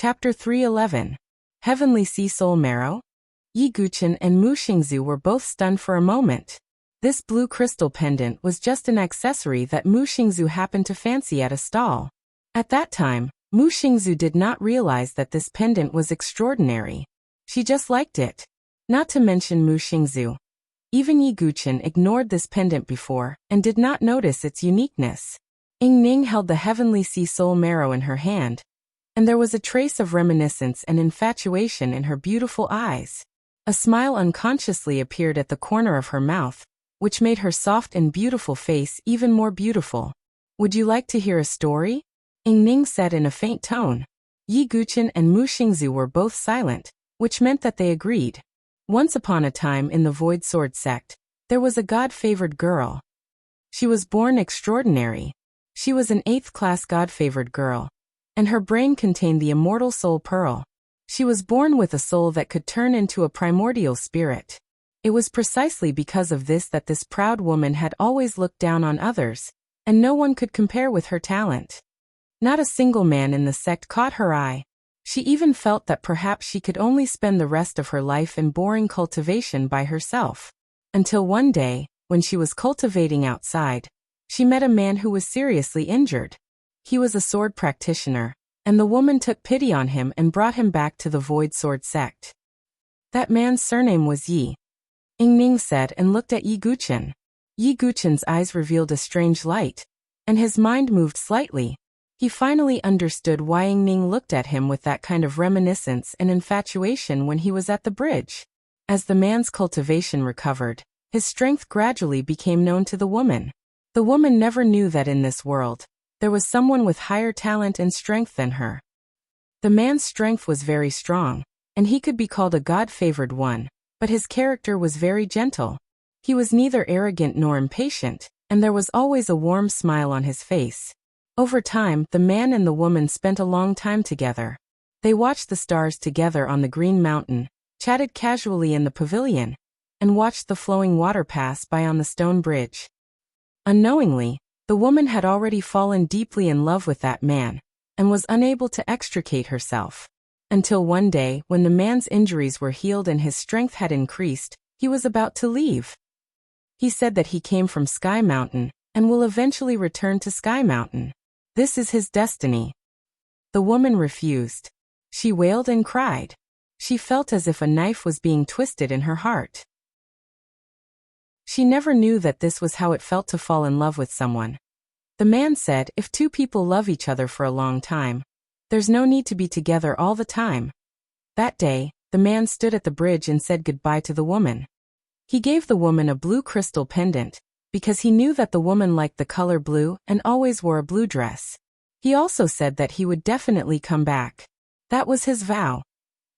Chapter 311. Heavenly Sea Soul Marrow? Yi Guqian and Mu Xingzhu were both stunned for a moment. This blue crystal pendant was just an accessory that Mu Xingzhu happened to fancy at a stall. At that time, Mu Xingzhu did not realize that this pendant was extraordinary. She just liked it. Not to mention Mu Xingzhu. Even Yi Guqian ignored this pendant before and did not notice its uniqueness. Ying Ning held the Heavenly Sea Soul Marrow in her hand, and there was a trace of reminiscence and infatuation in her beautiful eyes. A smile unconsciously appeared at the corner of her mouth, which made her soft and beautiful face even more beautiful. Would you like to hear a story? Ying Ning said in a faint tone. Yi Guqian and Mu Xingzhu were both silent, which meant that they agreed. Once upon a time in the Void Sword sect, there was a God-favored girl. She was born extraordinary. She was an 8th-class God-favored girl, and her brain contained the immortal soul pearl. She was born with a soul that could turn into a primordial spirit. It was precisely because of this that this proud woman had always looked down on others, and no one could compare with her talent. Not a single man in the sect caught her eye. She even felt that perhaps she could only spend the rest of her life in boring cultivation by herself. Until one day, when she was cultivating outside, she met a man who was seriously injured. He was a sword practitioner, and the woman took pity on him and brought him back to the Void Sword sect. That man's surname was Yi. Ying Ning said and looked at Yi Guqian. Yi Guqian's eyes revealed a strange light, and his mind moved slightly. He finally understood why Ying Ning looked at him with that kind of reminiscence and infatuation when he was at the bridge. As the man's cultivation recovered, his strength gradually became known to the woman. The woman never knew that in this world, there was someone with higher talent and strength than her. The man's strength was very strong, and he could be called a God-favored one, but his character was very gentle. He was neither arrogant nor impatient, and there was always a warm smile on his face. Over time, the man and the woman spent a long time together. They watched the stars together on the Green Mountain, chatted casually in the pavilion, and watched the flowing water pass by on the stone bridge. Unknowingly, the woman had already fallen deeply in love with that man, and was unable to extricate herself. Until one day, when the man's injuries were healed and his strength had increased, he was about to leave. He said that he came from Sky Mountain, and will eventually return to Sky Mountain. This is his destiny. The woman refused. She wailed and cried. She felt as if a knife was being twisted in her heart. She never knew that this was how it felt to fall in love with someone. The man said, if two people love each other for a long time, there's no need to be together all the time. That day, the man stood at the bridge and said goodbye to the woman. He gave the woman a blue crystal pendant, because he knew that the woman liked the color blue and always wore a blue dress. He also said that he would definitely come back. That was his vow.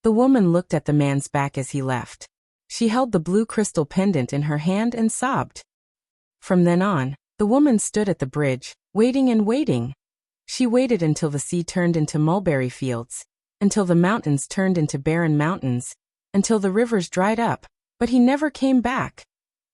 The woman looked at the man's back as he left. She held the blue crystal pendant in her hand and sobbed. From then on, the woman stood at the bridge, waiting and waiting. She waited until the sea turned into mulberry fields, until the mountains turned into barren mountains, until the rivers dried up, but he never came back.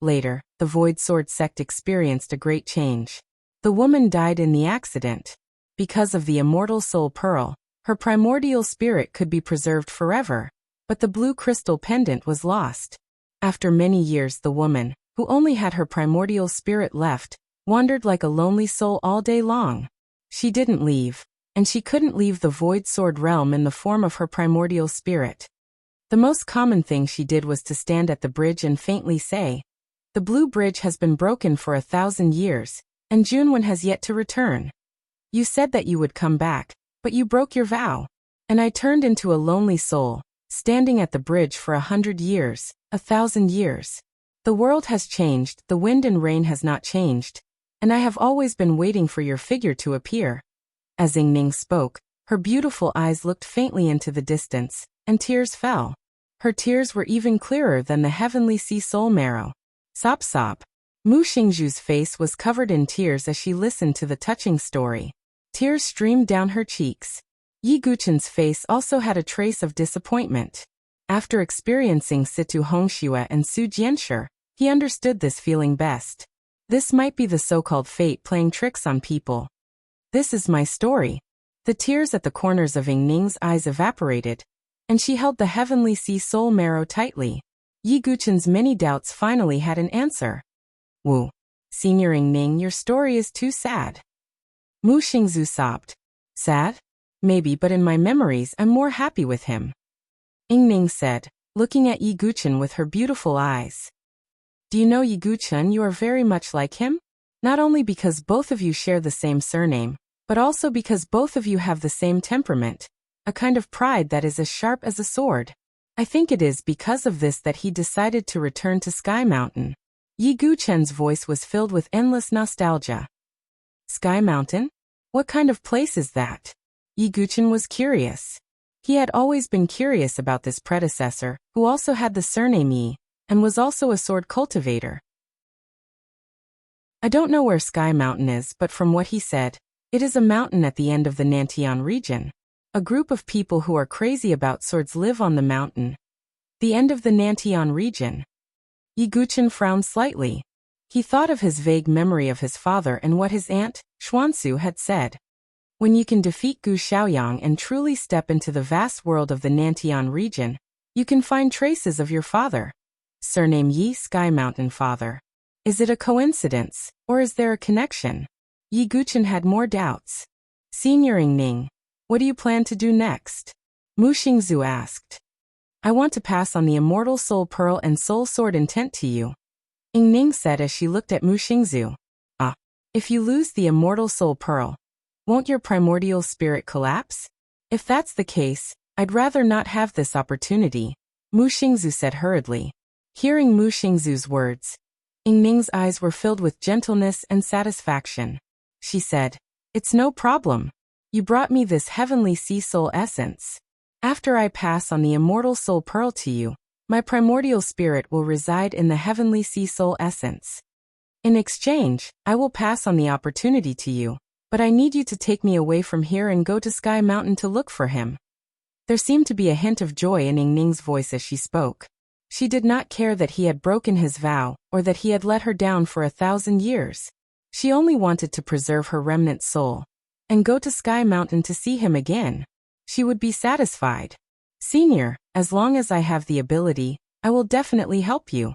Later, the Void Sword sect experienced a great change. The woman died in the accident. Because of the immortal soul pearl, her primordial spirit could be preserved forever, but the blue crystal pendant was lost. After many years, the woman, who only had her primordial spirit left, wandered like a lonely soul all day long. She didn't leave, and she couldn't leave the Void Sword realm in the form of her primordial spirit. The most common thing she did was to stand at the bridge and faintly say, "The blue bridge has been broken for 1,000 years, and Junwen has yet to return. You said that you would come back, but you broke your vow. And I turned into a lonely soul, standing at the bridge for 100 years, 1,000 years. The world has changed, the wind and rain has not changed, and I have always been waiting for your figure to appear." As Ying Ning spoke, her beautiful eyes looked faintly into the distance, and tears fell. Her tears were even clearer than the Heavenly Sea Soul Marrow. Sob sob. Mu Xingzhu's face was covered in tears as she listened to the touching story. Tears streamed down her cheeks. Yi Guqian's face also had a trace of disappointment. After experiencing Situ Hongxue and Su Jianshi, he understood this feeling best. This might be the so-called fate playing tricks on people. This is my story. The tears at the corners of Ying Ning's eyes evaporated, and she held the heavenly sea soul marrow tightly. Yi Guchen's many doubts finally had an answer. Wu. Senior Ying Ning, your story is too sad. Mu Xingzu sobbed. Sad? Maybe, but in my memories I'm more happy with him. Ying Ning said, looking at Yi Guchen with her beautiful eyes. Do you know Yi Guchen, you are very much like him? Not only because both of you share the same surname, but also because both of you have the same temperament, a kind of pride that is as sharp as a sword. I think it is because of this that he decided to return to Sky Mountain. Yi Guchen's voice was filled with endless nostalgia. Sky Mountain? What kind of place is that? Yi Guchen was curious. He had always been curious about this predecessor, who also had the surname Yi, and was also a sword cultivator. I don't know where Sky Mountain is, but from what he said, it is a mountain at the end of the Nantian region. A group of people who are crazy about swords live on the mountain. The end of the Nantian region. Yi Guchen frowned slightly. He thought of his vague memory of his father and what his aunt, Xuansu, had said. When you can defeat Gu Xiaoyang and truly step into the vast world of the Nantian region, you can find traces of your father. Surname Yi, Sky Mountain father. Is it a coincidence, or is there a connection? Yi Guchen had more doubts. Senior Ying Ning, what do you plan to do next? Mu Xingzu asked. I want to pass on the immortal soul pearl and soul sword intent to you. Ying Ning said as she looked at Mu Xingzu. Ah, if you lose the immortal soul pearl, won't your primordial spirit collapse? If that's the case, I'd rather not have this opportunity, Mu Xingzu said hurriedly. Hearing Mu Xingzu's words, Ying Ning's eyes were filled with gentleness and satisfaction. She said, It's no problem. You brought me this heavenly sea soul essence. After I pass on the immortal soul pearl to you, my primordial spirit will reside in the heavenly sea soul essence. In exchange, I will pass on the opportunity to you, but I need you to take me away from here and go to Sky Mountain to look for him. There seemed to be a hint of joy in Ying Ning's voice as she spoke. She did not care that he had broken his vow, or that he had let her down for 1,000 years. She only wanted to preserve her remnant soul, and go to Sky Mountain to see him again. She would be satisfied. Senior, as long as I have the ability, I will definitely help you.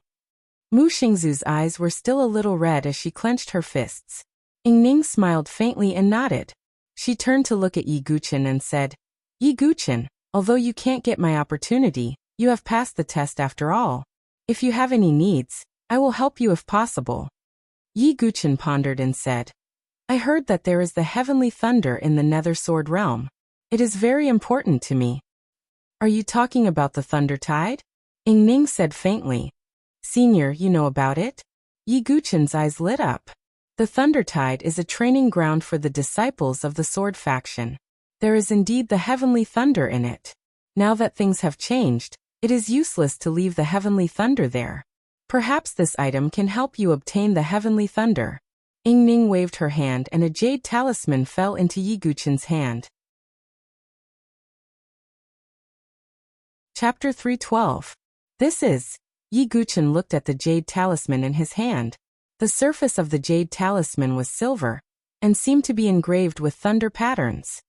Mu Xingzu's eyes were still a little red as she clenched her fists. Ying Ning smiled faintly and nodded. She turned to look at Yi Guchen and said, Yi Guchen, although you can't get my opportunity, you have passed the test after all. If you have any needs, I will help you if possible. Yi Guchen pondered and said, I heard that there is the heavenly thunder in the Nether Sword realm. It is very important to me. Are you talking about the thunder tide? Ying Ning said faintly. Senior, you know about it? Yi Guchen's eyes lit up. The thunder tide is a training ground for the disciples of the sword faction. There is indeed the heavenly thunder in it. Now that things have changed, it is useless to leave the heavenly thunder there. Perhaps this item can help you obtain the heavenly thunder. Ying Ning waved her hand and a jade talisman fell into Yi Guchen's hand. Chapter 312. This is. Yi Guchen looked at the jade talisman in his hand. The surface of the jade talisman was silver, and seemed to be engraved with thunder patterns.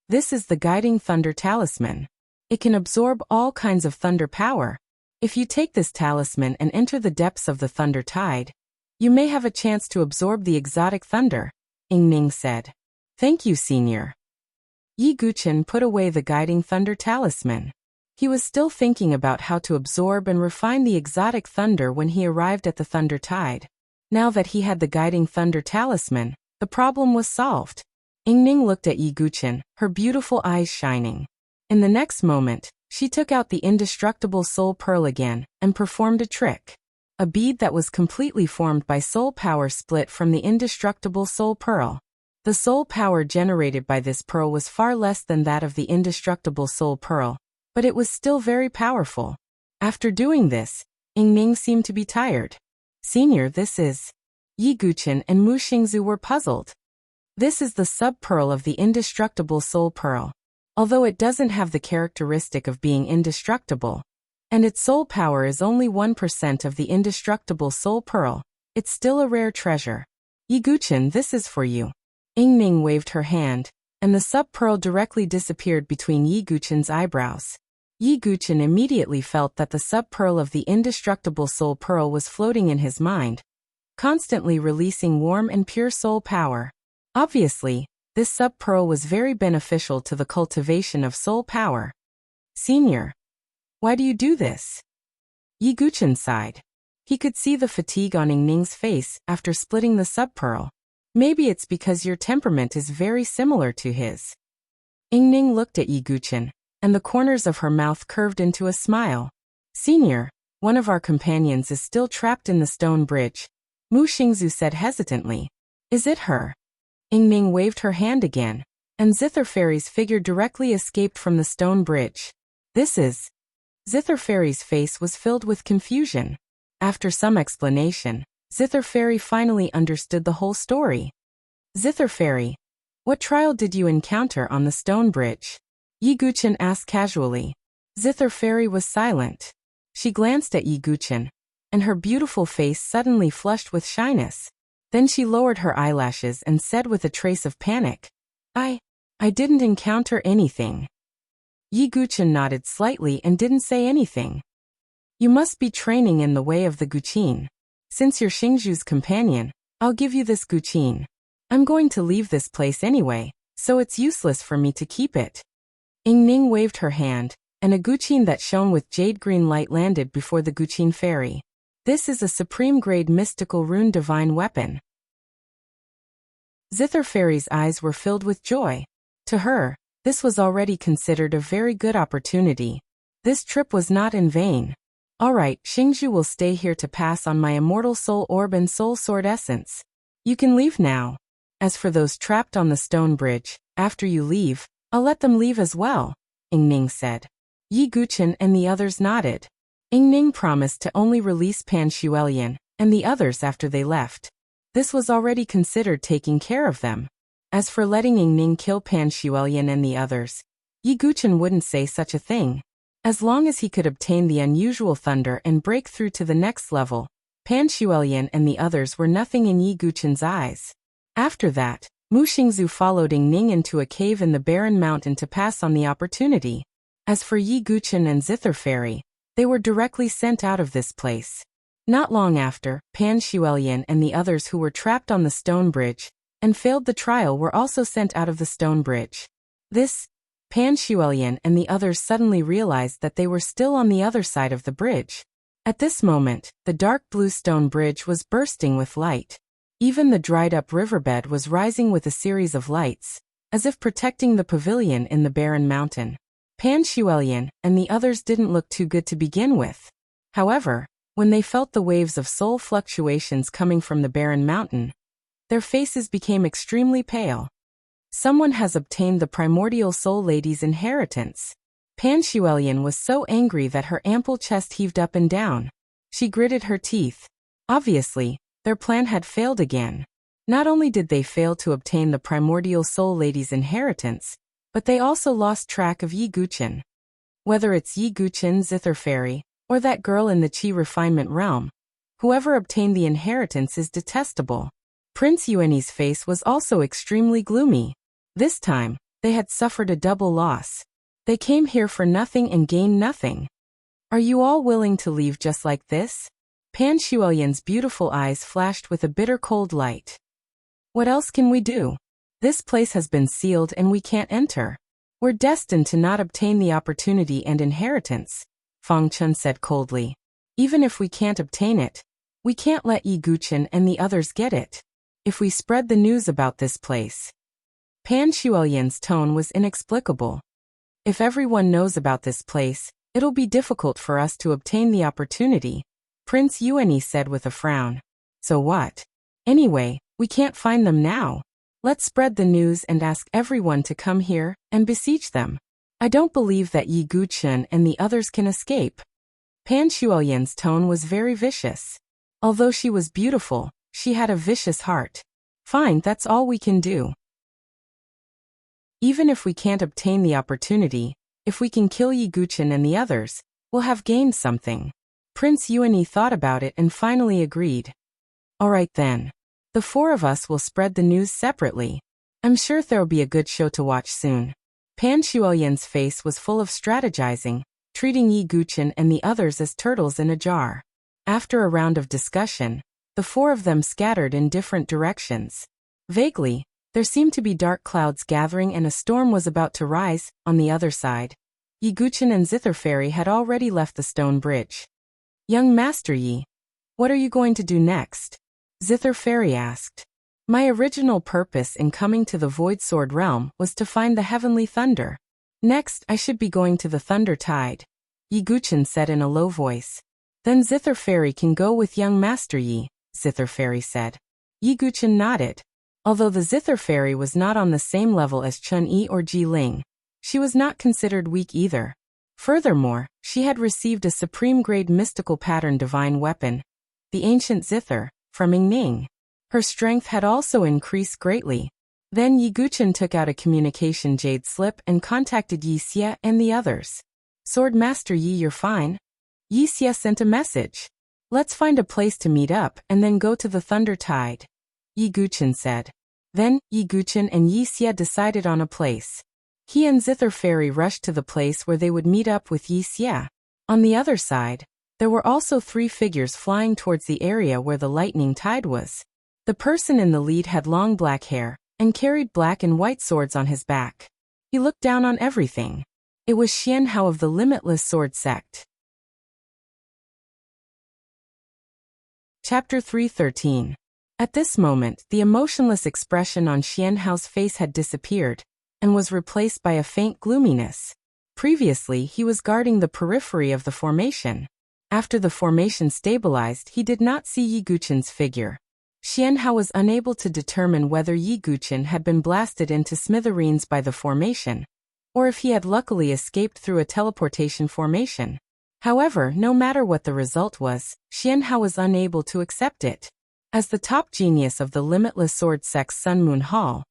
This is the guiding thunder talisman. It can absorb all kinds of thunder power. If you take this talisman and enter the depths of the thunder tide, you may have a chance to absorb the exotic thunder, Ying Ning said. Thank you, Senior. Yi Guchen put away the guiding thunder talisman. He was still thinking about how to absorb and refine the exotic thunder when he arrived at the thunder tide. Now that he had the guiding thunder talisman, the problem was solved. Ying Ning looked at Yi Guchen, her beautiful eyes shining. In the next moment, she took out the indestructible soul pearl again, and performed a trick. A bead that was completely formed by soul power split from the indestructible soul pearl. The soul power generated by this pearl was far less than that of the indestructible soul pearl, but it was still very powerful. After doing this, Ying Ning seemed to be tired. Senior, this is. Yi Guchen and Mu Xingzu were puzzled. This is the sub-pearl of the indestructible soul pearl. Although it doesn't have the characteristic of being indestructible, and its soul power is only 1% of the indestructible soul pearl, it's still a rare treasure. Yi Guchen, this is for you. Ying Ning waved her hand, and the sub-pearl directly disappeared between Yi Guchen's eyebrows. Yi Guchen immediately felt that the sub-pearl of the indestructible soul pearl was floating in his mind, constantly releasing warm and pure soul power. Obviously, this sub-pearl was very beneficial to the cultivation of soul power. Senior, why do you do this? Yi Guchen sighed. He could see the fatigue on Ning's face after splitting the sub-pearl. Maybe it's because your temperament is very similar to his. Ning looked at Yi Guchen, and the corners of her mouth curved into a smile. Senior, one of our companions is still trapped in the stone bridge, Mu Xingzu said hesitantly. Is it her? Ning waved her hand again, and Zither Fairy's figure directly escaped from the stone bridge. This is... Zither Fairy's face was filled with confusion. After some explanation, Zither Fairy finally understood the whole story. Zither Fairy, what trial did you encounter on the stone bridge? Yi Guchen asked casually. Zither Fairy was silent. She glanced at Yi Guchen, and her beautiful face suddenly flushed with shyness. Then she lowered her eyelashes and said with a trace of panic, I didn't encounter anything. Yi Guchen nodded slightly and didn't say anything. You must be training in the way of the Guqin. Since you're Xingzhu's companion, I'll give you this Guqin. I'm going to leave this place anyway, so it's useless for me to keep it. Ning waved her hand, and a Guqin that shone with jade-green light landed before the Guqin Fairy. This is a supreme-grade mystical rune divine weapon. Zither Fairy's eyes were filled with joy. To her, this was already considered a very good opportunity. This trip was not in vain. All right, Xingzhu will stay here to pass on my immortal soul orb and soul sword essence. You can leave now. As for those trapped on the stone bridge, after you leave, I'll let them leave as well, Ning said. Yi Guchen and the others nodded. Ning promised to only release Pan Shuelian and the others after they left. This was already considered taking care of them. As for letting Ning kill Pan Shuelian and the others, Yi Guchen wouldn't say such a thing. As long as he could obtain the unusual thunder and break through to the next level, Pan Shuelian and the others were nothing in Yi Guchen's eyes. After that, Mu Xingzu followed Ning into a cave in the barren mountain to pass on the opportunity. As for Yi Guchen and Zither Fairy, they were directly sent out of this place. Not long after, Pan Shuelian and the others who were trapped on the stone bridge and failed the trial were also sent out of the stone bridge. Pan Shuelian and the others suddenly realized that they were still on the other side of the bridge. At this moment, the dark blue stone bridge was bursting with light. Even the dried-up riverbed was rising with a series of lights, as if protecting the pavilion in the barren mountain. Pan Shuelian and the others didn't look too good to begin with. However, when they felt the waves of soul fluctuations coming from the barren mountain, their faces became extremely pale. Someone has obtained the primordial soul lady's inheritance. Pan Shuelian was so angry that her ample chest heaved up and down. She gritted her teeth. Obviously, their plan had failed again. Not only did they fail to obtain the primordial soul lady's inheritance, but they also lost track of Yi Guchen. Whether it's Yi Guchen, Zither Fairy, or that girl in the Qi refinement realm, whoever obtained the inheritance is detestable. Prince Yuani's face was also extremely gloomy. This time, they had suffered a double loss. They came here for nothing and gained nothing. Are you all willing to leave just like this? Pan Shuelian's beautiful eyes flashed with a bitter cold light. What else can we do? This place has been sealed and we can't enter. We're destined to not obtain the opportunity and inheritance, Fang Chun said coldly. Even if we can't obtain it, we can't let Yi Guchen and the others get it. If we spread the news about this place. Pan Shuelian's tone was inexplicable. If everyone knows about this place, it'll be difficult for us to obtain the opportunity, Prince Yuani said with a frown. So what? Anyway, we can't find them now. Let's spread the news and ask everyone to come here and beseech them. I don't believe that Yi Guchen and the others can escape. Pan Shuelian's tone was very vicious. Although she was beautiful, she had a vicious heart. Fine, that's all we can do. Even if we can't obtain the opportunity, if we can kill Yi Guchen and the others, we'll have gained something. Prince Yuani thought about it and finally agreed. All right then. The four of us will spread the news separately. I'm sure there'll be a good show to watch soon. Pan Shuoyan's face was full of strategizing, treating Yi Guchen and the others as turtles in a jar. After a round of discussion, the four of them scattered in different directions. Vaguely, there seemed to be dark clouds gathering and a storm was about to rise. On the other side, Yi Guchen and Zither Fairy had already left the stone bridge. Young Master Yi, what are you going to do next? Zither Fairy asked. My original purpose in coming to the Void Sword Realm was to find the heavenly thunder. Next, I should be going to the Thunder Tide, Yi Guchen said in a low voice. Then Zither Fairy can go with young Master Yi, Zither Fairy said. Yi Guchen nodded. Although the Zither Fairy was not on the same level as Chun Yi or Ji Ling, she was not considered weak either. Furthermore, she had received a supreme-grade mystical pattern divine weapon, the ancient Zither, from Ying Ning. Her strength had also increased greatly. Then Yi Guchen took out a communication jade slip and contacted Yi Xie and the others. Sword Master Yi, you're fine? Yi Xie sent a message. Let's find a place to meet up and then go to the Thunder Tide, Yi Guchen said. Then, Yi Guchen and Yi Xie decided on a place. He and Zither Fairy rushed to the place where they would meet up with Yi Xie. On the other side, there were also 3 figures flying towards the area where the lightning tide was. The person in the lead had long black hair and carried black and white swords on his back. He looked down on everything. It was Xian Hao of the Limitless Sword Sect. Chapter 313. At this moment, the emotionless expression on Xian Hao's face had disappeared and was replaced by a faint gloominess. Previously, he was guarding the periphery of the formation. After the formation stabilized, he did not see Yi Guchen's figure. Xian Hao was unable to determine whether Yi Guchen had been blasted into smithereens by the formation, or if he had luckily escaped through a teleportation formation. However, no matter what the result was, Xian Hao was unable to accept it. As the top genius of the Limitless Sword Sect's Sun Moon Hall,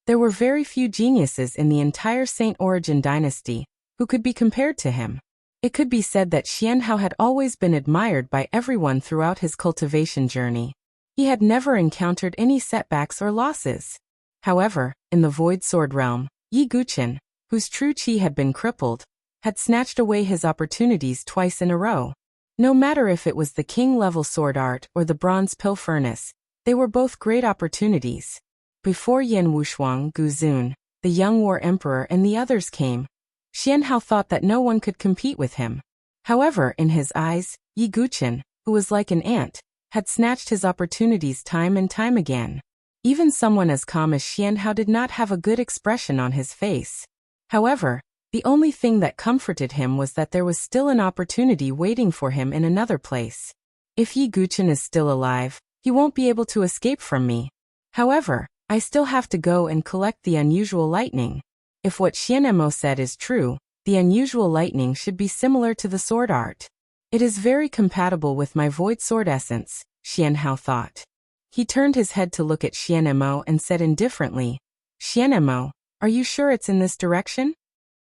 there were very few geniuses in the entire Saint Origin dynasty who could be compared to him. It could be said that Xian Hao had always been admired by everyone throughout his cultivation journey. He had never encountered any setbacks or losses. However, in the Void Sword Realm, Yi Guchen, whose true chi had been crippled, had snatched away his opportunities twice in a row. No matter if it was the king-level sword art or the bronze pill furnace, they were both great opportunities. Before Yan Wushuang, Gu Zun, the young war emperor and the others came, Xian Hao thought that no one could compete with him. However, in his eyes, Yi Guchen, who was like an ant, had snatched his opportunities time and time again. Even someone as calm as Xian Hao did not have a good expression on his face. However, the only thing that comforted him was that there was still an opportunity waiting for him in another place. If Yi Guchen is still alive, he won't be able to escape from me. However, I still have to go and collect the unusual lightning. If what Xian Mo said is true, the unusual lightning should be similar to the sword art. It is very compatible with my void sword essence, Xian Hao thought. He turned his head to look at Xian Mo and said indifferently, Xian Mo, are you sure it's in this direction?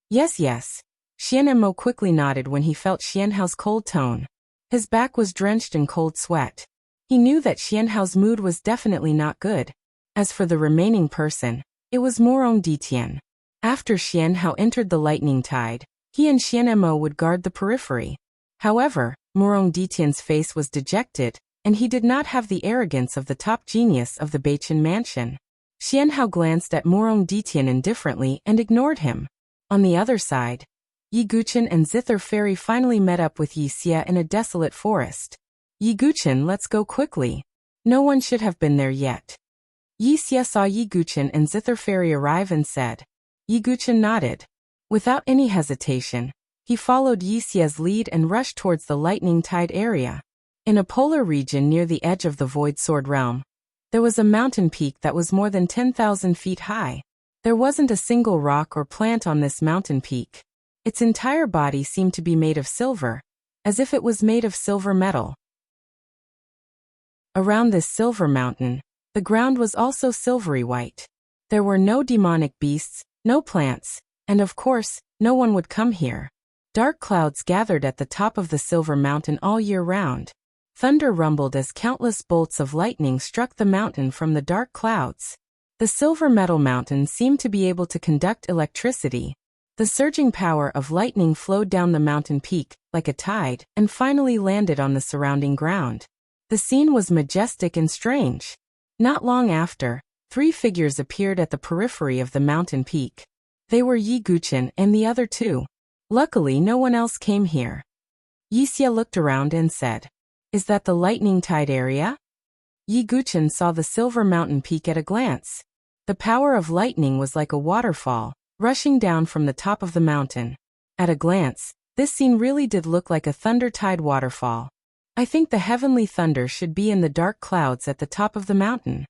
Yes, yes. Xian Mo quickly nodded when he felt Xian Hao's cold tone. His back was drenched in cold sweat. He knew that Xian Hao's mood was definitely not good. As for the remaining person, it was Morong Ditian. After Xian Hao entered the lightning tide, he and Xian Mo would guard the periphery. However, Morong Ditian's face was dejected, and he did not have the arrogance of the top genius of the Beichen mansion. Xian Hao glanced at Morong Ditian indifferently and ignored him. On the other side, Yi Guchen and Zither Fairy finally met up with Yi Xie in a desolate forest. Yi Guchen, let's go quickly. No one should have been there yet. Yi Xie saw Yi Guchen and Zither Fairy arrive and said. Yi Guchen nodded. Without any hesitation, he followed Yi Xie's lead and rushed towards the lightning tide area. In a polar region near the edge of the Void Sword Realm, there was a mountain peak that was more than 10,000 feet high. There wasn't a single rock or plant on this mountain peak. Its entire body seemed to be made of silver, as if it was made of silver metal. Around this silver mountain, the ground was also silvery white. There were no demonic beasts, no plants, and of course, no one would come here. Dark clouds gathered at the top of the silver mountain all year round. Thunder rumbled as countless bolts of lightning struck the mountain from the dark clouds. The silver metal mountain seemed to be able to conduct electricity. The surging power of lightning flowed down the mountain peak, like a tide, and finally landed on the surrounding ground. The scene was majestic and strange. Not long after, 3 figures appeared at the periphery of the mountain peak. They were Yi Guqin and the other 2. Luckily no one else came here. Wuxia looked around and said, "Is that the lightning tide area?" Yi Guqin saw the silver mountain peak at a glance. The power of lightning was like a waterfall, rushing down from the top of the mountain. At a glance, this scene really did look like a thunder tide waterfall. I think the heavenly thunder should be in the dark clouds at the top of the mountain.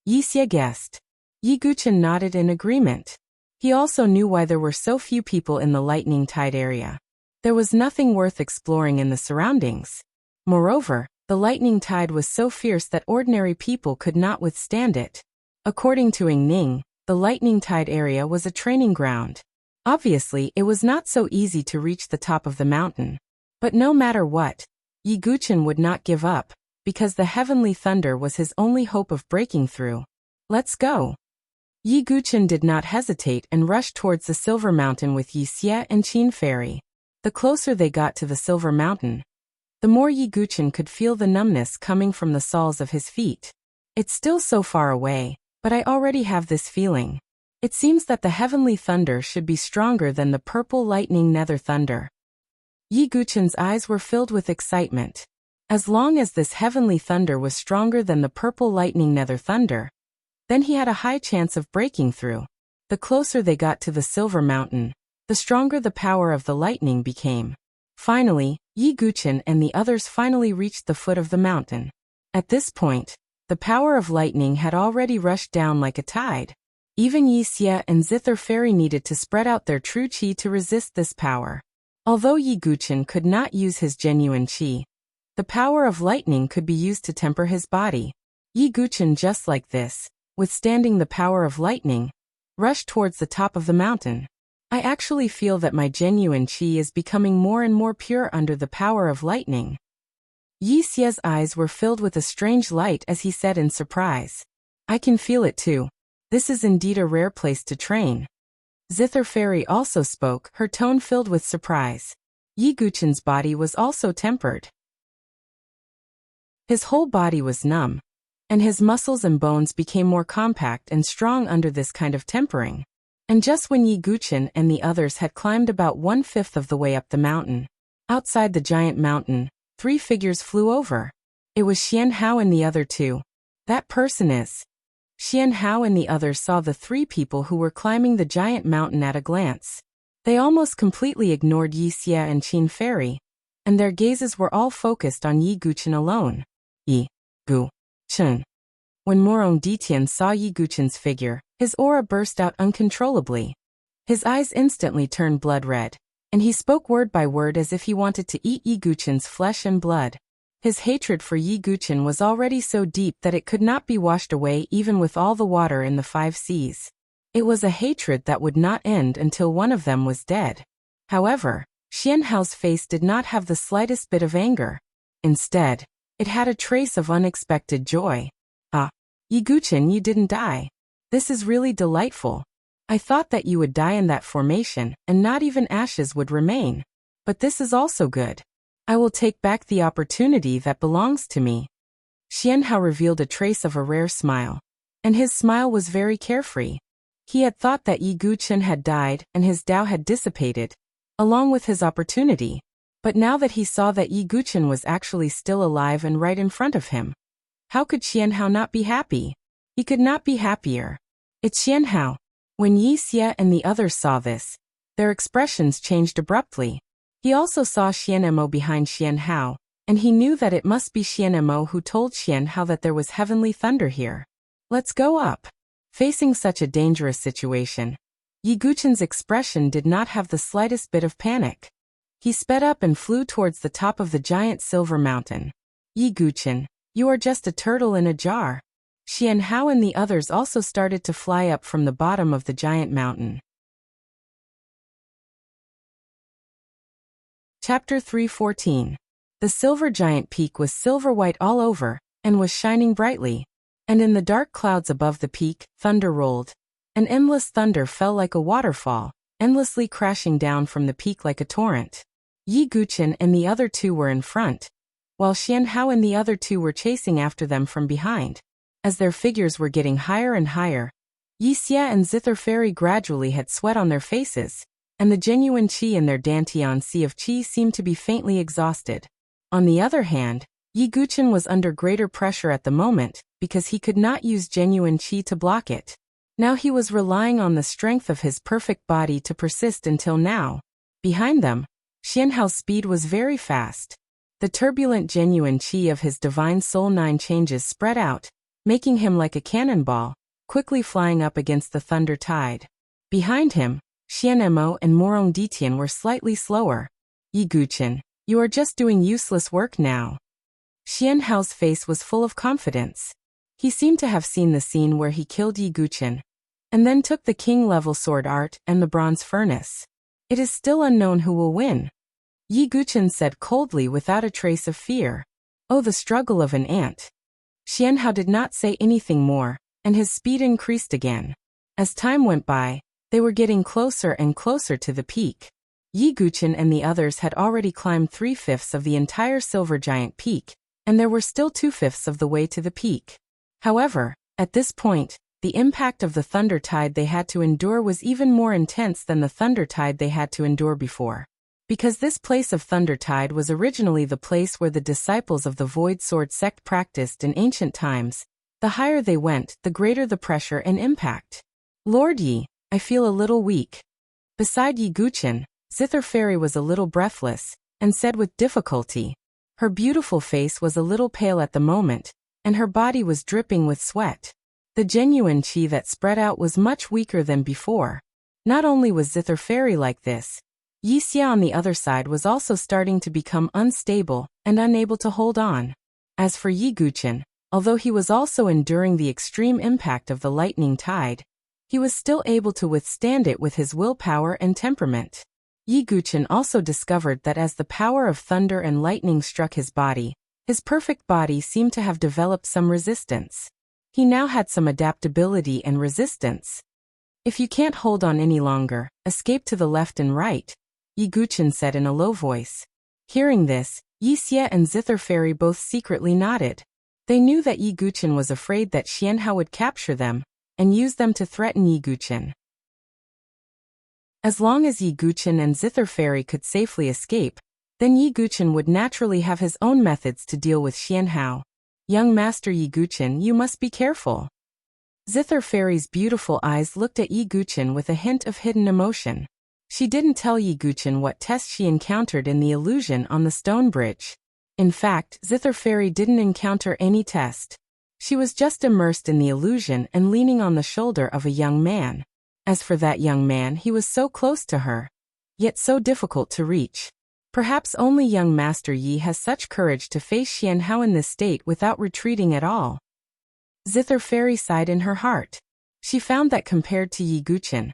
Wuxia guessed. Yi Guqin nodded in agreement. He also knew why there were so few people in the lightning tide area. There was nothing worth exploring in the surroundings. Moreover, the lightning tide was so fierce that ordinary people could not withstand it. According to Ning, the lightning tide area was a training ground. Obviously, it was not so easy to reach the top of the mountain. But no matter what, Yi Guqin would not give up, because the heavenly thunder was his only hope of breaking through. Let's go. Yi Guqin did not hesitate and rushed towards the silver mountain with Wuxia and Qin Fairy. The closer they got to the silver mountain, the more Yi Guqin could feel the numbness coming from the soles of his feet. It's still so far away, but I already have this feeling. It seems that the heavenly thunder should be stronger than the purple lightning nether thunder. Yi Guqin's eyes were filled with excitement. As long as this heavenly thunder was stronger than the purple lightning nether thunder, then he had a high chance of breaking through. The closer they got to the silver mountain, the stronger the power of the lightning became. Finally, Yi Guqin and the others finally reached the foot of the mountain. At this point, the power of lightning had already rushed down like a tide. Even Wuxia and Zither Fairy needed to spread out their true qi to resist this power. Although Yi Guqin could not use his genuine qi, the power of lightning could be used to temper his body. Yi Guqin, just like this, withstanding the power of lightning, rushed towards the top of the mountain. I actually feel that my genuine qi is becoming more and more pure under the power of lightning. Wuxia's eyes were filled with a strange light as he said in surprise, "I can feel it too. This is indeed a rare place to train." Zither Fairy also spoke, her tone filled with surprise. Yi Guqin's body was also tempered. His whole body was numb, and his muscles and bones became more compact and strong under this kind of tempering. And just when Yi Guqin and the others had climbed about 1/5 of the way up the mountain, outside the giant mountain, 3 figures flew over. It was Xian Hao and the other 2. That person is. Xian Hao and the others saw the 3 people who were climbing the giant mountain at a glance. They almost completely ignored Wuxia and Qin Fairy, and their gazes were all focused on Yi Guqin alone. Yi Guqin. When Morong Ditian saw Yi Guqin's figure, his aura burst out uncontrollably. His eyes instantly turned blood red, and he spoke word by word as if he wanted to eat Yi Guqin's flesh and blood. His hatred for Yi Guqin was already so deep that it could not be washed away even with all the water in the 5 seas. It was a hatred that would not end until one of them was dead. However, Xian Hao's face did not have the slightest bit of anger. Instead, it had a trace of unexpected joy. "Ah, Yi Guqin, you didn't die. This is really delightful. I thought that you would die in that formation, and not even ashes would remain. But this is also good. I will take back the opportunity that belongs to me." Xian Hao revealed a trace of a rare smile, and his smile was very carefree. He had thought that Yi Guqin had died and his Tao had dissipated, along with his opportunity. But now that he saw that Yi Guqin was actually still alive and right in front of him, how could Xian Hao not be happy? He could not be happier. It's Xian Hao. When Wuxia and the others saw this, their expressions changed abruptly. He also saw Xian Mo behind Xian Hao, and he knew that it must be Xian Mo who told Xian Hao that there was heavenly thunder here. "Let's go up." Facing such a dangerous situation, Yi Guqin's expression did not have the slightest bit of panic. He sped up and flew towards the top of the giant silver mountain. "Yi Guqin, you are just a turtle in a jar." Xian Hao and the others also started to fly up from the bottom of the giant mountain. Chapter 314. The silver giant peak was silver white all over, and was shining brightly. And in the dark clouds above the peak, thunder rolled. An endless thunder fell like a waterfall, endlessly crashing down from the peak like a torrent. Yi Guqin and the other two were in front, while Xian Hao and the other two were chasing after them from behind. As their figures were getting higher and higher, Yi Xia and Zither Fairy gradually had sweat on their faces, and the genuine qi in their Dantian sea of qi seemed to be faintly exhausted. On the other hand, Yi Guqin was under greater pressure at the moment, because he could not use genuine qi to block it. Now he was relying on the strength of his perfect body to persist until now. Behind them, Xian Hao's speed was very fast. The turbulent genuine qi of his divine soul 9 changes spread out, making him like a cannonball, quickly flying up against the thunder tide. Behind him, Xian Mo and Morong Ditian were slightly slower. Yi Guqin, you are just doing useless work now. Xian Hao's face was full of confidence. He seemed to have seen the scene where he killed Yi Guqin, and then took the king-level sword art and the bronze furnace. It is still unknown who will win. Yi Guqin said coldly without a trace of fear. Oh, the struggle of an ant. Xian Hao did not say anything more, and his speed increased again. As time went by, they were getting closer and closer to the peak. Yi Guqin and the others had already climbed 3/5 of the entire Silver Giant Peak, and there were still 2/5 of the way to the peak. However, at this point, the impact of the thunder tide they had to endure was even more intense than the thunder tide they had to endure before. Because this place of thunder tide was originally the place where the disciples of the Void Sword sect practiced in ancient times, the higher they went, the greater the pressure and impact. Lord Yi, I feel a little weak. Beside Yi Guqin, Zither Fairy was a little breathless, and said with difficulty. Her beautiful face was a little pale at the moment, and her body was dripping with sweat. The genuine qi that spread out was much weaker than before. Not only was Zither Fairy like this, Yi Xia on the other side was also starting to become unstable and unable to hold on. As for Yi Guqin, although he was also enduring the extreme impact of the lightning tide, he was still able to withstand it with his willpower and temperament. Yi Guqin also discovered that as the power of thunder and lightning struck his perfect body seemed to have developed some resistance. He now had some adaptability and resistance. If you can't hold on any longer, escape to the left and right, Yi Guqin said in a low voice. Hearing this, Yi Xia and Zither Fairy both secretly nodded. They knew that Yi Guqin was afraid that Xian Hao would capture them, and use them to threaten Yi Guqin. As long as Yi Guqin and Zither Fairy could safely escape, then Yi Guqin would naturally have his own methods to deal with Xian Hao. Young Master Yi Guqin, you must be careful. Zither Fairy's beautiful eyes looked at Yi Guqin with a hint of hidden emotion. She didn't tell Yi Guqin what test she encountered in the illusion on the stone bridge. In fact, Zither Fairy didn't encounter any test. She was just immersed in the illusion and leaning on the shoulder of a young man. As for that young man, he was so close to her, yet so difficult to reach. Perhaps only young Master Yi has such courage to face Xian Hao in this state without retreating at all. Zither Fairy sighed in her heart. She found that compared to Yi Guqin,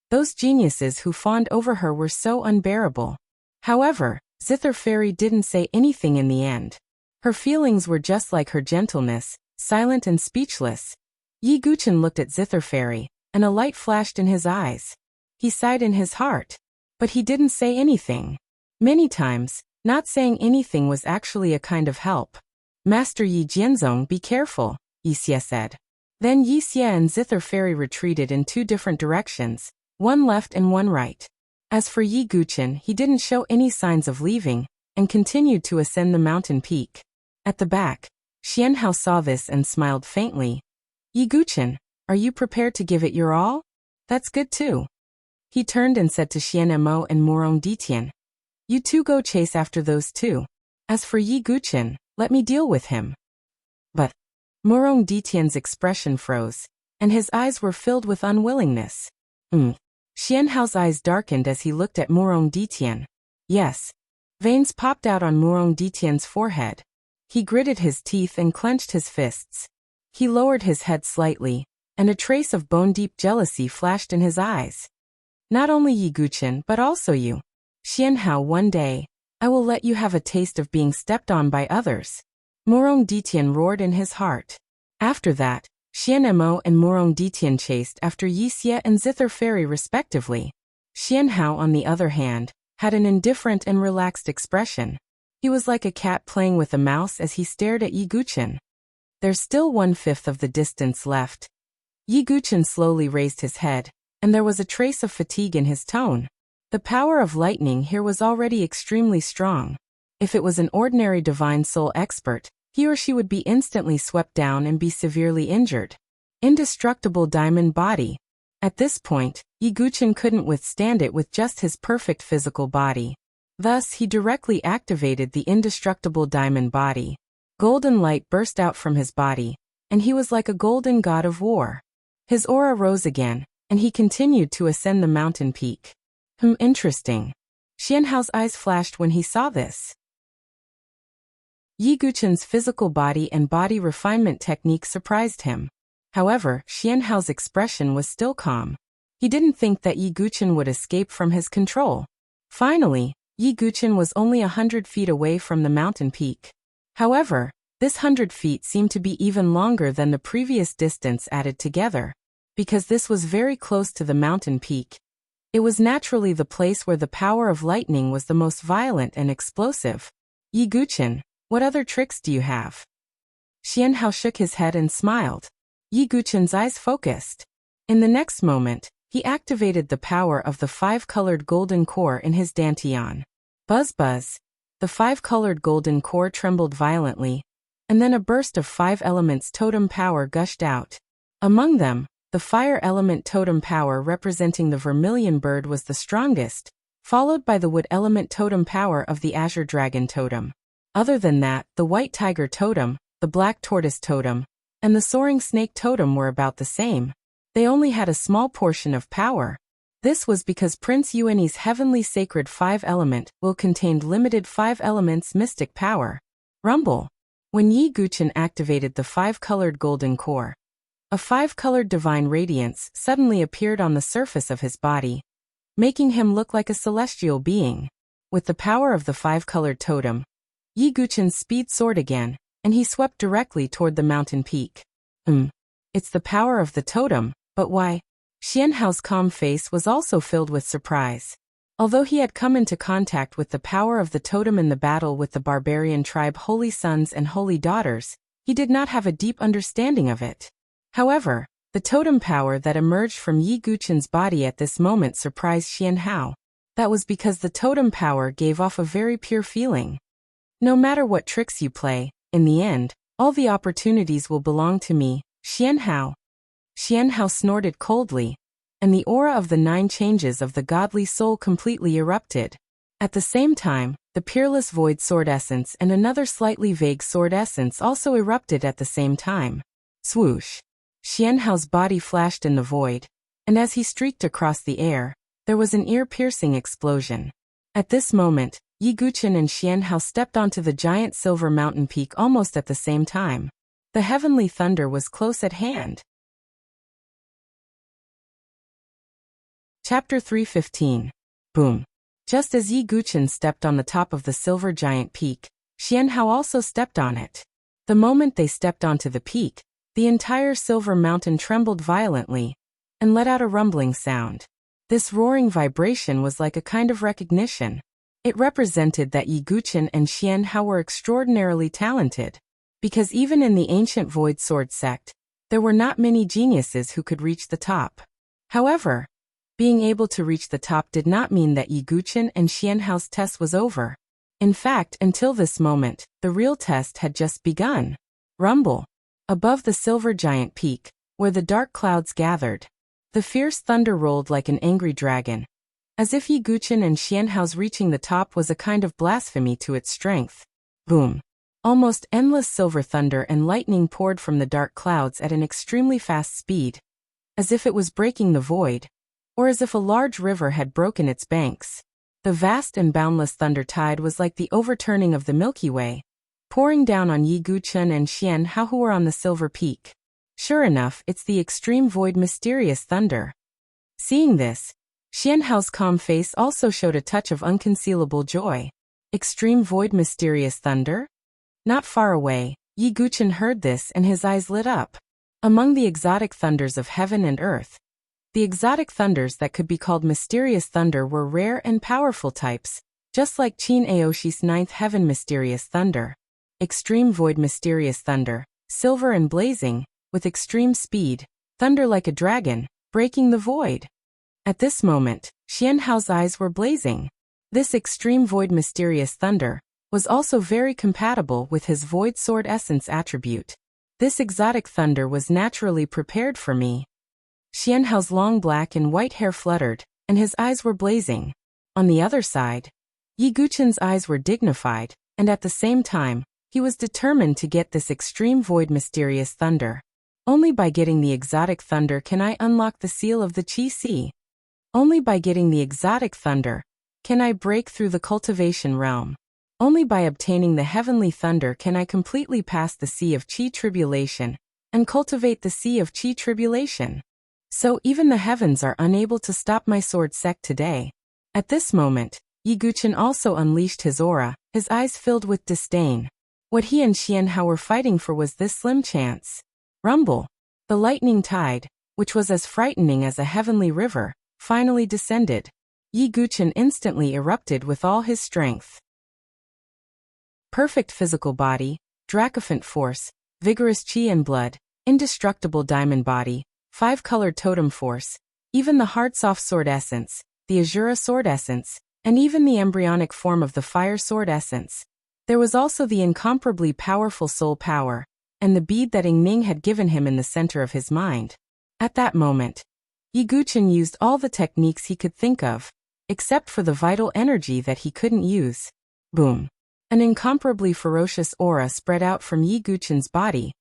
those geniuses who fawned over her were so unbearable. However, Zither Fairy didn't say anything in the end. Her feelings were just like her gentleness, silent and speechless. Yi Guqin looked at Zither Fairy, and a light flashed in his eyes. He sighed in his heart, but he didn't say anything. Many times, not saying anything was actually a kind of help. Master Yi Jianzong, be careful, Yi Xia said. Then Yi Xia and Zither Fairy retreated in 2 different directions, one left and one right. As for Yi Guqin, he didn't show any signs of leaving, and continued to ascend the mountain peak. At the back, Xian Hao saw this and smiled faintly. Yi Guqin, are you prepared to give it your all? That's good too. He turned and said to Xian Mo and Morong Ditian, you two go chase after those two. As for Yi Guqin, let me deal with him. But Morong Ditian's expression froze, and his eyes were filled with unwillingness. Xian Hao's eyes darkened as he looked at Morong Ditian. Yes. Veins popped out on Morong Ditian's forehead. He gritted his teeth and clenched his fists. He lowered his head slightly, and a trace of bone-deep jealousy flashed in his eyes. Not only Yi Guqin but also you. Xian Hao, one day, I will let you have a taste of being stepped on by others. Morong Ditian roared in his heart. After that, Xian Mo and Morong Ditian chased after Yixia and Zither Fairy respectively. Xian Hao, on the other hand, had an indifferent and relaxed expression. He was like a cat playing with a mouse as he stared at Yi Guchen. There's still 1/5 of the distance left. Yi Guchen slowly raised his head, and there was a trace of fatigue in his tone. The power of lightning here was already extremely strong. If it was an ordinary divine soul expert, he or she would be instantly swept down and be severely injured. Indestructible diamond body. At this point, Yi Guchen couldn't withstand it with just his perfect physical body. Thus, he directly activated the indestructible diamond body. Golden light burst out from his body, and he was like a golden god of war. His aura rose again, and he continued to ascend the mountain peak. Interesting. Xian Hao's eyes flashed when he saw this. Yi Guchen's physical body and body refinement technique surprised him. However, Xian Hao's expression was still calm. He didn't think that Yi Guchen would escape from his control. Finally, Yi Guchen was only 100 feet away from the mountain peak. However, this 100 feet seemed to be even longer than the previous distance added together. Because this was very close to the mountain peak, it was naturally the place where the power of lightning was the most violent and explosive. Yi Guchen, what other tricks do you have? Xian Hao shook his head and smiled. Yi Guchen's eyes focused. In the next moment, he activated the power of the 5-colored golden core in his dantian. Buzz buzz. The 5-colored golden core trembled violently, and then a burst of 5 elements totem power gushed out. Among them, the fire element totem power representing the vermilion bird was the strongest, followed by the wood element totem power of the azure dragon totem. Other than that, the white tiger totem, the black tortoise totem, and the soaring snake totem were about the same. They only had a small portion of power. This was because Prince Yuani's heavenly sacred 5-element will contained limited 5 elements mystic power. Rumble. When Yi Guchen activated the 5-colored golden core, a 5-colored divine radiance suddenly appeared on the surface of his body, making him look like a celestial being. With the power of the 5-colored totem, Yi Guchen's speed soared again, and he swept directly toward the mountain peak. It's the power of the totem, but why? Xian Hao's calm face was also filled with surprise. Although he had come into contact with the power of the totem in the battle with the barbarian tribe Holy Sons and Holy Daughters, he did not have a deep understanding of it. However, the totem power that emerged from Yi Guchen's body at this moment surprised Xian Hao. That was because the totem power gave off a very pure feeling. No matter what tricks you play, in the end, all the opportunities will belong to me, Xian Hao. Xian Hao snorted coldly, and the aura of the 9 changes of the godly soul completely erupted. At the same time, the peerless void sword essence and another slightly vague sword essence also erupted at the same time. Swoosh! Xian Hao's body flashed in the void, and as he streaked across the air, there was an ear-piercing explosion. At this moment, Yi Guchen and Xian Hao stepped onto the giant silver mountain peak almost at the same time. The heavenly thunder was close at hand. Chapter 315. Boom. Just as Yi Guchen stepped on the top of the silver giant peak, Xian Hao also stepped on it. The moment they stepped onto the peak, the entire silver mountain trembled violently and let out a rumbling sound. This roaring vibration was like a kind of recognition. It represented that Yi Guchen and Xian Hao were extraordinarily talented, because even in the ancient Void Sword sect, there were not many geniuses who could reach the top. However, being able to reach the top did not mean that Yi Guchen and Xian Hao's test was over. In fact, until this moment, the real test had just begun. Rumble. Above the silver giant peak, where the dark clouds gathered, the fierce thunder rolled like an angry dragon, as if Yi Guchen and Xian Hao's reaching the top was a kind of blasphemy to its strength. Boom. Almost endless silver thunder and lightning poured from the dark clouds at an extremely fast speed, as if it was breaking the void, or as if a large river had broken its banks. The vast and boundless thunder tide was like the overturning of the Milky Way, pouring down on Yi Guchen and Xian Hao who were on the silver peak. Sure enough, it's the extreme void mysterious thunder. Seeing this, Xian Hao's calm face also showed a touch of unconcealable joy. Extreme void mysterious thunder? Not far away, Yi Guchen heard this and his eyes lit up. Among the exotic thunders of heaven and earth, the exotic thunders that could be called mysterious thunder were rare and powerful types, just like Qin Aoshi's ninth heaven mysterious thunder. Extreme void mysterious thunder, silver and blazing, with extreme speed, thunder like a dragon, breaking the void. At this moment, Xianhao's eyes were blazing. This extreme void mysterious thunder was also very compatible with his void sword essence attribute. This exotic thunder was naturally prepared for me. Xianhao's long black and white hair fluttered, and his eyes were blazing. On the other side, Yi Guchen's eyes were dignified, and at the same time, he was determined to get this extreme void mysterious thunder. Only by getting the exotic thunder can I unlock the seal of the Qi Sea. Only by getting the exotic thunder can I break through the cultivation realm. Only by obtaining the heavenly thunder can I completely pass the sea of Qi tribulation and cultivate the sea of Qi tribulation. So even the heavens are unable to stop my sword sect today. At this moment, Yi Guchen also unleashed his aura, his eyes filled with disdain. What he and Xianhao were fighting for was this slim chance. Rumble. The lightning tide, which was as frightening as a heavenly river, finally descended. Yi Guchen instantly erupted with all his strength. Perfect physical body, Dracophant force, vigorous Qi and blood, indestructible diamond body, 5-colored totem force, even the hard soft sword essence, the Azura sword essence, and even the embryonic form of the fire sword essence. There was also the incomparably powerful soul power, and the bead that Ning had given him in the center of his mind. At that moment, Yi Guchen used all the techniques he could think of, except for the vital energy that he couldn't use. Boom. An incomparably ferocious aura spread out from Yi Guchen's body,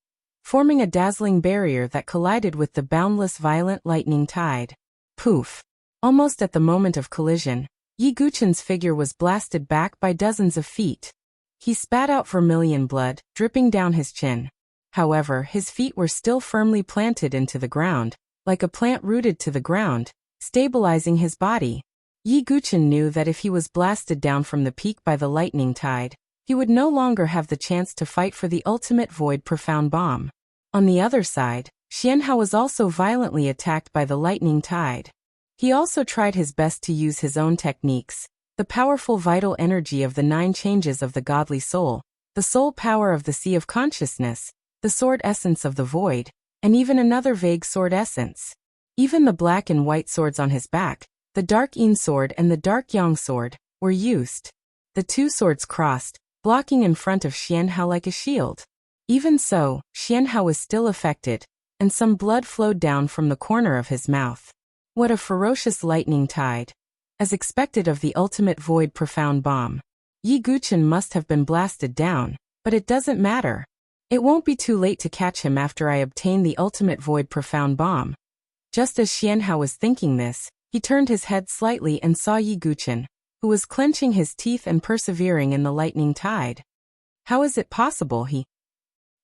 forming a dazzling barrier that collided with the boundless violent lightning tide. Poof! Almost at the moment of collision, Yi Guchen's figure was blasted back by dozens of feet. He spat out vermilion blood, dripping down his chin. However, his feet were still firmly planted into the ground, like a plant rooted to the ground, stabilizing his body. Yi Guchen knew that if he was blasted down from the peak by the lightning tide, he would no longer have the chance to fight for the ultimate void profound bomb. On the other side, Xianhao was also violently attacked by the lightning tide. He also tried his best to use his own techniques, the powerful vital energy of the 9 changes of the godly soul, the soul power of the sea of consciousness, the sword essence of the void, and even another vague sword essence. Even the black and white swords on his back, the dark Yin sword and the dark Yang sword, were used. The 2 swords crossed, blocking in front of Xianhao like a shield. Even so, Xianhao was still affected, and some blood flowed down from the corner of his mouth. What a ferocious lightning tide! As expected of the ultimate void profound bomb, Yi Guchen must have been blasted down, but it doesn't matter. It won't be too late to catch him after I obtain the ultimate void profound bomb. Just as Xianhao was thinking this, he turned his head slightly and saw Yi Guchen, who was clenching his teeth and persevering in the lightning tide. How is it possible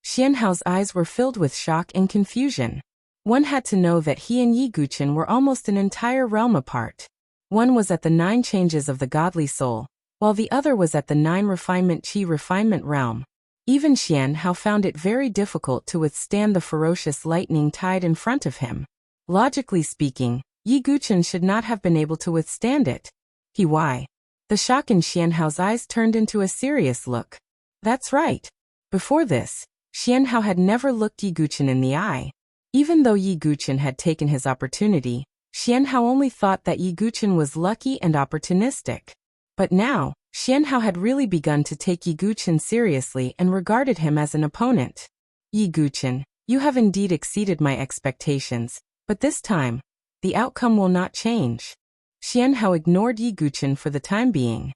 Xianhao's eyes were filled with shock and confusion. One had to know that he and Yi Guchen were almost an entire realm apart. One was at the 9 changes of the godly soul, while the other was at the 9 refinement Qi refinement realm. Even Xianhao found it very difficult to withstand the ferocious lightning tide in front of him. Logically speaking, Yi Guchen should not have been able to withstand it. Why? The shock in Xianhao's eyes turned into a serious look. That's right. Before this, Xianhao had never looked Yi Guchen in the eye. Even though Yi Guchen had taken his opportunity, Xianhao only thought that Yi Guchen was lucky and opportunistic. But now, Xianhao had really begun to take Yi Guchen seriously and regarded him as an opponent. Yi Guchen, you have indeed exceeded my expectations, but this time, the outcome will not change. Xianhao ignored Yi Guchen for the time being.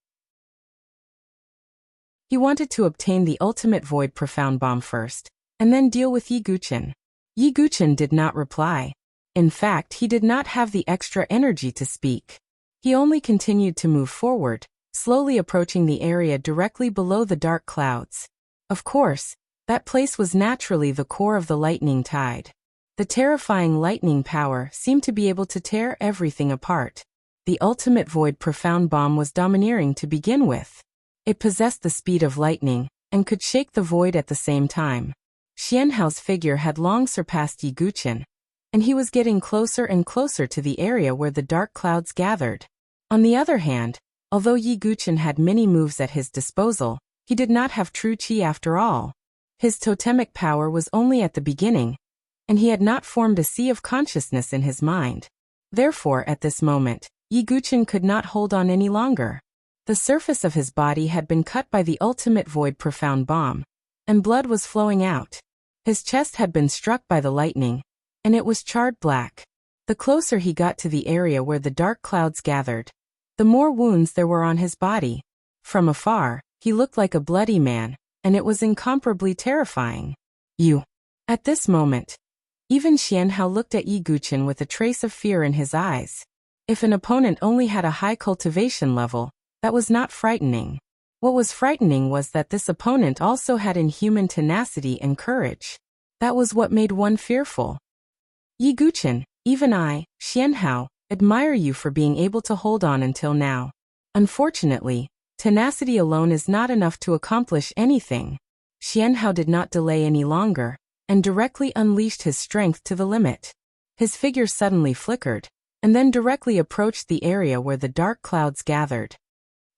He wanted to obtain the ultimate void profound bomb first, and then deal with Yi Guchen. Yi Guchen did not reply. In fact, he did not have the extra energy to speak. He only continued to move forward, slowly approaching the area directly below the dark clouds. Of course, that place was naturally the core of the lightning tide. The terrifying lightning power seemed to be able to tear everything apart. The ultimate void profound bomb was domineering to begin with. It possessed the speed of lightning, and could shake the void at the same time. Xianhao's figure had long surpassed Yi Guqin, and he was getting closer and closer to the area where the dark clouds gathered. On the other hand, although Yi Guqin had many moves at his disposal, he did not have true qi after all. His totemic power was only at the beginning, and he had not formed a sea of consciousness in his mind. Therefore, at this moment, Yi Guqin could not hold on any longer. The surface of his body had been cut by the ultimate void profound bomb, and blood was flowing out. His chest had been struck by the lightning, and it was charred black. The closer he got to the area where the dark clouds gathered, the more wounds there were on his body. From afar, he looked like a bloody man, and it was incomparably terrifying. You. At this moment, even Xianhao looked at Yi Guqin with a trace of fear in his eyes. If an opponent only had a high cultivation level, that was not frightening. What was frightening was that this opponent also had inhuman tenacity and courage. That was what made one fearful. Yi Guqin, even I, Xianhao, admire you for being able to hold on until now. Unfortunately, tenacity alone is not enough to accomplish anything. Xianhao did not delay any longer, and directly unleashed his strength to the limit. His figure suddenly flickered, and then directly approached the area where the dark clouds gathered.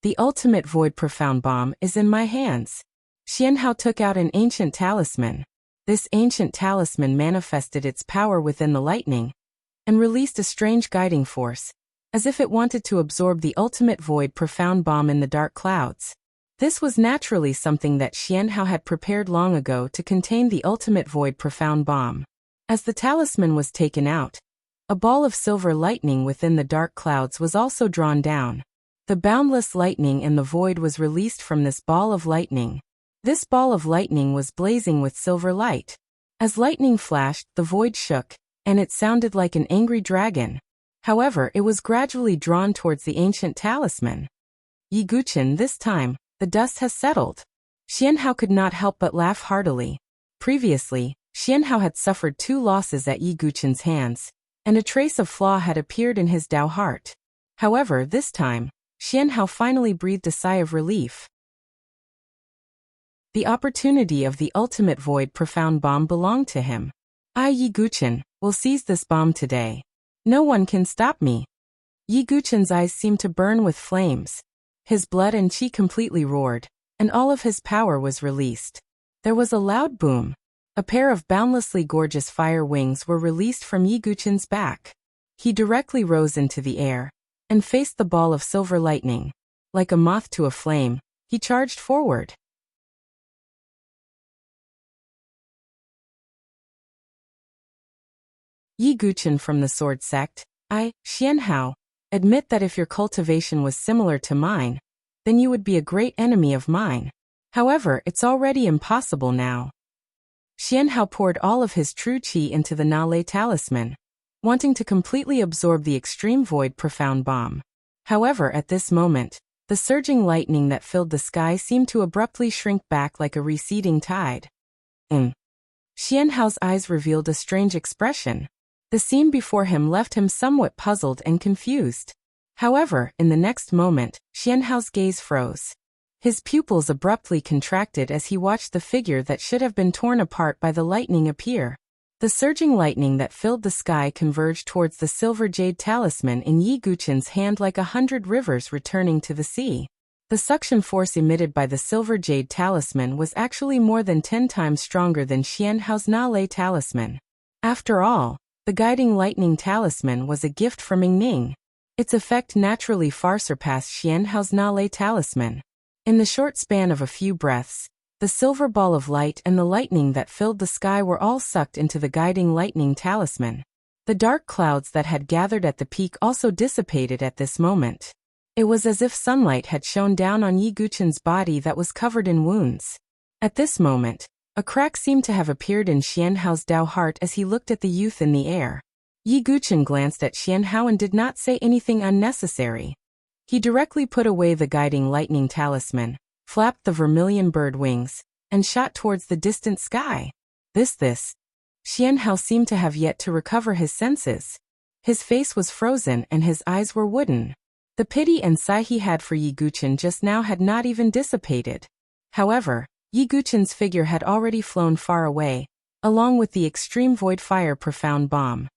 The ultimate void profound bomb is in my hands. Xianhao took out an ancient talisman. This ancient talisman manifested its power within the lightning, and released a strange guiding force, as if it wanted to absorb the ultimate void profound bomb in the dark clouds. This was naturally something that Xianhao had prepared long ago to contain the ultimate void profound bomb. As the talisman was taken out, a ball of silver lightning within the dark clouds was also drawn down. The boundless lightning in the void was released from this ball of lightning. This ball of lightning was blazing with silver light. As lightning flashed, the void shook, and it sounded like an angry dragon. However, it was gradually drawn towards the ancient talisman. Yi Guqin, this time, the dust has settled. Xianhao could not help but laugh heartily. Previously, Xianhao had suffered 2 losses at Yi Guqin's hands, and a trace of flaw had appeared in his Dao heart. However, this time, Xianhao finally breathed a sigh of relief. The opportunity of the ultimate void profound bomb belonged to him. I, Yi Guqin, will seize this bomb today. No one can stop me. Yi Guqin's eyes seemed to burn with flames. His blood and qi completely roared, and all of his power was released. There was a loud boom. A pair of boundlessly gorgeous fire wings were released from Yi Guqin's back. He directly rose into the air, and faced the ball of silver lightning. Like a moth to a flame, he charged forward. Yi Guqin from the Sword Sect, I, Xianhao, admit that if your cultivation was similar to mine, then you would be a great enemy of mine. However, it's already impossible now. Xianhao poured all of his true qi into the Nale talisman, wanting to completely absorb the extreme void profound bomb. However, at this moment, the surging lightning that filled the sky seemed to abruptly shrink back like a receding tide. Xianhao's eyes revealed a strange expression. The scene before him left him somewhat puzzled and confused. However, in the next moment, Xianhao's gaze froze. His pupils abruptly contracted as he watched the figure that should have been torn apart by the lightning appear. The surging lightning that filled the sky converged towards the silver jade talisman in Yi Guqin's hand like 100 rivers returning to the sea. The suction force emitted by the silver jade talisman was actually more than 10 times stronger than Xianhao's Nale talisman. After all, the guiding lightning talisman was a gift from Yingning. Its effect naturally far surpassed Xianhao's Nale talisman. In the short span of a few breaths, the silver ball of light and the lightning that filled the sky were all sucked into the guiding lightning talisman. The dark clouds that had gathered at the peak also dissipated at this moment. It was as if sunlight had shone down on Yi Guqin's body that was covered in wounds. At this moment, a crack seemed to have appeared in Xianhao's Dao heart as he looked at the youth in the air. Yi Guqin glanced at Xianhao and did not say anything unnecessary. He directly put away the guiding lightning talisman, flapped the vermilion bird wings, and shot towards the distant sky. This. Xianhao seemed to have yet to recover his senses. His face was frozen and his eyes were wooden. The pity and sigh he had for Yi Guqin just now had not even dissipated. However, Yi Guqin's figure had already flown far away, along with the extreme void fire profound bomb.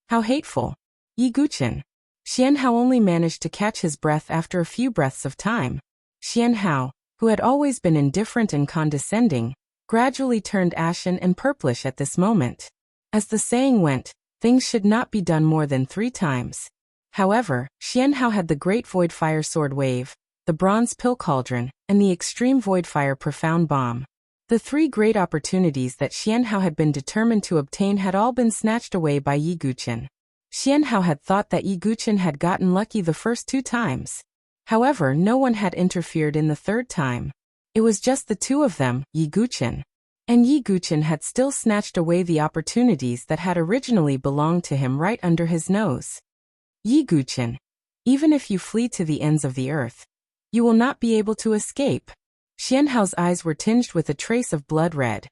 How hateful! Yi Guqin. Xianhao only managed to catch his breath after a few breaths of time. Xianhao, who had always been indifferent and condescending, gradually turned ashen and purplish at this moment. As the saying went, things should not be done more than 3 times. However, Xianhao had the Great Void Fire Sword Wave, the Bronze Pill Cauldron, and the Extreme Void Fire Profound Bomb. The 3 great opportunities that Xianhao had been determined to obtain had all been snatched away by Yi Guqin. Xianhao had thought that Yi Guqin had gotten lucky the first 2 times. However, no one had interfered in the 3rd time. It was just the 2 of them, Yi Guqin. And Yi Guqin had still snatched away the opportunities that had originally belonged to him right under his nose. Yi Guqin, even if you flee to the ends of the earth, you will not be able to escape. Xianhao's eyes were tinged with a trace of blood red.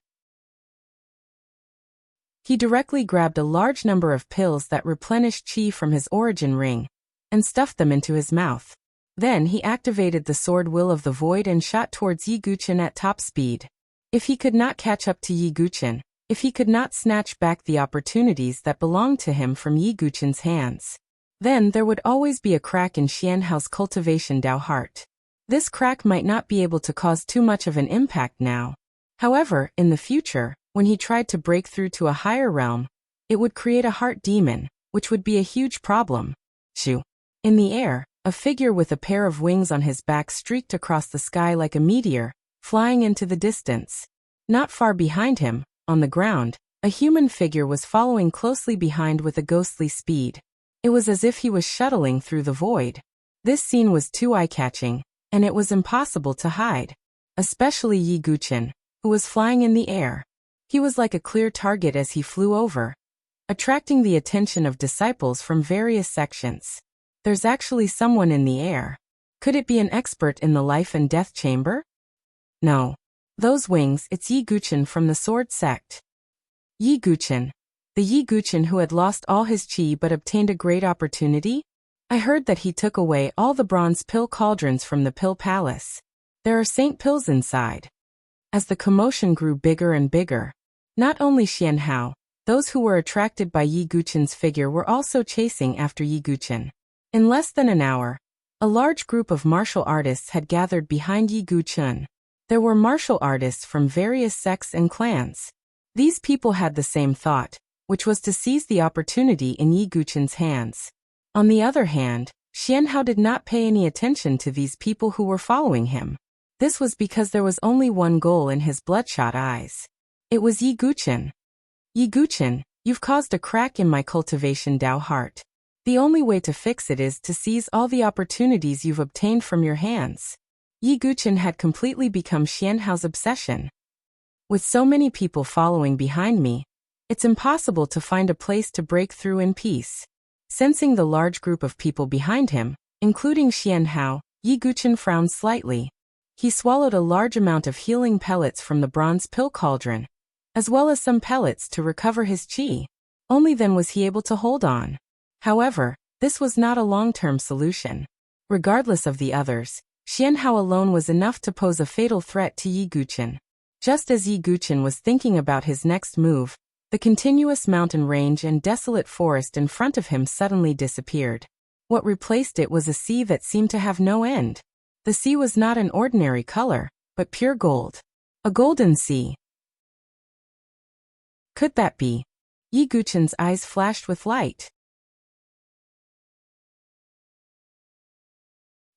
He directly grabbed a large number of pills that replenished qi from his origin ring, and stuffed them into his mouth. Then he activated the Sword Will of the Void and shot towards Yi Guqin at top speed. If he could not catch up to Yi Guqin, if he could not snatch back the opportunities that belonged to him from Yi Guqin's hands, then there would always be a crack in Xianhao's cultivation Dao heart. This crack might not be able to cause too much of an impact now. However, in the future, when he tried to break through to a higher realm, it would create a heart demon, which would be a huge problem. Shoo. In the air, a figure with a pair of wings on his back streaked across the sky like a meteor, flying into the distance. Not far behind him, on the ground, a human figure was following closely behind with a ghostly speed. It was as if he was shuttling through the void. This scene was too eye-catching, and it was impossible to hide. Especially Yi Guqin, who was flying in the air. He was like a clear target as he flew over, attracting the attention of disciples from various sections. There's actually someone in the air. Could it be an expert in the life and death chamber? No. Those wings, it's Yi Guqin from the Sword Sect. Yi Guqin. The Yi Guqin who had lost all his qi but obtained a great opportunity? I heard that he took away all the bronze pill cauldrons from the pill palace. There are saint pills inside. As the commotion grew bigger and bigger, not only Xianhao, those who were attracted by Yi Guqin's figure were also chasing after Yi Guqin. In less than an hour, a large group of martial artists had gathered behind Yi Guqin. There were martial artists from various sects and clans. These people had the same thought, which was to seize the opportunity in Yi Guqin's hands. On the other hand, Xianhao did not pay any attention to these people who were following him. This was because there was only one goal in his bloodshot eyes. It was Yi Guqin. Yi Guqin, you've caused a crack in my cultivation Dao heart. The only way to fix it is to seize all the opportunities you've obtained from your hands. Yi Guqin had completely become Xianhao's obsession. With so many people following behind me, it's impossible to find a place to break through in peace. Sensing the large group of people behind him, including Xianhao, Yi Guqin frowned slightly. He swallowed a large amount of healing pellets from the bronze pill cauldron, as well as some pellets to recover his qi. Only then was he able to hold on. However, this was not a long-term solution. Regardless of the others, Xianhao alone was enough to pose a fatal threat to Yi Guqin. Just as Yi Guqin was thinking about his next move, the continuous mountain range and desolate forest in front of him suddenly disappeared. What replaced it was a sea that seemed to have no end. The sea was not an ordinary color, but pure gold. A golden sea. Could that be? Yi Guqin's eyes flashed with light.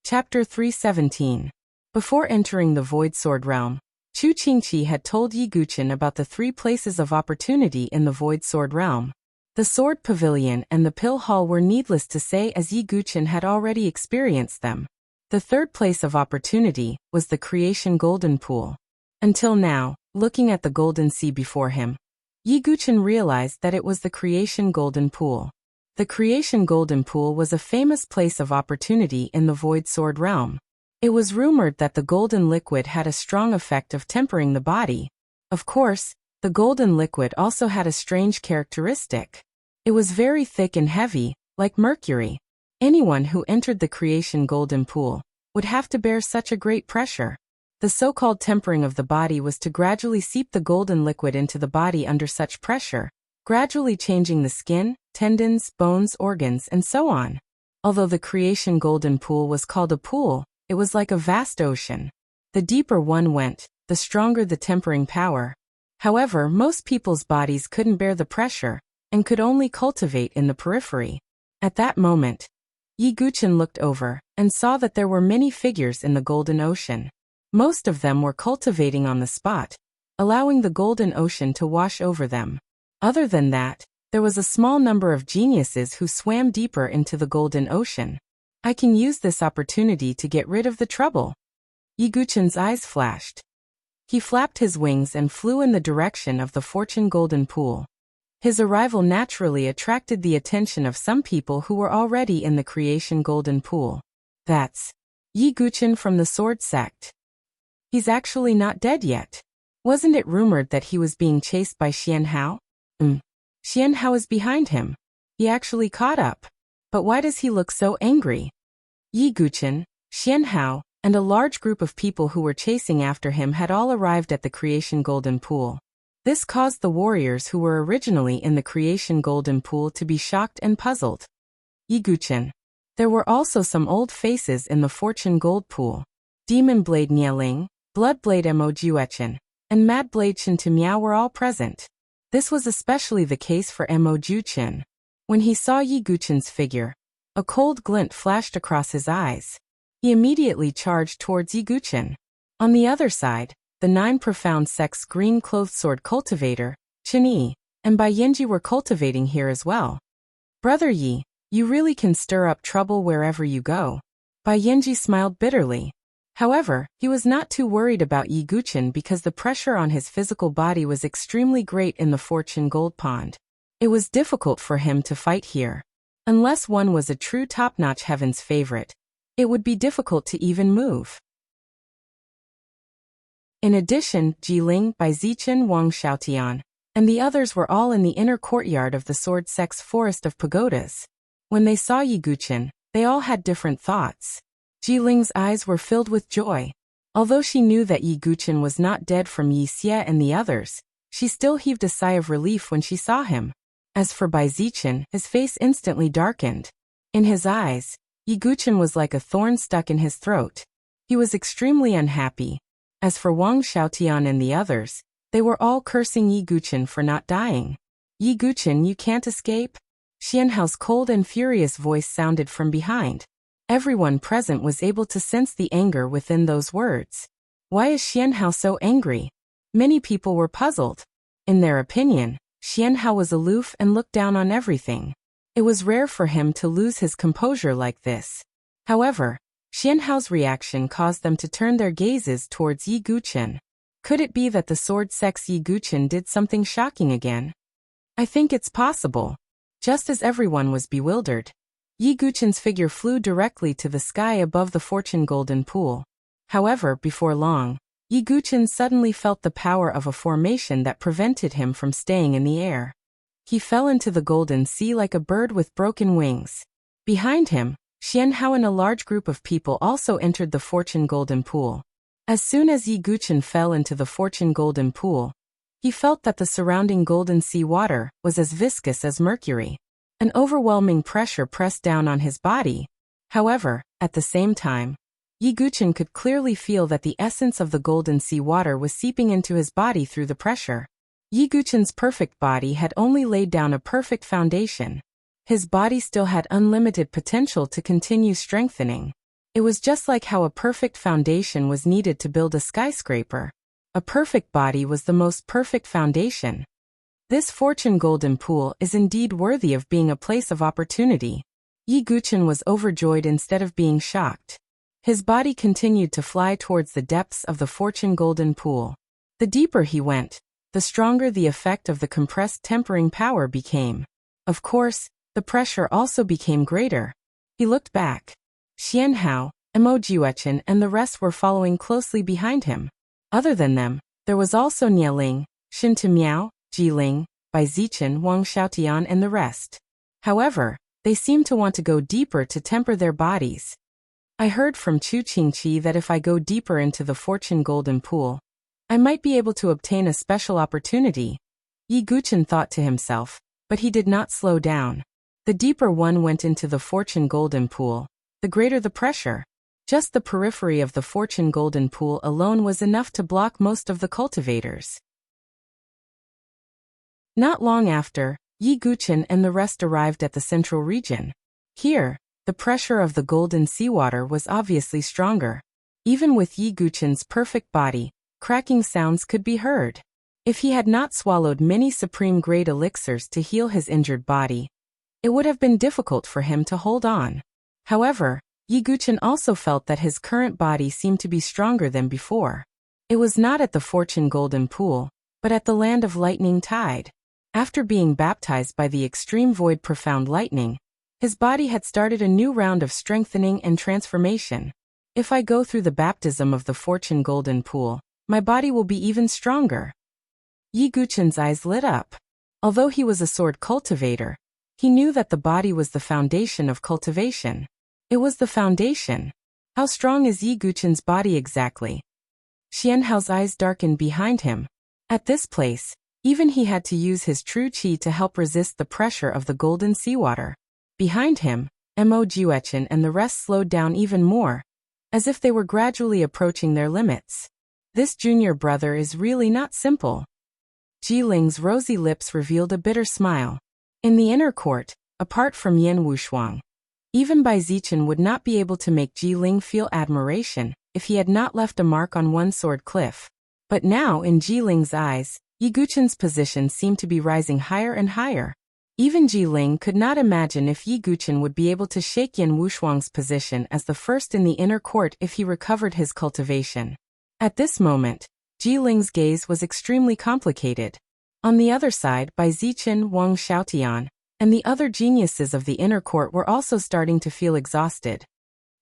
Chapter 317. Before entering the Void Sword Realm, Chu Qingqi had told Yi Guqin about the 3 places of opportunity in the Void Sword Realm. The Sword Pavilion and the Pill Hall were needless to say as Yi Guqin had already experienced them. The 3rd place of opportunity was the Creation Golden Pool. Until now, looking at the Golden Sea before him, Yi Guqin realized that it was the Creation Golden Pool. The Creation Golden Pool was a famous place of opportunity in the Void Sword Realm. It was rumored that the golden liquid had a strong effect of tempering the body. Of course, the golden liquid also had a strange characteristic. It was very thick and heavy, like mercury. Anyone who entered the Creation Golden Pool would have to bear such a great pressure. The The so-called tempering of the body was to gradually seep the golden liquid into the body under such pressure, gradually changing the skin, tendons, bones, organs, and so on. Although the creation golden pool was called a pool, it was like a vast ocean. The deeper one went, the stronger the tempering power. However, most people's bodies couldn't bear the pressure, and could only cultivate in the periphery. At that moment, Yi Guchen looked over, and saw that there were many figures in the golden ocean. Most of them were cultivating on the spot, allowing the golden ocean to wash over them. Other than that, there was a small number of geniuses who swam deeper into the golden ocean. I can use this opportunity to get rid of the trouble. Yi Guchen's eyes flashed. He flapped his wings and flew in the direction of the fortune golden pool. His arrival naturally attracted the attention of some people who were already in the creation golden pool. That's Yi Guchen from the sword sect. He's actually not dead yet. Wasn't it rumored that he was being chased by Xian Hao? Xian Hao is behind him. He actually caught up. But why does he look so angry? Yi Guchen, Xian Hao, and a large group of people who were chasing after him had all arrived at the creation golden pool. This caused the warriors who were originally in the creation golden pool to be shocked and puzzled. Yi Guchen. There were also some old faces in the fortune gold pool. Demon Blade Nieling, Blood Blade Mo Juechen, and Mad Blade Shin Miao were all present. This was especially the case for Mo Juchen. When he saw Yi Guchen's figure, a cold glint flashed across his eyes. He immediately charged towards Yi Guchen. On the other side, the 9 profound sects green-clothed sword cultivator, Chen Yi, and Bai Yenji were cultivating here as well. Brother Yi, you really can stir up trouble wherever you go. Bai Yenji smiled bitterly. However, he was not too worried about Yi Guchen because the pressure on his physical body was extremely great in the fortune gold pond. It was difficult for him to fight here. Unless one was a true top-notch heaven's favorite, it would be difficult to even move. In addition, Jiling, Bai Zichen, Wang Xiaotian, and the others were all in the inner courtyard of the sword sect's forest of pagodas. When they saw Yi Guchen, they all had different thoughts. Jiling's eyes were filled with joy. Although she knew that Yi Guchen was not dead from Yi Xie and the others, she still heaved a sigh of relief when she saw him. As for Bai Zichen, his face instantly darkened. In his eyes, Yi Guchen was like a thorn stuck in his throat. He was extremely unhappy. As for Wang Xiaotian and the others, they were all cursing Yi Guchen for not dying. Yi Guchen, you can't escape? Xian Hao's cold and furious voice sounded from behind. Everyone present was able to sense the anger within those words. Why is Xian Hao so angry? Many people were puzzled. In their opinion, Xian Hao was aloof and looked down on everything. It was rare for him to lose his composure like this. However, Xian Hao's reaction caused them to turn their gazes towards Yi Guchen. Could it be that the sword sect's Yi Guchen did something shocking again? I think it's possible. Just as everyone was bewildered, Yi Guchen's figure flew directly to the sky above the fortune golden pool. However, before long, Yi Guchen suddenly felt the power of a formation that prevented him from staying in the air. He fell into the golden sea like a bird with broken wings. Behind him, Xian Hao and a large group of people also entered the fortune golden pool. As soon as Yi Guchen fell into the fortune golden pool, he felt that the surrounding golden sea water was as viscous as mercury. An overwhelming pressure pressed down on his body. However, at the same time, Yi Guchen could clearly feel that the essence of the golden sea water was seeping into his body through the pressure. Yi Guchen's perfect body had only laid down a perfect foundation. His body still had unlimited potential to continue strengthening. It was just like how a perfect foundation was needed to build a skyscraper. A perfect body was the most perfect foundation. This fortune golden pool is indeed worthy of being a place of opportunity. Yi Guchen was overjoyed instead of being shocked. His body continued to fly towards the depths of the fortune golden pool. The deeper he went, the stronger the effect of the compressed tempering power became. Of course, the pressure also became greater. He looked back. Xian Hao, Mo Juechen and the rest were following closely behind him. Other than them, there was also Nieling, Shin Miao, Jiling, Bai Zichen, Wang Xiaotian and the rest. However, they seemed to want to go deeper to temper their bodies. I heard from Chu Qingqi that if I go deeper into the Fortune Golden Pool, I might be able to obtain a special opportunity, Yi Guchen thought to himself, but he did not slow down. The deeper one went into the Fortune Golden Pool, the greater the pressure. Just the periphery of the Fortune Golden Pool alone was enough to block most of the cultivators. Not long after, Yi Guchen and the rest arrived at the central region. Here, the pressure of the golden seawater was obviously stronger. Even with Yi Guchen's perfect body, cracking sounds could be heard. If he had not swallowed many supreme-grade elixirs to heal his injured body, it would have been difficult for him to hold on. However, Yi Guchen also felt that his current body seemed to be stronger than before. It was not at the Fortune Golden Pool, but at the land of Lightning Tide. After being baptized by the extreme void profound lightning, his body had started a new round of strengthening and transformation. If I go through the baptism of the Fortune Golden Pool, my body will be even stronger. Yi Guchen's eyes lit up. Although he was a sword cultivator, he knew that the body was the foundation of cultivation. It was the foundation. How strong is Yi Guchen's body exactly? Xianhao's eyes darkened behind him. At this place, even he had to use his true qi to help resist the pressure of the golden seawater. Behind him, Mo Jiuechen and the rest slowed down even more, as if they were gradually approaching their limits. This junior brother is really not simple. Ji Ling's rosy lips revealed a bitter smile. In the inner court, apart from Yan Wushuang, even Bai Zichen would not be able to make Ji Ling feel admiration if he had not left a mark on one sword cliff. But now in Ji Ling's eyes, Yi Guchen's position seemed to be rising higher and higher. Even Ji Ling could not imagine if Yi Guchen would be able to shake Yan Wushuang's position as the first in the inner court if he recovered his cultivation. At this moment, Ji Ling's gaze was extremely complicated. On the other side, Bai Zichen, Wang Xiaotian, and the other geniuses of the inner court were also starting to feel exhausted.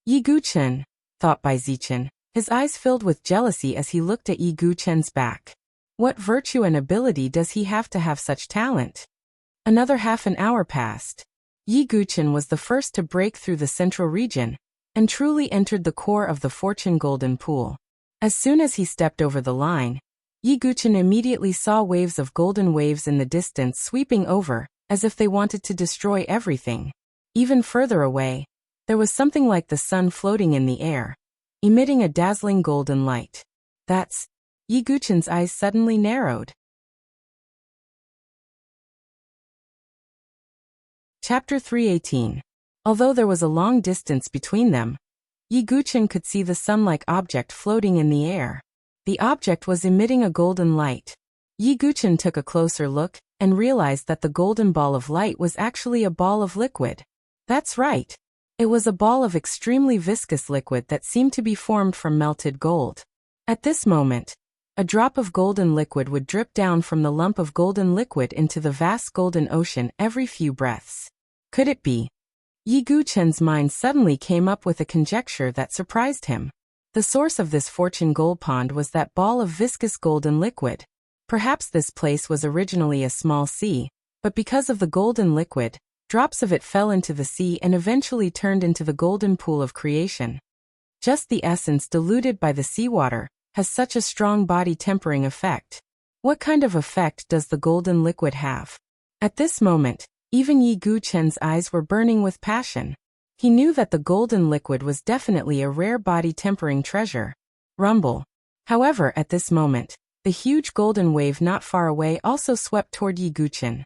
Yi Guchen, thought Bai Zichen, his eyes filled with jealousy as he looked at Yi Guchen's back. What virtue and ability does he have to have such talent? Another half an hour passed. Yi Guchen was the first to break through the central region, and truly entered the core of the Fortune Golden Pool. As soon as he stepped over the line, Yi Guchen immediately saw waves of golden waves in the distance sweeping over, as if they wanted to destroy everything. Even further away, there was something like the sun floating in the air, emitting a dazzling golden light. That's... Yi Guchen's eyes suddenly narrowed. Chapter 318. Although there was a long distance between them, Yi Guchen could see the sun-like object floating in the air. The object was emitting a golden light. Yi Guchen took a closer look and realized that the golden ball of light was actually a ball of liquid. That's right. It was a ball of extremely viscous liquid that seemed to be formed from melted gold. At this moment, a drop of golden liquid would drip down from the lump of golden liquid into the vast golden ocean every few breaths. Could it be? Yi Guchen's mind suddenly came up with a conjecture that surprised him. The source of this fortune gold pond was that ball of viscous golden liquid. Perhaps this place was originally a small sea, but because of the golden liquid, drops of it fell into the sea and eventually turned into the golden pool of creation. Just the essence diluted by the seawater has such a strong body tempering effect. What kind of effect does the golden liquid have? At this moment, even Yi Guchen's eyes were burning with passion. He knew that the golden liquid was definitely a rare body tempering treasure. Rumble. However, at this moment, the huge golden wave not far away also swept toward Yi Guchen.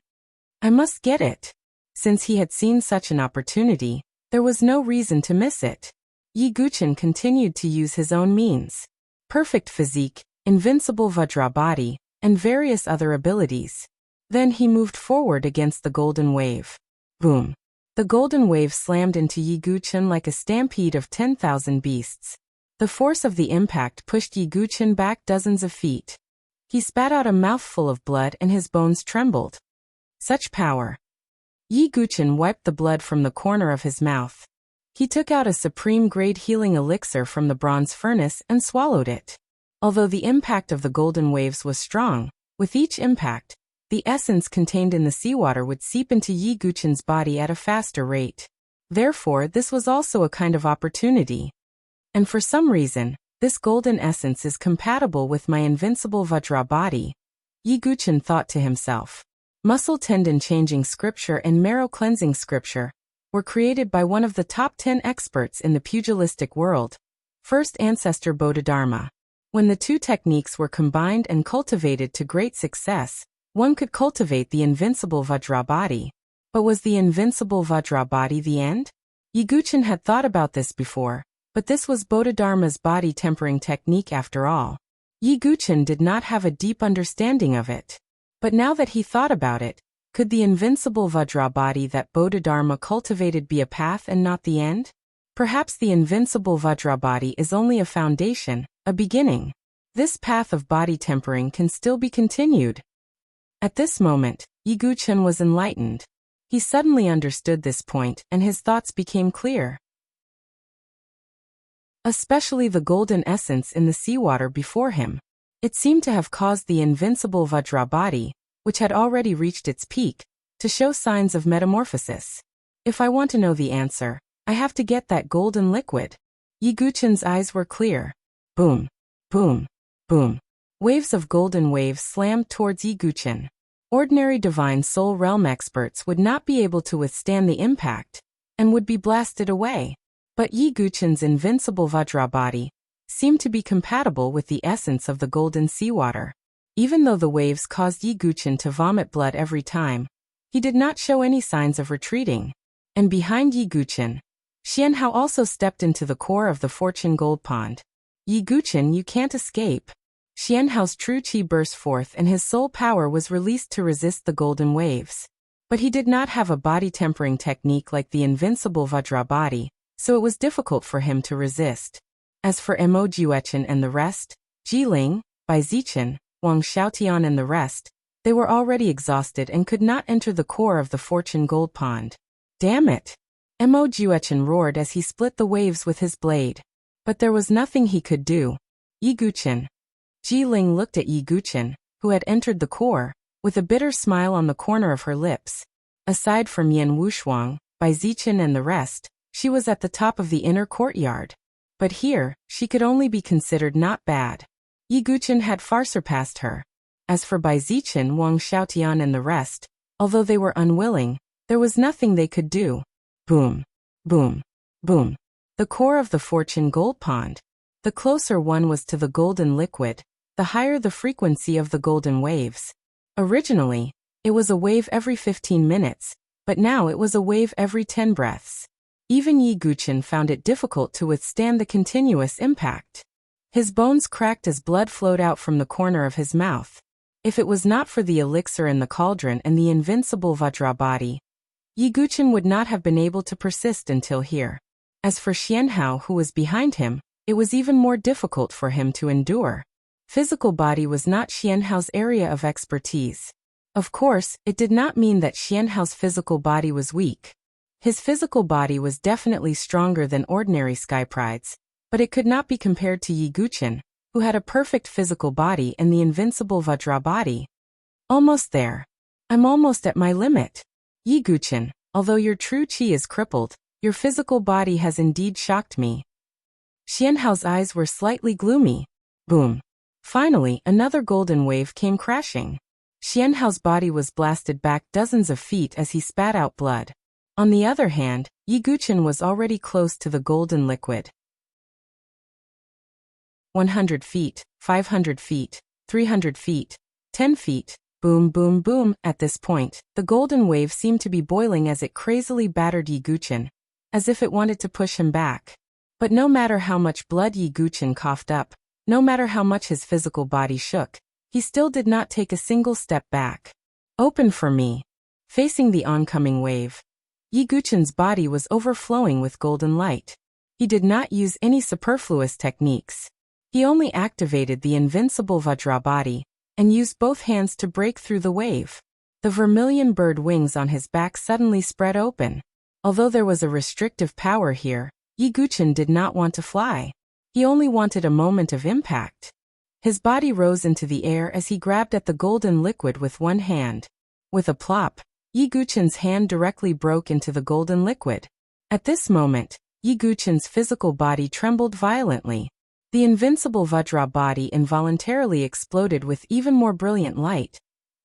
I must get it. Since he had seen such an opportunity, there was no reason to miss it. Yi Guchen continued to use his own means. Perfect physique, invincible Vajra body, and various other abilities. Then he moved forward against the golden wave. Boom. The golden wave slammed into Yi Guchen like a stampede of 10,000 beasts. The force of the impact pushed Yi Guchen back dozens of feet. He spat out a mouthful of blood and his bones trembled. Such power. Yi Guchen wiped the blood from the corner of his mouth. He took out a supreme-grade healing elixir from the bronze furnace and swallowed it. Although the impact of the golden waves was strong, with each impact, the essence contained in the seawater would seep into Yi Guchen's body at a faster rate. Therefore, this was also a kind of opportunity. And for some reason, this golden essence is compatible with my invincible Vajra body, Yi Guchen thought to himself. Muscle tendon changing scripture and marrow cleansing scripture were created by one of the top 10 experts in the pugilistic world, first ancestor Bodhidharma. When the two techniques were combined and cultivated to great success, one could cultivate the invincible Vajra body. But was the invincible Vajra body the end? Yi Guchen had thought about this before, but this was Bodhidharma's body tempering technique after all. Yi Guchen did not have a deep understanding of it. But now that he thought about it, could the invincible Vajra body that Bodhidharma cultivated be a path and not the end? Perhaps the invincible Vajra body is only a foundation, a beginning. This path of body tempering can still be continued. At this moment, Yi Guchen was enlightened. He suddenly understood this point and his thoughts became clear. Especially the golden essence in the seawater before him. It seemed to have caused the invincible Vajra body, which had already reached its peak, to show signs of metamorphosis. If I want to know the answer, I have to get that golden liquid. Yi Guchen's eyes were clear. Boom, boom, boom. Waves of golden waves slammed towards Yi Guchen. Ordinary divine soul realm experts would not be able to withstand the impact, and would be blasted away. But Yi Guchen's invincible Vajra body seemed to be compatible with the essence of the golden seawater. Even though the waves caused Yi Guchen to vomit blood every time, he did not show any signs of retreating. And behind Yi Guchen, Xianhao also stepped into the core of the fortune gold pond. Yi Guchen, you can't escape. Xianhao's true qi burst forth and his soul power was released to resist the golden waves. But he did not have a body tempering technique like the invincible Vajra body, so it was difficult for him to resist. As for Mo Juechen and the rest, Jiling, Bai Zichen, Wang Xiaotian and the rest, they were already exhausted and could not enter the core of the fortune gold pond. Damn it! Mo Juechen roared as he split the waves with his blade. But there was nothing he could do. Yi Guchen. Jiling looked at Yi Guchen, who had entered the core, with a bitter smile on the corner of her lips. Aside from Yan Wushuang, Bai Zichen and the rest, she was at the top of the inner courtyard. But here, she could only be considered not bad. Yi Guchen had far surpassed her. As for Bai Zichen, Wang Xiaotian and the rest, although they were unwilling, there was nothing they could do. Boom, boom, boom. The core of the fortune gold pond. The closer one was to the golden liquid, the higher the frequency of the golden waves. Originally, it was a wave every 15 minutes, but now it was a wave every 10 breaths. Even Yi Guchen found it difficult to withstand the continuous impact. His bones cracked as blood flowed out from the corner of his mouth. If it was not for the elixir in the cauldron and the invincible Vajra body, Yi Guchen would not have been able to persist until here. As for Xianhao, who was behind him, it was even more difficult for him to endure. Physical body was not Xianhao's area of expertise. Of course, it did not mean that Xianhao's physical body was weak. His physical body was definitely stronger than ordinary sky prides, but it could not be compared to Yi Guchen, who had a perfect physical body and the invincible Vajra body. Almost there. I'm almost at my limit. Yi Guchen, although your true qi is crippled, your physical body has indeed shocked me. Xianhao's eyes were slightly gloomy. Boom. Finally, another golden wave came crashing. Xianhao's body was blasted back dozens of feet as he spat out blood. On the other hand, Yi Guchen was already close to the golden liquid. 100 feet, 500 feet, 300 feet, 10 feet, boom boom boom. At this point, the golden wave seemed to be boiling as it crazily battered Yi Guchen, as if it wanted to push him back. But no matter how much blood Yi Guchen coughed up, no matter how much his physical body shook, he still did not take a single step back. Open for me. Facing the oncoming wave, Yi Guchen's body was overflowing with golden light. He did not use any superfluous techniques. He only activated the invincible Vajra body, and used both hands to break through the wave. The vermilion bird wings on his back suddenly spread open. Although there was a restrictive power here, Yi Guchen did not want to fly. He only wanted a moment of impact. His body rose into the air as he grabbed at the golden liquid with one hand. With a plop, Yi Guchen's hand directly broke into the golden liquid. At this moment, Yi Guqin's physical body trembled violently. The invincible Vajra body involuntarily exploded with even more brilliant light,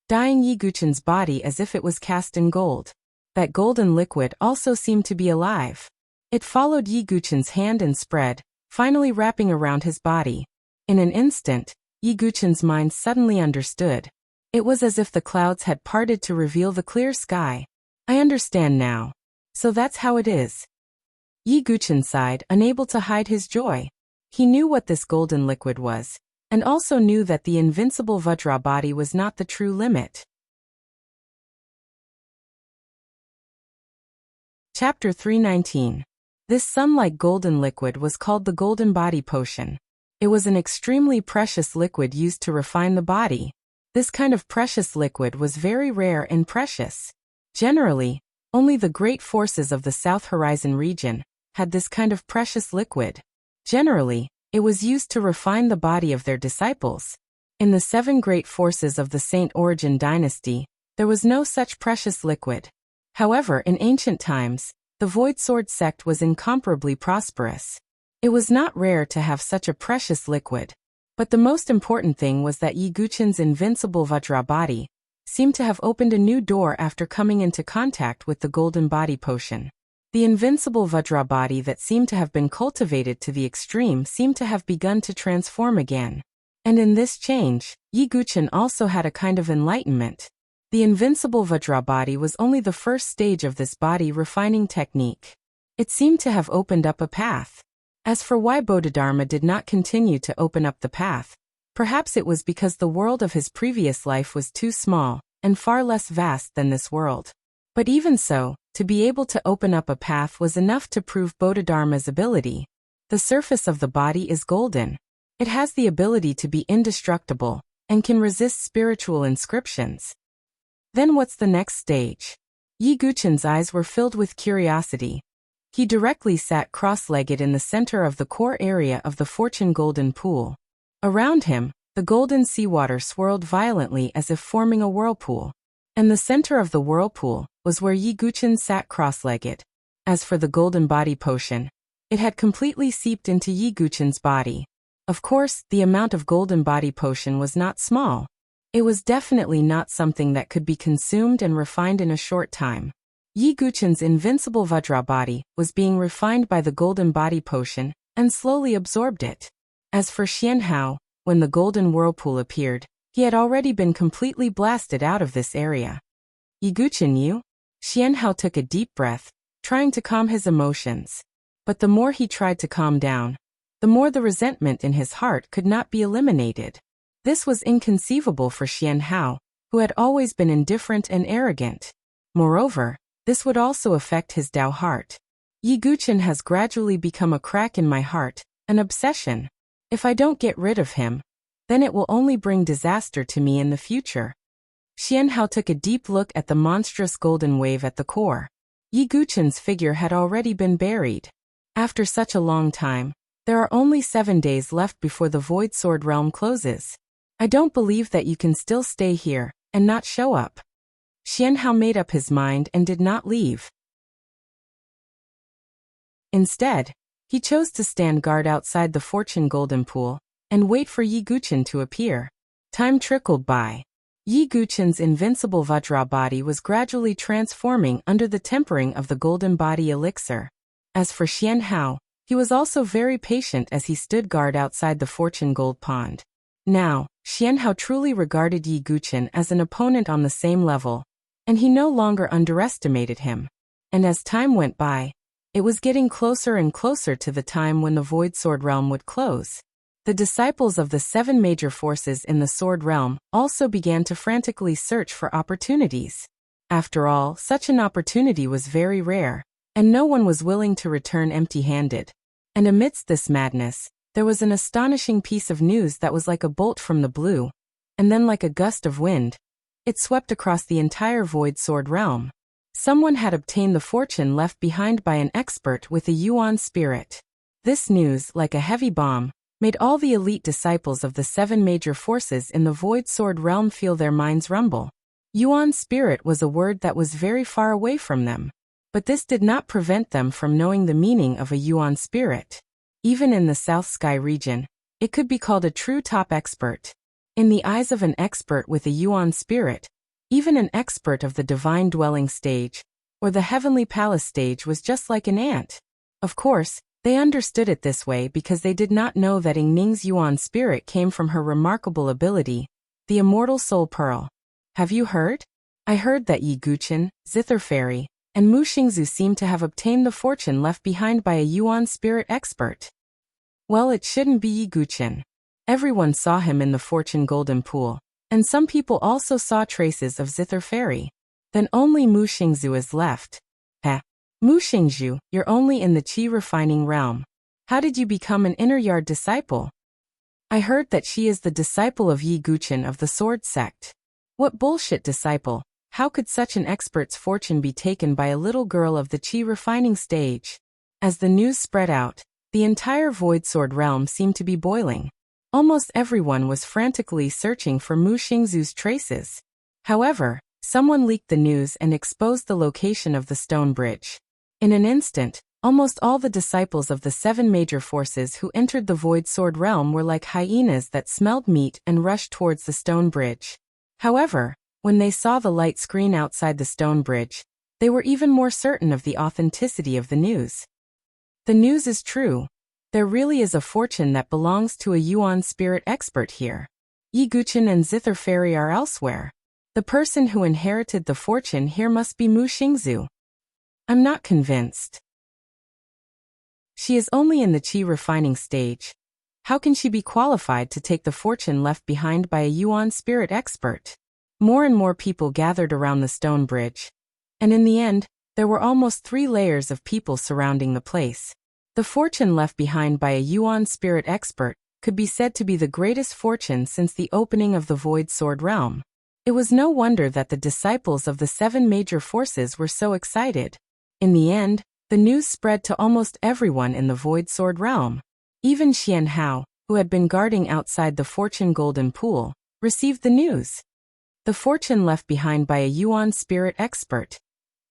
dyeing Yi Guqin's body as if it was cast in gold. That golden liquid also seemed to be alive. It followed Yi Guqin's hand and spread, finally wrapping around his body. In an instant, Yi Guqin's mind suddenly understood. It was as if the clouds had parted to reveal the clear sky. I understand now. So that's how it is. Yi Guqin sighed, unable to hide his joy. He knew what this golden liquid was, and also knew that the invincible Vajra body was not the true limit. Chapter 319. This sun-like golden liquid was called the Golden Body Potion. It was an extremely precious liquid used to refine the body. This kind of precious liquid was very rare and precious. Generally, only the great forces of the South Horizon region had this kind of precious liquid. Generally, it was used to refine the body of their disciples. In the 7 great forces of the Saint Origin dynasty, there was no such precious liquid. However, in ancient times, the Void Sword sect was incomparably prosperous. It was not rare to have such a precious liquid. But the most important thing was that Yi Guqin's invincible Vajra body seemed to have opened a new door after coming into contact with the Golden Body Potion. The invincible Vajra body that seemed to have been cultivated to the extreme seemed to have begun to transform again. And in this change, Yi Guqin also had a kind of enlightenment. The invincible Vajra body was only the first stage of this body refining technique. It seemed to have opened up a path. As for why Bodhidharma did not continue to open up the path, perhaps it was because the world of his previous life was too small and far less vast than this world. But even so, to be able to open up a path was enough to prove Bodhidharma's ability. The surface of the body is golden. It has the ability to be indestructible and can resist spiritual inscriptions. Then what's the next stage? Yi Guqin's eyes were filled with curiosity. He directly sat cross-legged in the center of the core area of the Fortune Golden Pool. Around him, the golden seawater swirled violently as if forming a whirlpool. And the center of the whirlpool was where Yi Guqin sat cross-legged. As for the Golden Body Potion, it had completely seeped into Yi Guqin's body. Of course, the amount of Golden Body Potion was not small. It was definitely not something that could be consumed and refined in a short time. Yi Guqin's invincible Vajra body was being refined by the Golden Body Potion and slowly absorbed it. As for Xian Hao, when the golden whirlpool appeared, he had already been completely blasted out of this area. Yi Guqin, you? Xian Hao took a deep breath, trying to calm his emotions. But the more he tried to calm down, the more the resentment in his heart could not be eliminated. This was inconceivable for Xian Hao, who had always been indifferent and arrogant. Moreover, this would also affect his Tao heart. Yi Guqin has gradually become a crack in my heart, an obsession. If I don't get rid of him, then it will only bring disaster to me in the future. Xian Hao took a deep look at the monstrous golden wave at the core. Yi Guqin's figure had already been buried. After such a long time, there are only 7 days left before the Void Sword realm closes. I don't believe that you can still stay here and not show up. Xian Hao made up his mind and did not leave. Instead, he chose to stand guard outside the Fortune Golden Pool and wait for Yi Guqin to appear. Time trickled by. Yi Guqin's invincible Vajra body was gradually transforming under the tempering of the Golden Body Elixir. As for Xian Hao, he was also very patient as he stood guard outside the Fortune Gold Pond. Now, Xian Hao truly regarded Yi Guqin as an opponent on the same level, and he no longer underestimated him. And as time went by, it was getting closer and closer to the time when the Void Sword realm would close. The disciples of the 7 major forces in the Sword realm also began to frantically search for opportunities. After all, such an opportunity was very rare, and no one was willing to return empty-handed. And amidst this madness, there was an astonishing piece of news that was like a bolt from the blue, and then like a gust of wind. It swept across the entire Void Sword realm. Someone had obtained the fortune left behind by an expert with a Yuan spirit. This news, like a heavy bomb, made all the elite disciples of the 7 major forces in the Void Sword realm feel their minds rumble. Yuan spirit was a word that was very far away from them. But this did not prevent them from knowing the meaning of a Yuan spirit. Even in the South Sky region, it could be called a true top expert. In the eyes of an expert with a Yuan spirit, even an expert of the divine dwelling stage, or the heavenly palace stage, was just like an ant. Of course, they understood it this way because they did not know that Ing Ning's Yuan spirit came from her remarkable ability, the immortal soul pearl. Have you heard? I heard that Yi Guqian, Zither Fairy, and Mu Xingzu seem to have obtained the fortune left behind by a Yuan spirit expert. Well, it shouldn't be Yi Guqian. Everyone saw him in the fortune golden pool, and some people also saw traces of Zither Fairy. Then only Mu Xingzu is left. Mu Xingzu, you're only in the qi refining realm. How did you become an inner yard disciple? I heard that she is the disciple of Yi Guqian of the Sword Sect. What bullshit disciple? How could such an expert's fortune be taken by a little girl of the qi refining stage? As the news spread out, the entire Void Sword realm seemed to be boiling. Almost everyone was frantically searching for Mu Xingzu's traces. However, someone leaked the news and exposed the location of the stone bridge. In an instant, almost all the disciples of the 7 major forces who entered the Void Sword realm were like hyenas that smelled meat and rushed towards the stone bridge. However, when they saw the light screen outside the stone bridge, they were even more certain of the authenticity of the news. The news is true. There really is a fortune that belongs to a Yuan spirit expert here. Yi Guqian and Zither Fairy are elsewhere. The person who inherited the fortune here must be Mu Xingzu. I'm not convinced. She is only in the qi refining stage. How can she be qualified to take the fortune left behind by a Yuan spirit expert? More and more people gathered around the stone bridge. And in the end, there were almost 3 layers of people surrounding the place. The fortune left behind by a Yuan spirit expert could be said to be the greatest fortune since the opening of the Void Sword realm. It was no wonder that the disciples of the 7 major forces were so excited. In the end, the news spread to almost everyone in the Void Sword realm. Even Xian Hao, who had been guarding outside the fortune golden pool, received the news. The fortune left behind by a Yuan spirit expert.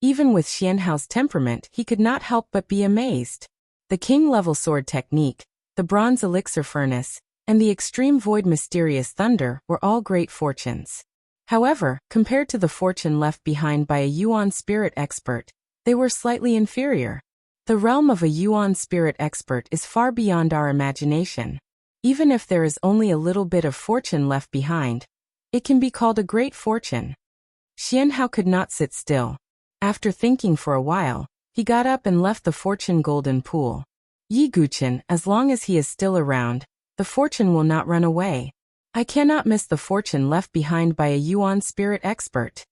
Even with Xian Hao's temperament, he could not help but be amazed. The king-level sword technique, the bronze elixir furnace, and the extreme void mysterious thunder were all great fortunes. However, compared to the fortune left behind by a Yuan spirit expert, they were slightly inferior. The realm of a Yuan spirit expert is far beyond our imagination. Even if there is only a little bit of fortune left behind, it can be called a great fortune. Xian Hao could not sit still. After thinking for a while, he got up and left the fortune golden pool. Yi Guqian, as long as he is still around, the fortune will not run away. I cannot miss the fortune left behind by a Yuan spirit expert.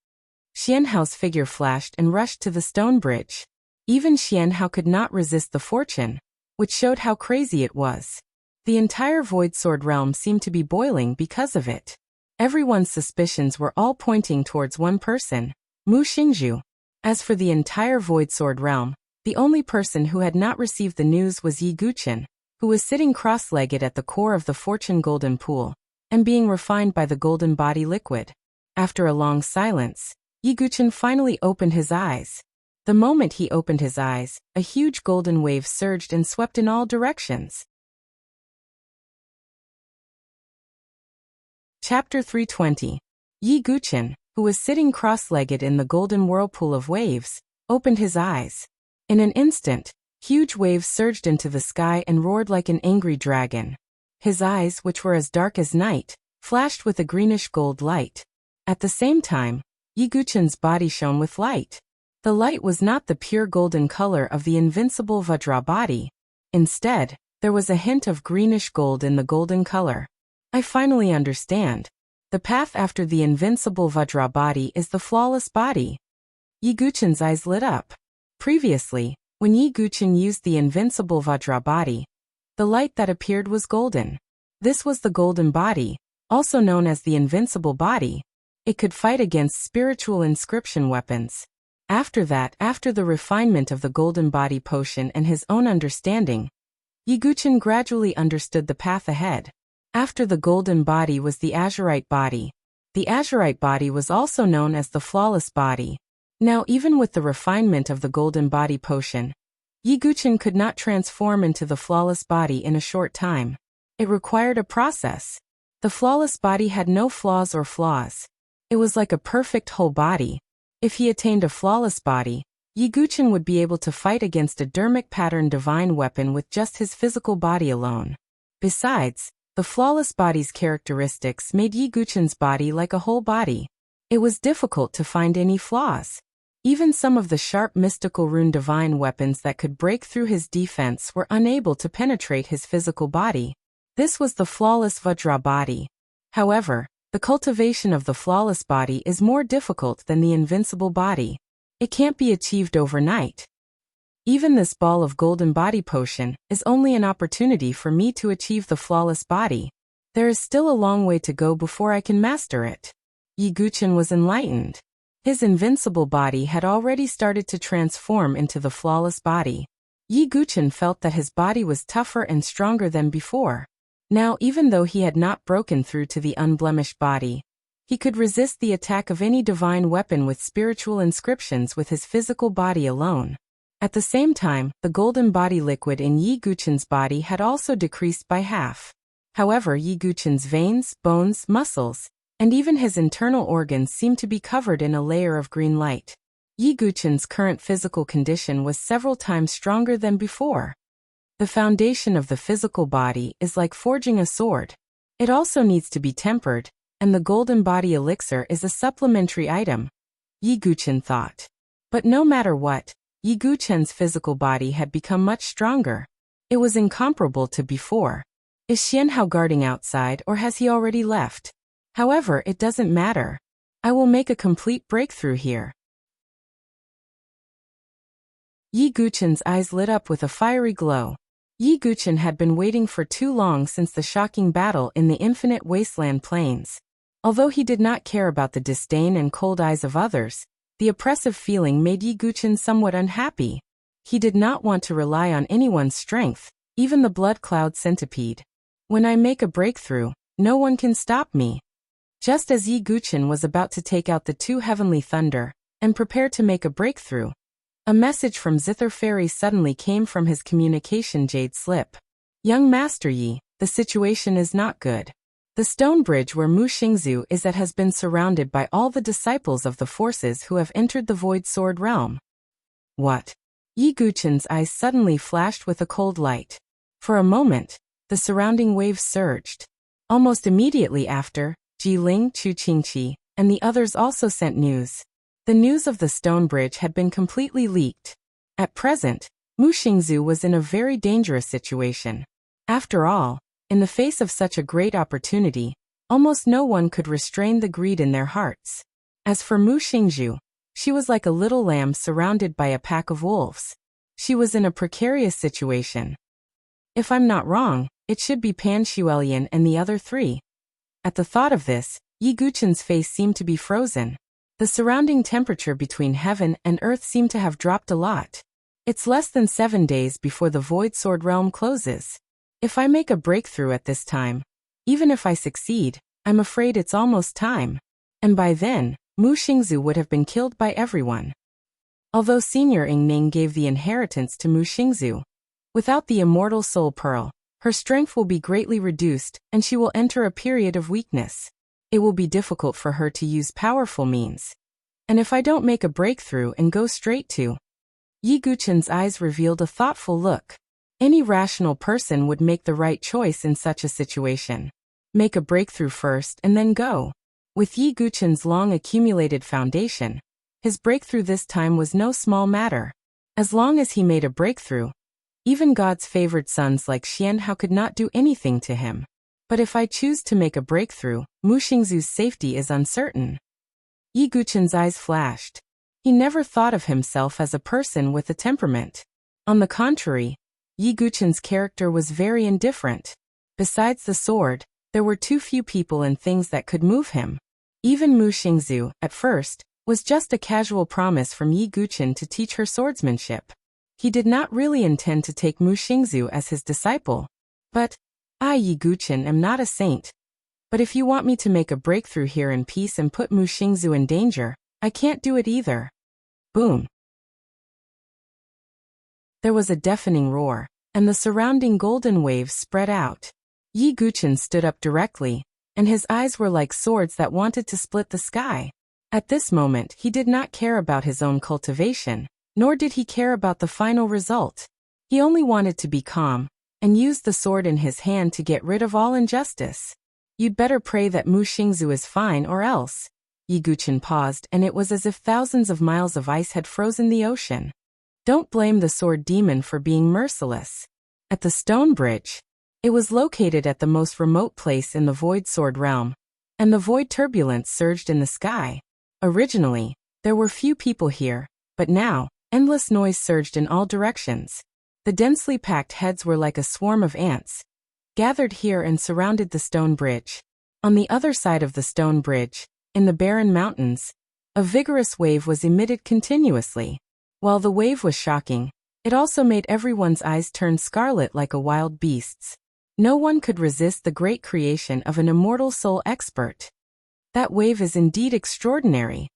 Xian Hao's figure flashed and rushed to the stone bridge. Even Xian Hao could not resist the fortune, which showed how crazy it was. The entire Void Sword realm seemed to be boiling because of it. Everyone's suspicions were all pointing towards one person, Mu Xingzu. As for the entire Void Sword realm, the only person who had not received the news was Yi Guqian, who was sitting cross-legged at the core of the fortune golden pool, and being refined by the golden body liquid. After a long silence, Yi Guqian finally opened his eyes. The moment he opened his eyes, a huge golden wave surged and swept in all directions. Chapter 320. Yi Guqian, who was sitting cross-legged in the golden whirlpool of waves, opened his eyes. In an instant, huge waves surged into the sky and roared like an angry dragon. His eyes, which were as dark as night, flashed with a greenish gold light. At the same time, Yi Guqian's body shone with light. The light was not the pure golden color of the invincible Vajra body. Instead, there was a hint of greenish gold in the golden color. I finally understand. The path after the invincible Vajra body is the flawless body. Yi Guqian's eyes lit up. Previously, when Yi Guqian used the invincible Vajra body, the light that appeared was golden. This was the golden body, also known as the invincible body. It could fight against spiritual inscription weapons. After that, after the refinement of the golden body potion and his own understanding, Yi Guqian gradually understood the path ahead. After the golden body was the azurite body. The azurite body was also known as the flawless body. Now even with the refinement of the golden body potion, Yi Guchen could not transform into the flawless body in a short time. It required a process. The flawless body had no flaws or flaws. It was like a perfect whole body. If he attained a flawless body, Yi Guchen would be able to fight against a dermic pattern divine weapon with just his physical body alone. Besides, the flawless body's characteristics made Yi Guchen's body like a whole body. It was difficult to find any flaws. Even some of the sharp mystical rune divine weapons that could break through his defense were unable to penetrate his physical body. This was the flawless Vajra body. However, the cultivation of the flawless body is more difficult than the invincible body. It can't be achieved overnight. Even this ball of golden body potion is only an opportunity for me to achieve the flawless body. There is still a long way to go before I can master it. Yi Guchen was enlightened. His invincible body had already started to transform into the flawless body. Yi Guchen felt that his body was tougher and stronger than before. Now, even though he had not broken through to the unblemished body, he could resist the attack of any divine weapon with spiritual inscriptions with his physical body alone. At the same time, the golden body liquid in Yi Guchen's body had also decreased by half. However, Yi Guchen's veins, bones, muscles, and even his internal organs seemed to be covered in a layer of green light. Yi Guchen's current physical condition was several times stronger than before. The foundation of the physical body is like forging a sword. It also needs to be tempered, and the golden body elixir is a supplementary item, Yi Guchen thought. But no matter what, Yi Guchen's physical body had become much stronger. It was incomparable to before. Is Xianhao guarding outside or has he already left? However, it doesn't matter. I will make a complete breakthrough here. Yi Guchen's eyes lit up with a fiery glow. Yi Guchen had been waiting for too long since the shocking battle in the infinite wasteland plains. Although he did not care about the disdain and cold eyes of others, the oppressive feeling made Yi Guchen somewhat unhappy. He did not want to rely on anyone's strength, even the blood cloud centipede. When I make a breakthrough, no one can stop me. Just as Yi Guchen was about to take out the two heavenly thunder and prepare to make a breakthrough, a message from Zither Fairy suddenly came from his communication jade slip. Young Master Yi, the situation is not good. The stone bridge where Mu Xingzu is at has been surrounded by all the disciples of the forces who have entered the Void Sword realm. What? Yi Guchen's eyes suddenly flashed with a cold light. For a moment, the surrounding waves surged. Almost immediately after, Jiling, Chu Qingqi, and the others also sent news. The news of the stone bridge had been completely leaked. At present, Mu Xingzu was in a very dangerous situation. After all, in the face of such a great opportunity, almost no one could restrain the greed in their hearts. As for Mu Xingzu, she was like a little lamb surrounded by a pack of wolves. She was in a precarious situation. If I'm not wrong, it should be Pan Xuelian and the other three. At the thought of this, Yi Guchen's face seemed to be frozen. The surrounding temperature between heaven and earth seemed to have dropped a lot. It's less than 7 days before the Void Sword realm closes. If I make a breakthrough at this time, even if I succeed, I'm afraid it's almost time. And by then, Mu Xingzu would have been killed by everyone. Although Senior Yingning gave the inheritance to Mu Xingzu, without the immortal soul pearl, her strength will be greatly reduced and she will enter a period of weakness. It will be difficult for her to use powerful means. And if I don't make a breakthrough and go straight to... Yi Guchen's eyes revealed a thoughtful look. Any rational person would make the right choice in such a situation. Make a breakthrough first and then go. With Yi Guchen's long accumulated foundation, his breakthrough this time was no small matter. As long as he made a breakthrough, even God's favored sons like Xianhao could not do anything to him. But if I choose to make a breakthrough, Mu Xingzu's safety is uncertain. Yi Guchen's eyes flashed. He never thought of himself as a person with a temperament. On the contrary, Yi Guchen's character was very indifferent. Besides the sword, there were too few people and things that could move him. Even Mu Xingzu, at first, was just a casual promise from Yi Guchen to teach her swordsmanship. He did not really intend to take Mu Xingzu as his disciple. But, I, Yi Guchen, am not a saint. But if you want me to make a breakthrough here in peace and put Mu Xingzu in danger, I can't do it either. Boom! There was a deafening roar, and the surrounding golden waves spread out. Yi Guchen stood up directly, and his eyes were like swords that wanted to split the sky. At this moment he did not care about his own cultivation, nor did he care about the final result. He only wanted to be calm, and used the sword in his hand to get rid of all injustice. You'd better pray that Mu Xingzu is fine or else. Yi Guchen paused, and it was as if thousands of miles of ice had frozen the ocean. Don't blame the sword demon for being merciless. At the stone bridge, it was located at the most remote place in the Void Sword realm, and the void turbulence surged in the sky. Originally, there were few people here, but now, endless noise surged in all directions. The densely packed heads were like a swarm of ants, gathered here and surrounded the stone bridge. On the other side of the stone bridge, in the barren mountains, a vigorous wave was emitted continuously. While the wave was shocking, it also made everyone's eyes turn scarlet like a wild beast's. No one could resist the great creation of an immortal soul expert. That wave is indeed extraordinary.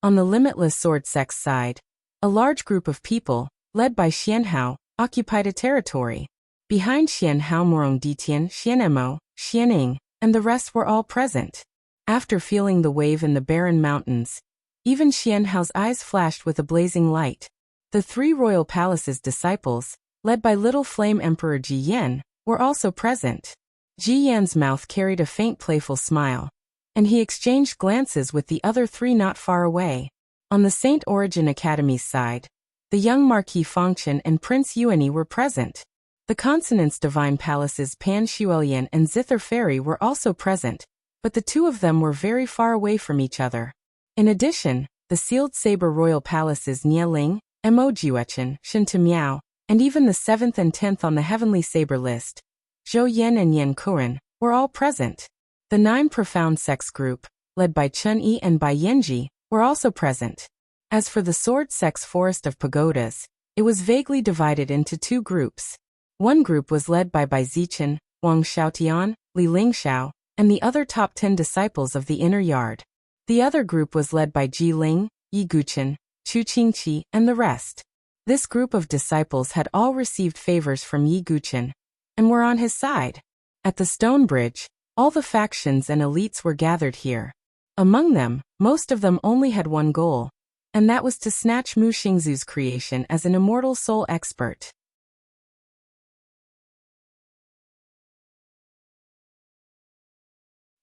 On the limitless sword sect's side, a large group of people, led by Xianhao, occupied a territory. Behind Xianhao, Morong Ditian, Xianemo, Xianing, and the rest were all present. After feeling the wave in the barren mountains, even Xianhao's eyes flashed with a blazing light. The 3 royal palace's disciples, led by Little Flame Emperor Ji Yan, were also present. Ji Yan's mouth carried a faint playful smile, and he exchanged glances with the other 3 not far away. On the Saint Origin Academy's side, the young Marquis Fengchen and Prince Yuani were present. The Consonance Divine Palace's Pan Shuelian and Zither Fairy were also present, but the 2 of them were very far away from each other. In addition, the Sealed Saber Royal Palace's Nieling, Mo Jiuechen, Shinta Miao, and even the 7th and 10th on the Heavenly Saber list, Zhou Yan and Yan Kuren, were all present. The 9 Profound Sects group, led by Chun Yi and Bai Yanji, were also present. As for the Sword Sect's Forest of Pagodas, it was vaguely divided into 2 groups. One group was led by Bai Zichen, Wang Xiaotian, Li Lingxiao, and the other top 10 disciples of the Inner Yard. The other group was led by Ji Ling, Yi Guchen, Chu Qingqi, and the rest. This group of disciples had all received favors from Yi Guchen, and were on his side. At the stone bridge, all the factions and elites were gathered here. Among them, most of them only had one goal, and that was to snatch Mu Xingzu's creation as an immortal soul expert.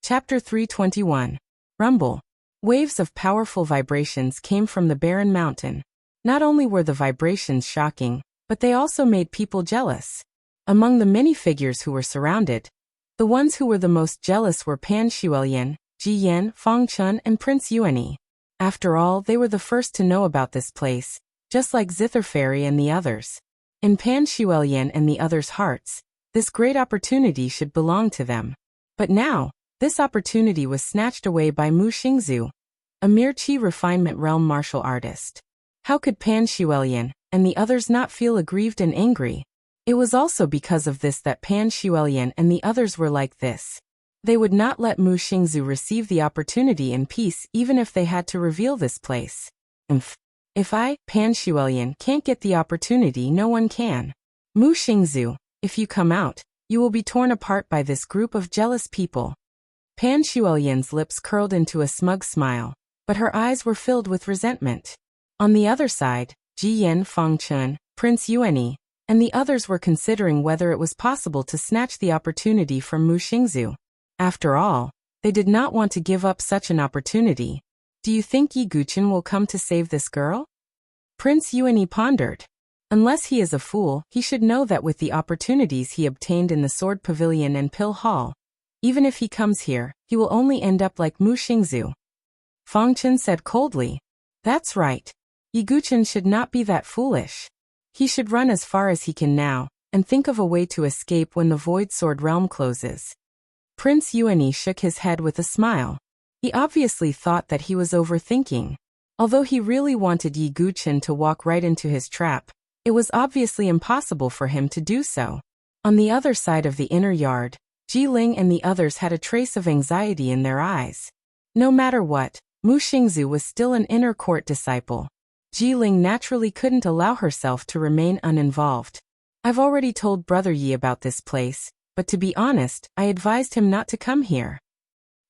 Chapter 321. Rumble. Waves of powerful vibrations came from the barren mountain. Not only were the vibrations shocking, but they also made people jealous. Among the many figures who were surrounded, the ones who were the most jealous were Pan Shuelian, Ji Yan, Feng Chun, and Prince Yuani. After all, they were the first to know about this place, just like Zither Fairy and the others. In Pan Shuelian and the others' hearts, this great opportunity should belong to them. But now, this opportunity was snatched away by Mu Xingzu, a mere Qi refinement realm martial artist. How could Pan Shuelian and the others not feel aggrieved and angry? It was also because of this that Pan Shuelian and the others were like this. They would not let Mu Xingzu receive the opportunity in peace even if they had to reveal this place. If I, Pan Shuelian, can't get the opportunity, no one can. Mu Xingzu, if you come out, you will be torn apart by this group of jealous people. Pan Shuelian's lips curled into a smug smile, but her eyes were filled with resentment. On the other side, Ji Yan, Feng Chun, Prince Yuani, and the others were considering whether it was possible to snatch the opportunity from Mu Xingzu. After all, they did not want to give up such an opportunity. Do you think Yi Guchen will come to save this girl? Prince Yuani pondered. Unless he is a fool, he should know that with the opportunities he obtained in the Sword Pavilion and Pill Hall, even if he comes here, he will only end up like Mu Xingzu. Feng Chen said coldly. That's right. Yi Guchen should not be that foolish. He should run as far as he can now, and think of a way to escape when the Void Sword realm closes. Prince Yuani shook his head with a smile. He obviously thought that he was overthinking. Although he really wanted Yi Guchen to walk right into his trap, it was obviously impossible for him to do so. On the other side of the inner yard, Ji Ling and the others had a trace of anxiety in their eyes. No matter what, Mu Xingzu was still an inner court disciple. Ling naturally couldn't allow herself to remain uninvolved. I've already told Brother Yi about this place, but to be honest, I advised him not to come here.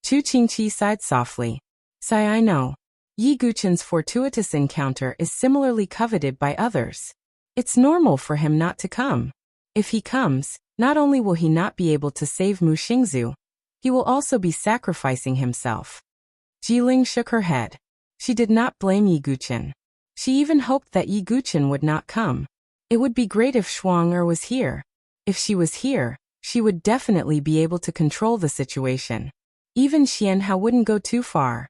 Chu Qingqi sighed softly. Sigh, I know. Yi Guqin's fortuitous encounter is similarly coveted by others. It's normal for him not to come. If he comes, not only will he not be able to save Mu Xingzu, he will also be sacrificing himself. Ling shook her head. She did not blame Yi Guqin. She even hoped that Yi Guqin would not come. It would be great if Shuang was here. If she was here, she would definitely be able to control the situation. Even Xian Hao wouldn't go too far.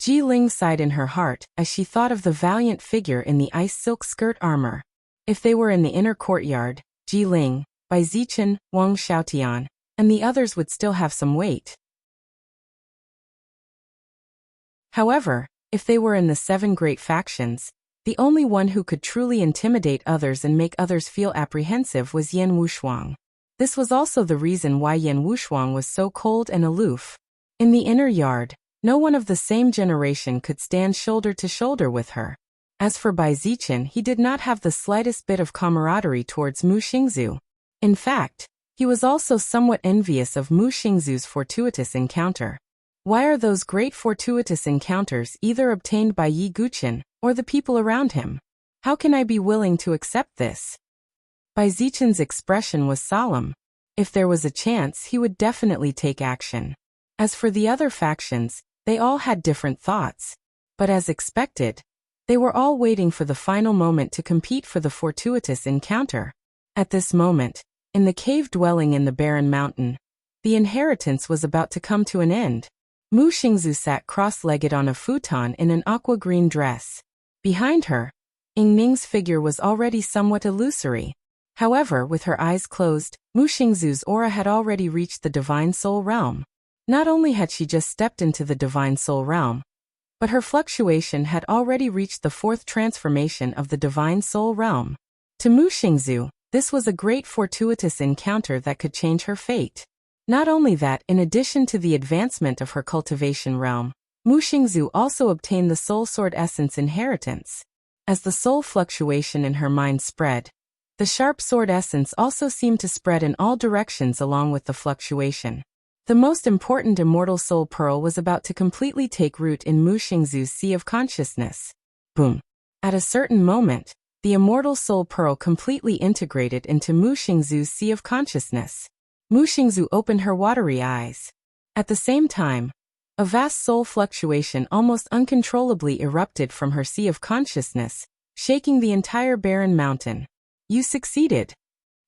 Ling sighed in her heart as she thought of the valiant figure in the ice silk skirt armor. If they were in the inner courtyard, Ling, Bai Zichen, Wang Xiaotian, and the others would still have some weight. However, if they were in the 7 great factions, the only one who could truly intimidate others and make others feel apprehensive was Yan Wushuang. This was also the reason why Yan Wushuang was so cold and aloof. In the inner yard, no one of the same generation could stand shoulder to shoulder with her. As for Bai Zichen, he did not have the slightest bit of camaraderie towards Mu Xingzu. In fact, he was also somewhat envious of Mu Xingzu's fortuitous encounter. Why are those great fortuitous encounters either obtained by Yi Guqin or the people around him? How can I be willing to accept this? Bai Zichen's expression was solemn. If there was a chance, he would definitely take action. As for the other factions, they all had different thoughts. But as expected, they were all waiting for the final moment to compete for the fortuitous encounter. At this moment, in the cave dwelling in the barren mountain, the inheritance was about to come to an end. Mu Xingzu sat cross-legged on a futon in an aqua-green dress. Behind her, Ning's figure was already somewhat illusory. However, with her eyes closed, Mu Xingzu's aura had already reached the Divine Soul Realm. Not only had she just stepped into the Divine Soul Realm, but her fluctuation had already reached the 4th transformation of the Divine Soul Realm. To Mu Xingzu, this was a great fortuitous encounter that could change her fate. Not only that, in addition to the advancement of her cultivation realm, Mu Xingzu also obtained the Soul Sword Essence inheritance. As the soul fluctuation in her mind spread, the sharp sword essence also seemed to spread in all directions along with the fluctuation. The most important immortal soul pearl was about to completely take root in Mu Xingzu's sea of consciousness. Boom! At a certain moment, the immortal soul pearl completely integrated into Mu Xingzu's sea of consciousness. Mu Xingzu opened her watery eyes. At the same time, a vast soul fluctuation almost uncontrollably erupted from her sea of consciousness, shaking the entire barren mountain. You succeeded.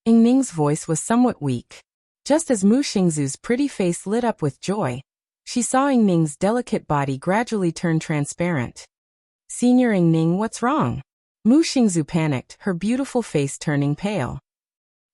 Ning's voice was somewhat weak. Just as Mu Xingzu's pretty face lit up with joy, she saw Ning's delicate body gradually turn transparent. Senior Ning, what's wrong? Mu Xingzu panicked, her beautiful face turning pale.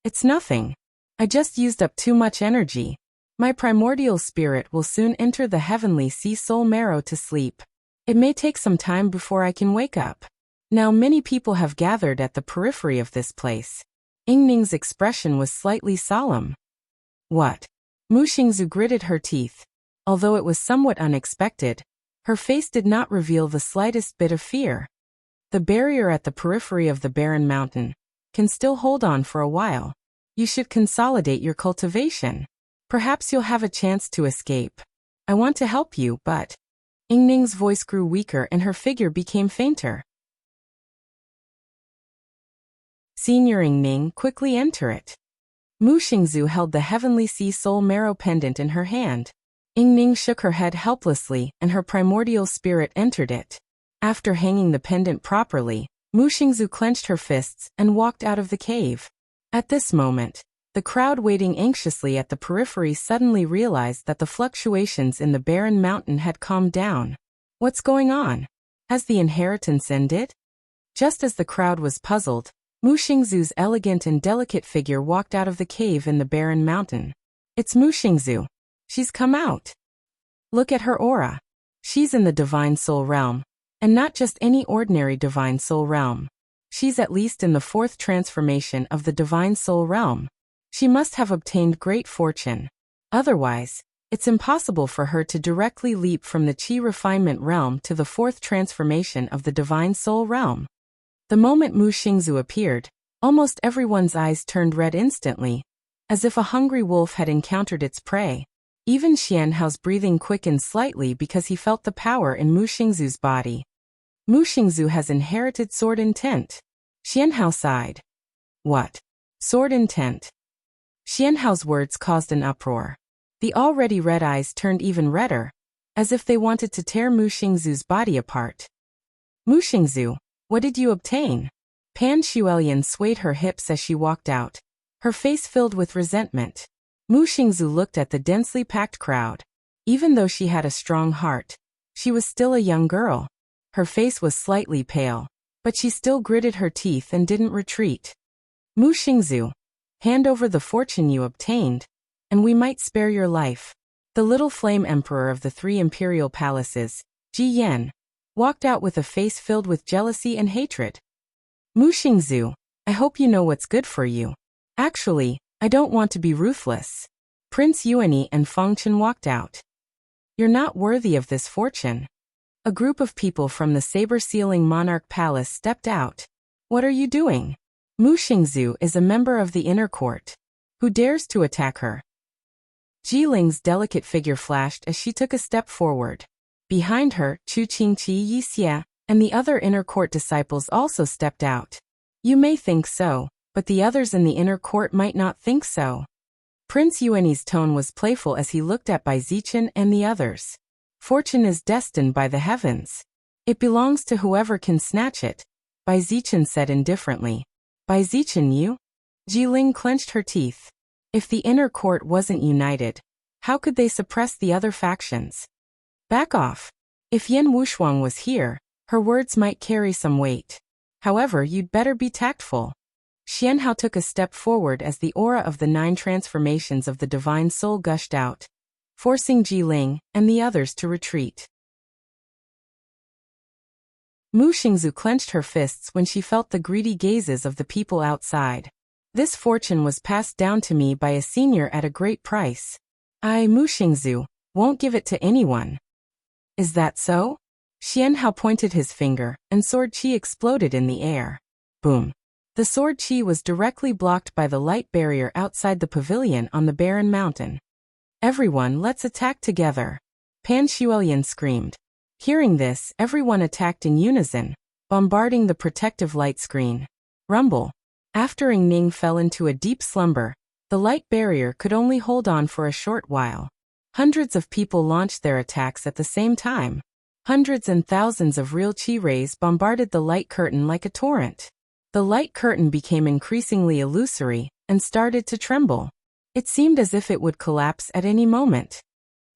It's nothing. I just used up too much energy. My primordial spirit will soon enter the heavenly sea soul marrow to sleep. It may take some time before I can wake up. Now many people have gathered at the periphery of this place. Ning's expression was slightly solemn. What? Mu Xingzu gritted her teeth. Although it was somewhat unexpected, her face did not reveal the slightest bit of fear. The barrier at the periphery of the barren mountain can still hold on for a while. You should consolidate your cultivation. Perhaps you'll have a chance to escape. I want to help you, but... Ning's voice grew weaker and her figure became fainter. Senior Ning, quickly enter it. Mu Xingzu held the Heavenly Sea Soul Marrow pendant in her hand. Ning shook her head helplessly and her primordial spirit entered it. After hanging the pendant properly, Mu Xingzu clenched her fists and walked out of the cave. At this moment, the crowd waiting anxiously at the periphery suddenly realized that the fluctuations in the barren mountain had calmed down. What's going on? Has the inheritance ended? Just as the crowd was puzzled, Mu Xingzu's elegant and delicate figure walked out of the cave in the barren mountain. It's Mu Xingzu. She's come out. Look at her aura. She's in the Divine Soul Realm, and not just any ordinary Divine Soul Realm. She's at least in the 4th transformation of the Divine Soul Realm. She must have obtained great fortune. Otherwise, It's impossible for her to directly leap from the Qi refinement realm to the fourth transformation of the Divine Soul realm. The moment Mu Xingzu appeared, almost everyone's eyes turned red instantly, as if a hungry wolf had encountered its prey. Even Xianhao's breathing quickened slightly because he felt the power in Mu Xingzu's body. Mu Xingzu has inherited sword intent. Xianhao sighed. What? Sword intent? Xianhao's words caused an uproar. The already red eyes turned even redder, as if they wanted to tear Mu Xingzu's body apart. Mu Xingzu, what did you obtain? Pan Xuelian swayed her hips as she walked out, her face filled with resentment. Mu Xingzu looked at the densely packed crowd. Even though she had a strong heart, she was still a young girl. Her face was slightly pale, but she still gritted her teeth and didn't retreat. Mu Xingzu, hand over the fortune you obtained, and we might spare your life. The little flame emperor of the 3 imperial palaces, Ji Yan, walked out with a face filled with jealousy and hatred. Mu Xingzu, I hope you know what's good for you. Actually, I don't want to be ruthless. Prince Yuani and Fengchen walked out. You're not worthy of this fortune. A group of people from the saber-sealing monarch palace stepped out. What are you doing? Mu Xingzu is a member of the inner court. Who dares to attack her? Jiling's delicate figure flashed as she took a step forward. Behind her, Chu Qingqi Yixia and the other inner court disciples also stepped out. You may think so, but the others in the inner court might not think so. Prince Yuani's tone was playful as he looked at Bai Zichen and the others. Fortune is destined by the heavens. It belongs to whoever can snatch it, Bai Zichen said indifferently. Bai Zichen, you? Jiling clenched her teeth. If the inner court wasn't united, how could they suppress the other factions? Back off. If Yan Wushuang was here, her words might carry some weight. However, you'd better be tactful. Xianhao took a step forward as the aura of the 9 transformations of the Divine Soul gushed out, forcing Jiling and the others to retreat. Mu Xingzu clenched her fists when she felt the greedy gazes of the people outside. This fortune was passed down to me by a senior at a great price. I, Mu Xingzu, won't give it to anyone. Is that so? Xianhao pointed his finger, and sword qi exploded in the air. Boom. The sword qi was directly blocked by the light barrier outside the pavilion on the barren mountain. Everyone, let's attack together. Pan Xuelian screamed. Hearing this, everyone attacked in unison, bombarding the protective light screen. Rumble. After Ing Ning fell into a deep slumber, the light barrier could only hold on for a short while. Hundreds of people launched their attacks at the same time. Hundreds and thousands of real qi rays bombarded the light curtain like a torrent. The light curtain became increasingly illusory and started to tremble. It seemed as if it would collapse at any moment.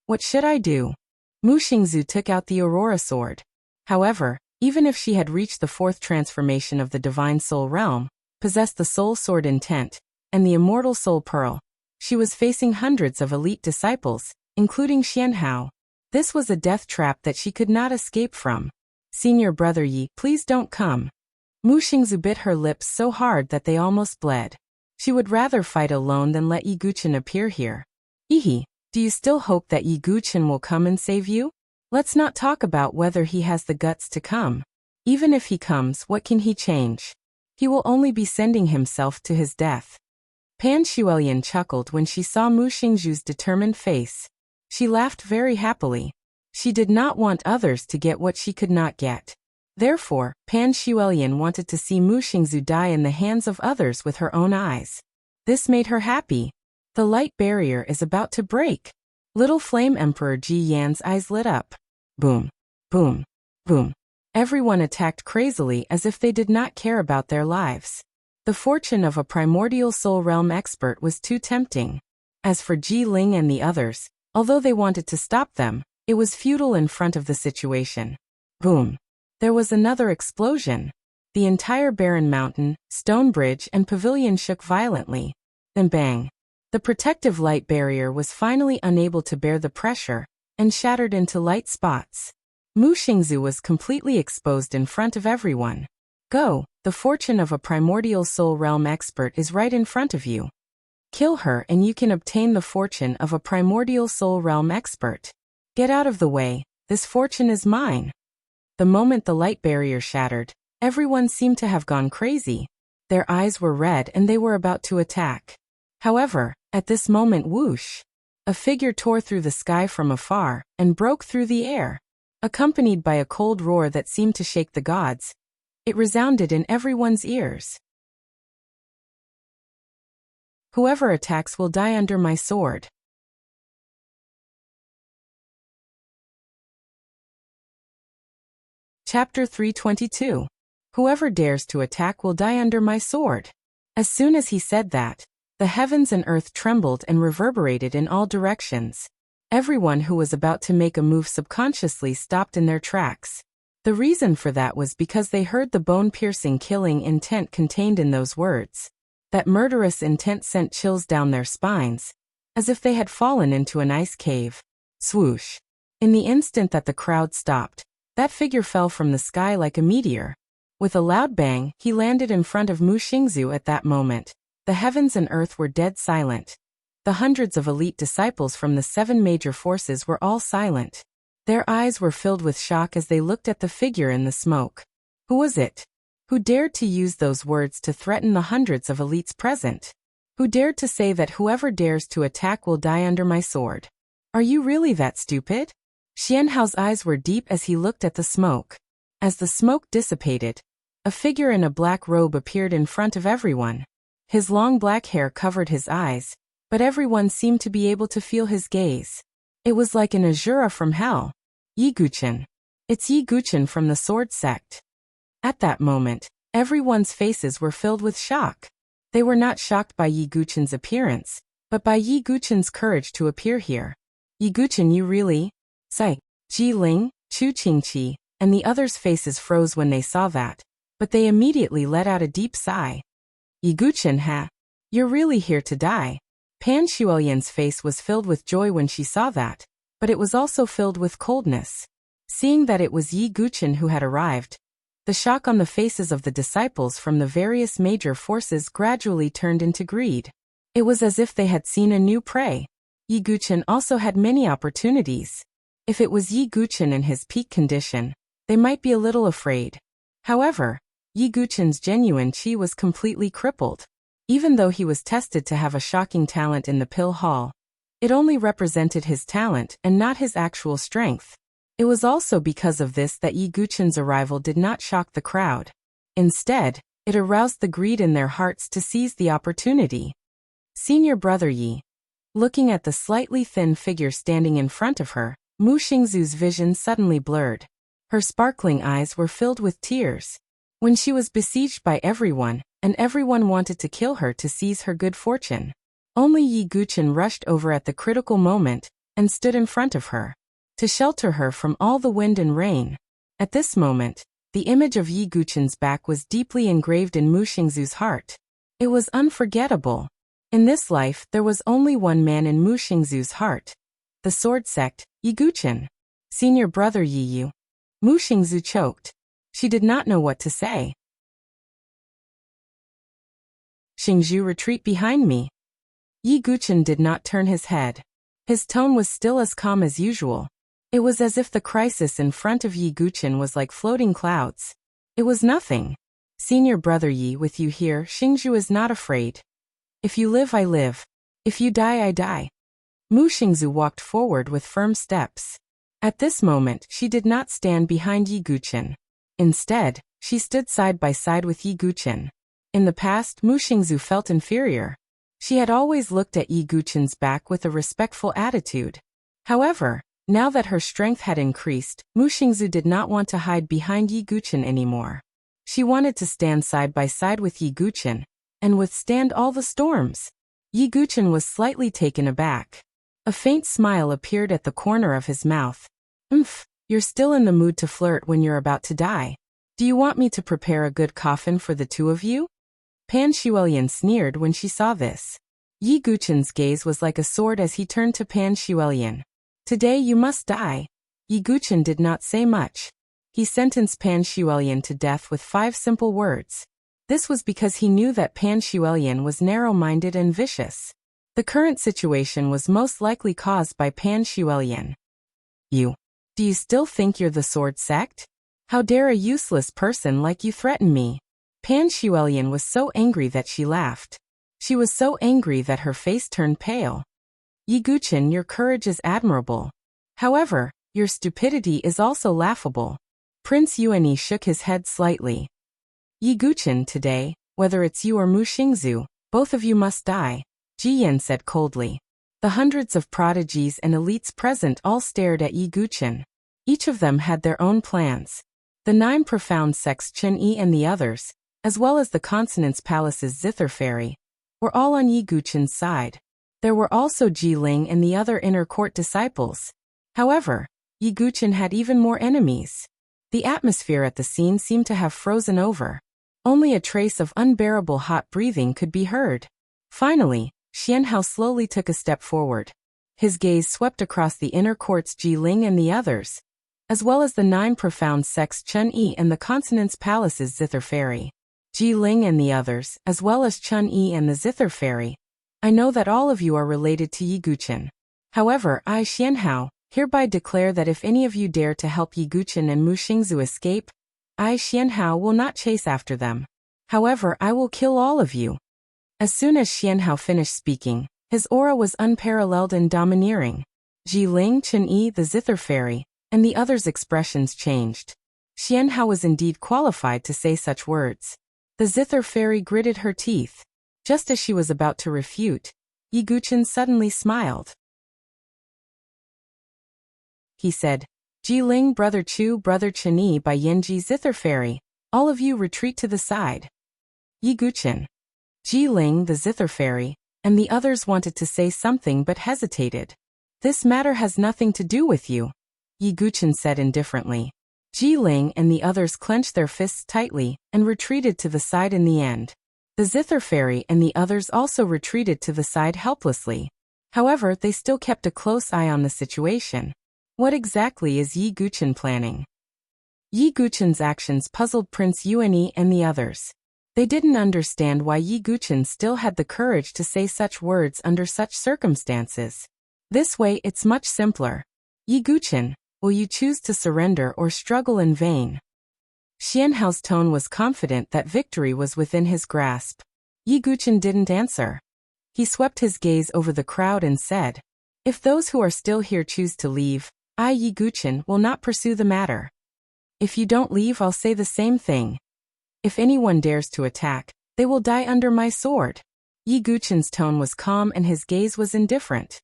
What should I do? Mu Xingzu took out the Aurora sword. However, even if she had reached the 4th transformation of the Divine Soul realm, possessed the Soul Sword intent, and the Immortal Soul Pearl, she was facing hundreds of elite disciples, including Xianhao. This was a death trap that she could not escape from. Senior brother Yi, please don't come. Mu Xingzu bit her lips so hard that they almost bled. She would rather fight alone than let Yi Guchen appear here. Ihi, do you still hope that Yi Guchen will come and save you? Let's not talk about whether he has the guts to come. Even if he comes, what can he change? He will only be sending himself to his death. Pan Xuelian chuckled when she saw Mu Xingzu's determined face. She laughed very happily. She did not want others to get what she could not get. Therefore, Pan Xuelian wanted to see Mu Xingzu die in the hands of others with her own eyes. This made her happy. The light barrier is about to break. Little Flame Emperor Ji Yan's eyes lit up. Boom. Boom. Boom. Everyone attacked crazily as if they did not care about their lives. The fortune of a primordial soul realm expert was too tempting. As for Ji Ling and the others, although they wanted to stop them, it was futile in front of the situation. Boom. There was another explosion. The entire barren mountain, stone bridge and pavilion shook violently. Then bang. The protective light barrier was finally unable to bear the pressure, and shattered into light spots. Mu Xingzu was completely exposed in front of everyone. Go, the fortune of a primordial soul realm expert is right in front of you. Kill her and you can obtain the fortune of a primordial soul realm expert. Get out of the way, this fortune is mine. The moment the light barrier shattered, everyone seemed to have gone crazy. Their eyes were red and they were about to attack. However, at this moment whoosh! A figure tore through the sky from afar and broke through the air. Accompanied by a cold roar that seemed to shake the gods, it resounded in everyone's ears. Whoever attacks will die under my sword. Chapter 322. Whoever dares to attack will die under my sword. As soon as he said that, the heavens and earth trembled and reverberated in all directions. Everyone who was about to make a move subconsciously stopped in their tracks. The reason for that was because they heard the bone-piercing killing intent contained in those words. That murderous intent sent chills down their spines, as if they had fallen into an ice cave. Swoosh! In the instant that the crowd stopped, that figure fell from the sky like a meteor. With a loud bang, he landed in front of Mu Xingzu at that moment. The heavens and earth were dead silent. The hundreds of elite disciples from the 7 major forces were all silent. Their eyes were filled with shock as they looked at the figure in the smoke. Who was it? Who dared to use those words to threaten the hundreds of elites present? Who dared to say that whoever dares to attack will die under my sword? Are you really that stupid? Xianhao's eyes were deep as he looked at the smoke. As the smoke dissipated, a figure in a black robe appeared in front of everyone. His long black hair covered his eyes, but everyone seemed to be able to feel his gaze. It was like an Azura from hell. Yi Guqin. It's Yi Guqin from the Sword Sect. At that moment, everyone's faces were filled with shock. They were not shocked by Yi Guqin's appearance, but by Yi Guqin's courage to appear here. Yi Guqin, you really? Sai, Ji Ling, Chu Qingqi, and the others' faces froze when they saw that, but they immediately let out a deep sigh. Yi Guqin, ha? You're really here to die. Pan Shuoyan's face was filled with joy when she saw that, but it was also filled with coldness. Seeing that it was Yi Guqin who had arrived, the shock on the faces of the disciples from the various major forces gradually turned into greed. It was as if they had seen a new prey. Yi Guqin also had many opportunities. If it was Yi Guqin in his peak condition, they might be a little afraid. However, Yi Guqin's genuine qi was completely crippled. Even though he was tested to have a shocking talent in the pill hall, it only represented his talent and not his actual strength. It was also because of this that Yi Guqin's arrival did not shock the crowd. Instead, it aroused the greed in their hearts to seize the opportunity. Senior brother Yi. Looking at the slightly thin figure standing in front of her, Mu Xingzu's vision suddenly blurred. Her sparkling eyes were filled with tears. When she was besieged by everyone, and everyone wanted to kill her to seize her good fortune, only Yi Guqin rushed over at the critical moment and stood in front of her to shelter her from all the wind and rain. At this moment, the image of Yi Guqin's back was deeply engraved in Mu Xingzu's heart. It was unforgettable. In this life, there was only one man in Mu Xingzu's heart. The sword sect, Yi Guqin. Senior brother Yi Yu. Mu Xingzu choked. She did not know what to say. Xingzhu, retreat behind me. Yi Guqin did not turn his head. His tone was still as calm as usual. It was as if the crisis in front of Yi Guqin was like floating clouds. It was nothing. Senior brother Yi, with you here, Xingzhu is not afraid. If you live, I live. If you die, I die. Mu Xingzu walked forward with firm steps. At this moment, she did not stand behind Yi Guqin. Instead, she stood side by side with Yi Guqin. In the past, Mu Xingzu felt inferior. She had always looked at Yi Guqin's back with a respectful attitude. However, now that her strength had increased, Mu Xingzu did not want to hide behind Yi Guqin anymore. She wanted to stand side by side with Yi Guqin and withstand all the storms. Yi Guqin was slightly taken aback. A faint smile appeared at the corner of his mouth. You're still in the mood to flirt when you're about to die. Do you want me to prepare a good coffin for the two of you? Pan Shuoyan sneered when she saw this. Yi Guqin's gaze was like a sword as he turned to Pan Shuoyan. Today you must die. Yi Guqin did not say much. He sentenced Pan Shuoyan to death with 5 simple words. This was because he knew that Pan Shuoyan was narrow-minded and vicious. The current situation was most likely caused by Pan Shuelian. Do you still think you're the sword sect? How dare a useless person like you threaten me? Pan Shuelian was so angry that she laughed. She was so angry that her face turned pale. Yi Guqin, your courage is admirable. However, your stupidity is also laughable. Prince Yuani shook his head slightly. Yi Guqin, today, whether it's you or Mu Xingzu, both of you must die, Ji Yan said coldly. The hundreds of prodigies and elites present all stared at Yi Guqin. Each of them had their own plans. The 9 profound sects Chen Yi and the others, as well as the Consonance Palace's Zither Fairy, were all on Yi Guqin's side. There were also Ji Ling and the other inner court disciples. However, Yi Guqin had even more enemies. The atmosphere at the scene seemed to have frozen over. Only a trace of unbearable hot breathing could be heard. Finally, Xianhao slowly took a step forward. His gaze swept across the inner court's Ji Ling and the others, as well as the 9 profound sects Chen Yi and the Consonance Palace's Zither Fairy. Ji Ling and the others, as well as Chen Yi and the Zither Fairy. I know that all of you are related to Yi Guqin. However, I, Xianhao, hereby declare that if any of you dare to help Yi Guqin and Mu Xingzu escape, I, Xianhao, will not chase after them. However, I will kill all of you. As soon as Xianhao finished speaking, his aura was unparalleled and domineering. Ji Ling, Chen Yi, the Zither Fairy, and the others' expressions changed. Xianhao was indeed qualified to say such words. The Zither Fairy gritted her teeth. Just as she was about to refute, Yi Guqin suddenly smiled. He said, Ji Ling, Brother Chu, Brother Chen Yi, by Yanji Zither Fairy, all of you retreat to the side. Yi Guqin, Ji Ling, the Zither Fairy, and the others wanted to say something but hesitated. This matter has nothing to do with you, Yi Guqin said indifferently. Ji Ling and the others clenched their fists tightly and retreated to the side in the end. The Zither Fairy and the others also retreated to the side helplessly. However, they still kept a close eye on the situation. What exactly is Yi Guqin planning? Yi Guqin's actions puzzled Prince Yuani and the others. They didn't understand why Yi Guqin still had the courage to say such words under such circumstances. This way it's much simpler. Yi Guqin, will you choose to surrender or struggle in vain? Xianhao's tone was confident that victory was within his grasp. Yi Guqin didn't answer. He swept his gaze over the crowd and said, if those who are still here choose to leave, I, Yi Guqin, will not pursue the matter. If you don't leave, I'll say the same thing. If anyone dares to attack, they will die under my sword. Yi Guqin's tone was calm and his gaze was indifferent.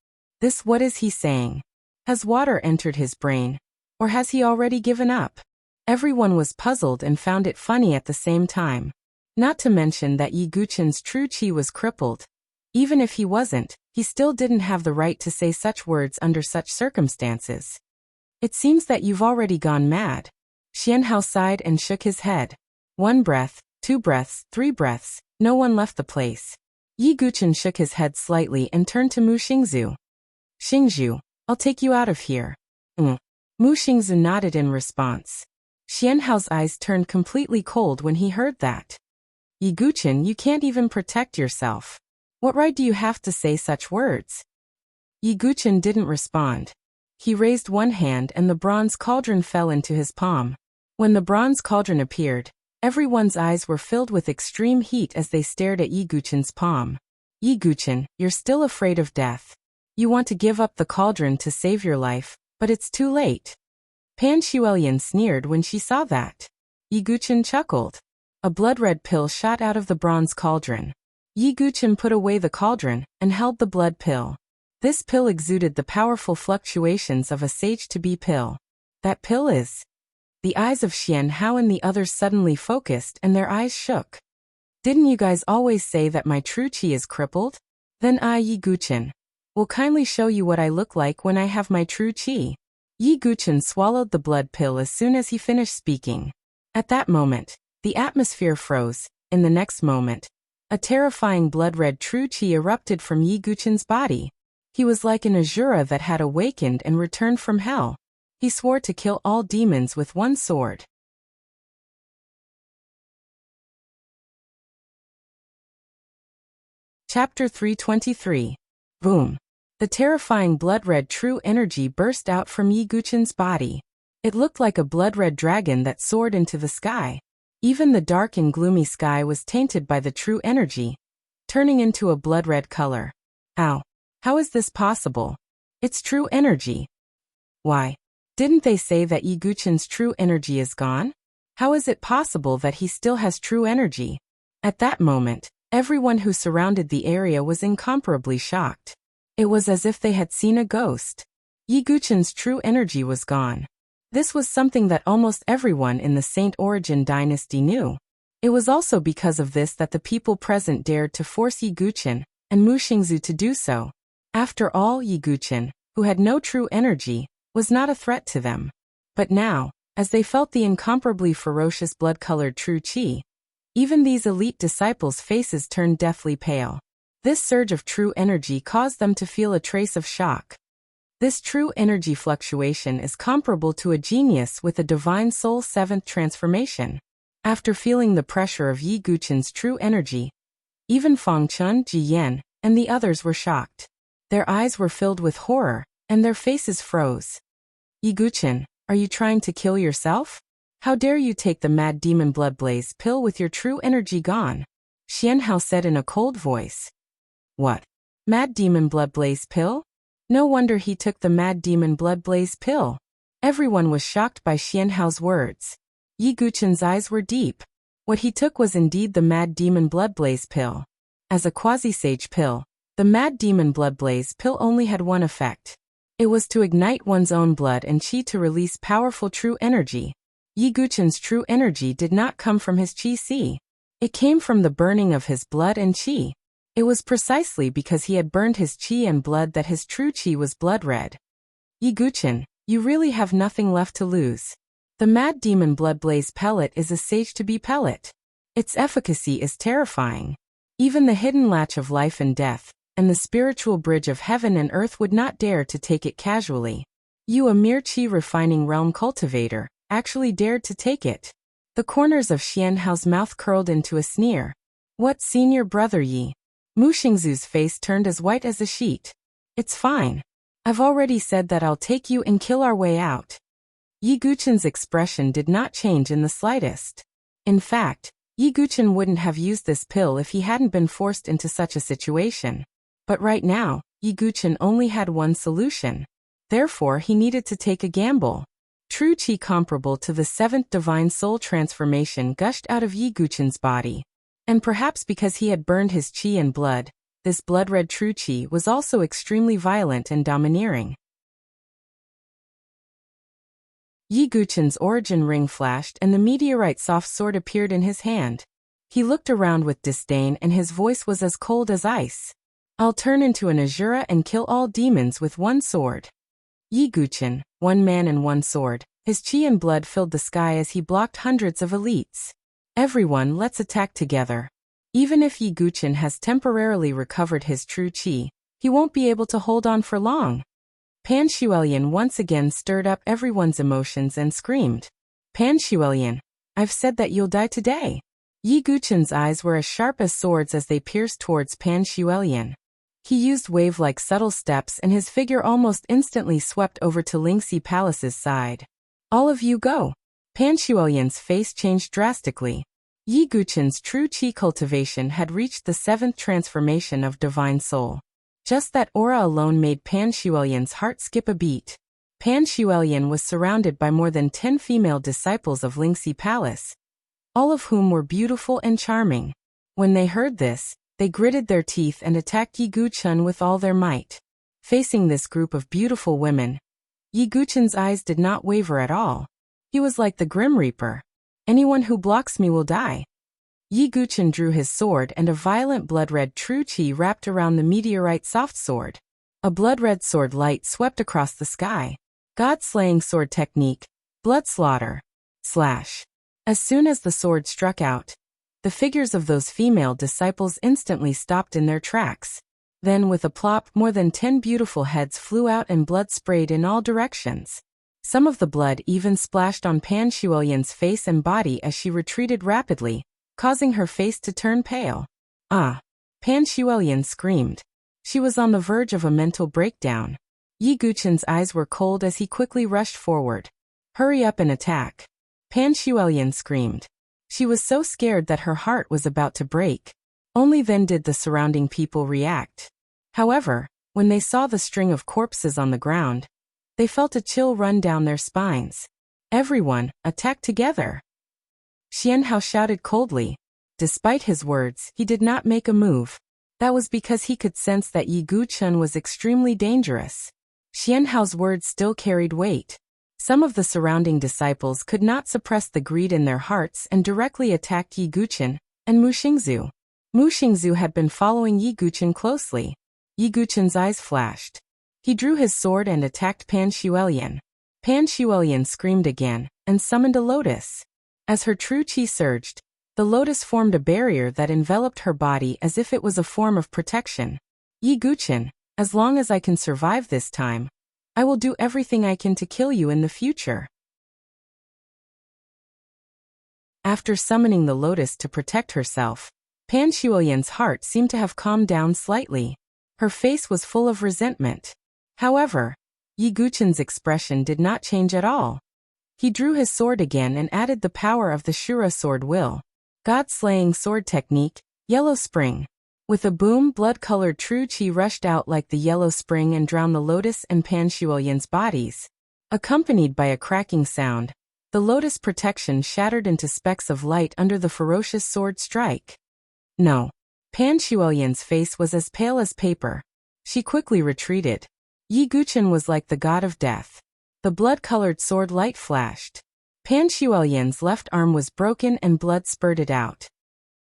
What is he saying? Has water entered his brain? Or has he already given up? Everyone was puzzled and found it funny at the same time. Not to mention that Yi Guqin's true qi was crippled. Even if he wasn't, he still didn't have the right to say such words under such circumstances. It seems that you've already gone mad. Xianhao sighed and shook his head. 1 breath, 2 breaths, 3 breaths, no one left the place. Yi Guqin shook his head slightly and turned to Mu Xingzu. Xingzhu, I'll take you out of here. Mu Xingzu nodded in response. Xianhao's eyes turned completely cold when he heard that. Yi Guqin, you can't even protect yourself. What right do you have to say such words? Yi Guqin didn't respond. He raised one hand and the bronze cauldron fell into his palm. When the bronze cauldron appeared, everyone's eyes were filled with extreme heat as they stared at Yi Guqin's palm. Yi Guqin, you're still afraid of death. You want to give up the cauldron to save your life, but it's too late. Pan Shuelian sneered when she saw that. Yi Guqin chuckled. A blood-red pill shot out of the bronze cauldron. Yi Guqin put away the cauldron and held the blood pill. This pill exuded the powerful fluctuations of a sage-to-be pill. That pill is... The eyes of Xianhao and the others suddenly focused and their eyes shook. Didn't you guys always say that my true qi is crippled? Then I, Yi Guqin, will kindly show you what I look like when I have my true qi. Yi Guqin swallowed the blood pill as soon as he finished speaking. At that moment, the atmosphere froze. In the next moment, a terrifying blood-red true qi erupted from Yi Guqin's body. He was like an Azura that had awakened and returned from hell. He swore to kill all demons with one sword. Chapter 323. Boom! The terrifying blood-red true energy burst out from Yi Guchen's body. It looked like a blood-red dragon that soared into the sky. Even the dark and gloomy sky was tainted by the true energy, turning into a blood-red color. Ow! How is this possible? It's true energy. Why? Didn't they say that Yi Guchen's true energy is gone? How is it possible that he still has true energy? At that moment, everyone who surrounded the area was incomparably shocked. It was as if they had seen a ghost. Yi Guchen's true energy was gone. This was something that almost everyone in the Saint Origin dynasty knew. It was also because of this that the people present dared to force Yi Guchen and Mu Xingzu to do so. After all, Yi Guchen, who had no true energy, was not a threat to them. But now, as they felt the incomparably ferocious blood-colored true qi, even these elite disciples' faces turned deathly pale. This surge of true energy caused them to feel a trace of shock. This true energy fluctuation is comparable to a genius with a divine soul seventh transformation. After feeling the pressure of Yi Guchen's true energy, even Fang Chun, Ji Yan, and the others were shocked. Their eyes were filled with horror, and their faces froze. Yi Guchen, are you trying to kill yourself? How dare you take the mad demon blood blaze pill with your true energy gone? Xian Hao said in a cold voice. What? Mad demon blood blaze pill? No wonder he took the mad demon blood blaze pill. Everyone was shocked by Xian Hao's words. Yi Guchen's eyes were deep. What he took was indeed the mad demon blood blaze pill. As a quasi-sage pill, the mad demon blood blaze pill only had one effect. It was to ignite one's own blood and qi to release powerful true energy. Yi Guchen's true energy did not come from his qi. It came from the burning of his blood and qi. It was precisely because he had burned his qi and blood that his true qi was blood red. Yi Guchen, you really have nothing left to lose. The mad demon blood blaze pellet is a sage-to-be pellet. Its efficacy is terrifying. Even the hidden latch of life and death, and the spiritual bridge of heaven and earth would not dare to take it casually. You, a mere qi-refining realm cultivator, actually dared to take it. The corners of Xian Hao's mouth curled into a sneer. What, senior brother Yi? Mu Xingzu's face turned as white as a sheet. It's fine. I've already said that I'll take you and kill our way out. Yi Guchen's expression did not change in the slightest. In fact, Yi Guchen wouldn't have used this pill if he hadn't been forced into such a situation. But right now, Yi Guchen only had one solution. Therefore, he needed to take a gamble. True qi comparable to the seventh divine soul transformation gushed out of Yi Guchen's body. And perhaps because he had burned his qi and blood, this blood-red true qi was also extremely violent and domineering. Yi Guchen's origin ring flashed and the meteorite soft sword appeared in his hand. He looked around with disdain and his voice was as cold as ice. I'll turn into an Azura and kill all demons with one sword. Yi Guchen, one man and one sword, his qi and blood filled the sky as he blocked hundreds of elites. Everyone, let's attack together. Even if Yi Guchen has temporarily recovered his true qi, he won't be able to hold on for long. Pan Xuelian once again stirred up everyone's emotions and screamed. Pan Xuelian, I've said that you'll die today. Yi Guchen's eyes were as sharp as swords as they pierced towards Pan Xuelian. He used wave-like subtle steps and his figure almost instantly swept over to Lingxi Palace's side. All of you go. Pan Xuelian's face changed drastically. Yi Guchen's true qi cultivation had reached the seventh transformation of divine soul. Just that aura alone made Pan Xuelian's heart skip a beat. Pan Xuelian was surrounded by more than 10 female disciples of Lingxi Palace, all of whom were beautiful and charming. When they heard this, they gritted their teeth and attacked Yi Guchen with all their might. Facing this group of beautiful women, Yi Guchen's eyes did not waver at all. He was like the Grim Reaper. Anyone who blocks me will die. Yi Guchen drew his sword and a violent blood-red true qi wrapped around the meteorite soft sword. A blood-red sword light swept across the sky. God-slaying sword technique, blood slaughter. Slash. As soon as the sword struck out, the figures of those female disciples instantly stopped in their tracks. Then with a plop, more than 10 beautiful heads flew out and blood sprayed in all directions. Some of the blood even splashed on Pan Xuelian's face and body as she retreated rapidly, causing her face to turn pale. Ah! Pan Xuelian screamed. She was on the verge of a mental breakdown. Yi Guchen's eyes were cold as he quickly rushed forward. "Hurry up and attack!" Pan Shuelian screamed. She was so scared that her heart was about to break. Only then did the surrounding people react. However, when they saw the string of corpses on the ground, they felt a chill run down their spines. "Everyone, attack together!" Xianhao shouted coldly. Despite his words, he did not make a move. That was because he could sense that Yi Guchen was extremely dangerous. Xianhao's words still carried weight. Some of the surrounding disciples could not suppress the greed in their hearts and directly attacked Yi Guchen and Mu Xingzu. Mu Xingzu had been following Yi Guchen closely. Yi Guchen's eyes flashed. He drew his sword and attacked Pan Shuelian. Pan Shuelian screamed again and summoned a lotus. As her true qi surged, the lotus formed a barrier that enveloped her body as if it was a form of protection. "Yi Guchen, as long as I can survive this time, I will do everything I can to kill you in the future." After summoning the lotus to protect herself, Pan Shuelian's heart seemed to have calmed down slightly. Her face was full of resentment. However, Yi Guchen's expression did not change at all. He drew his sword again and added the power of the Shura sword will. God-slaying sword technique, Yellow Spring. With a boom, blood-colored true qi rushed out like the yellow spring and drowned the lotus and Pan Shuelian's bodies. Accompanied by a cracking sound, the lotus protection shattered into specks of light under the ferocious sword strike. No. Pan Shuelian's face was as pale as paper. She quickly retreated. Yi Guchen was like the god of death. The blood-colored sword light flashed. Pan Shuelian's left arm was broken and blood spurted out.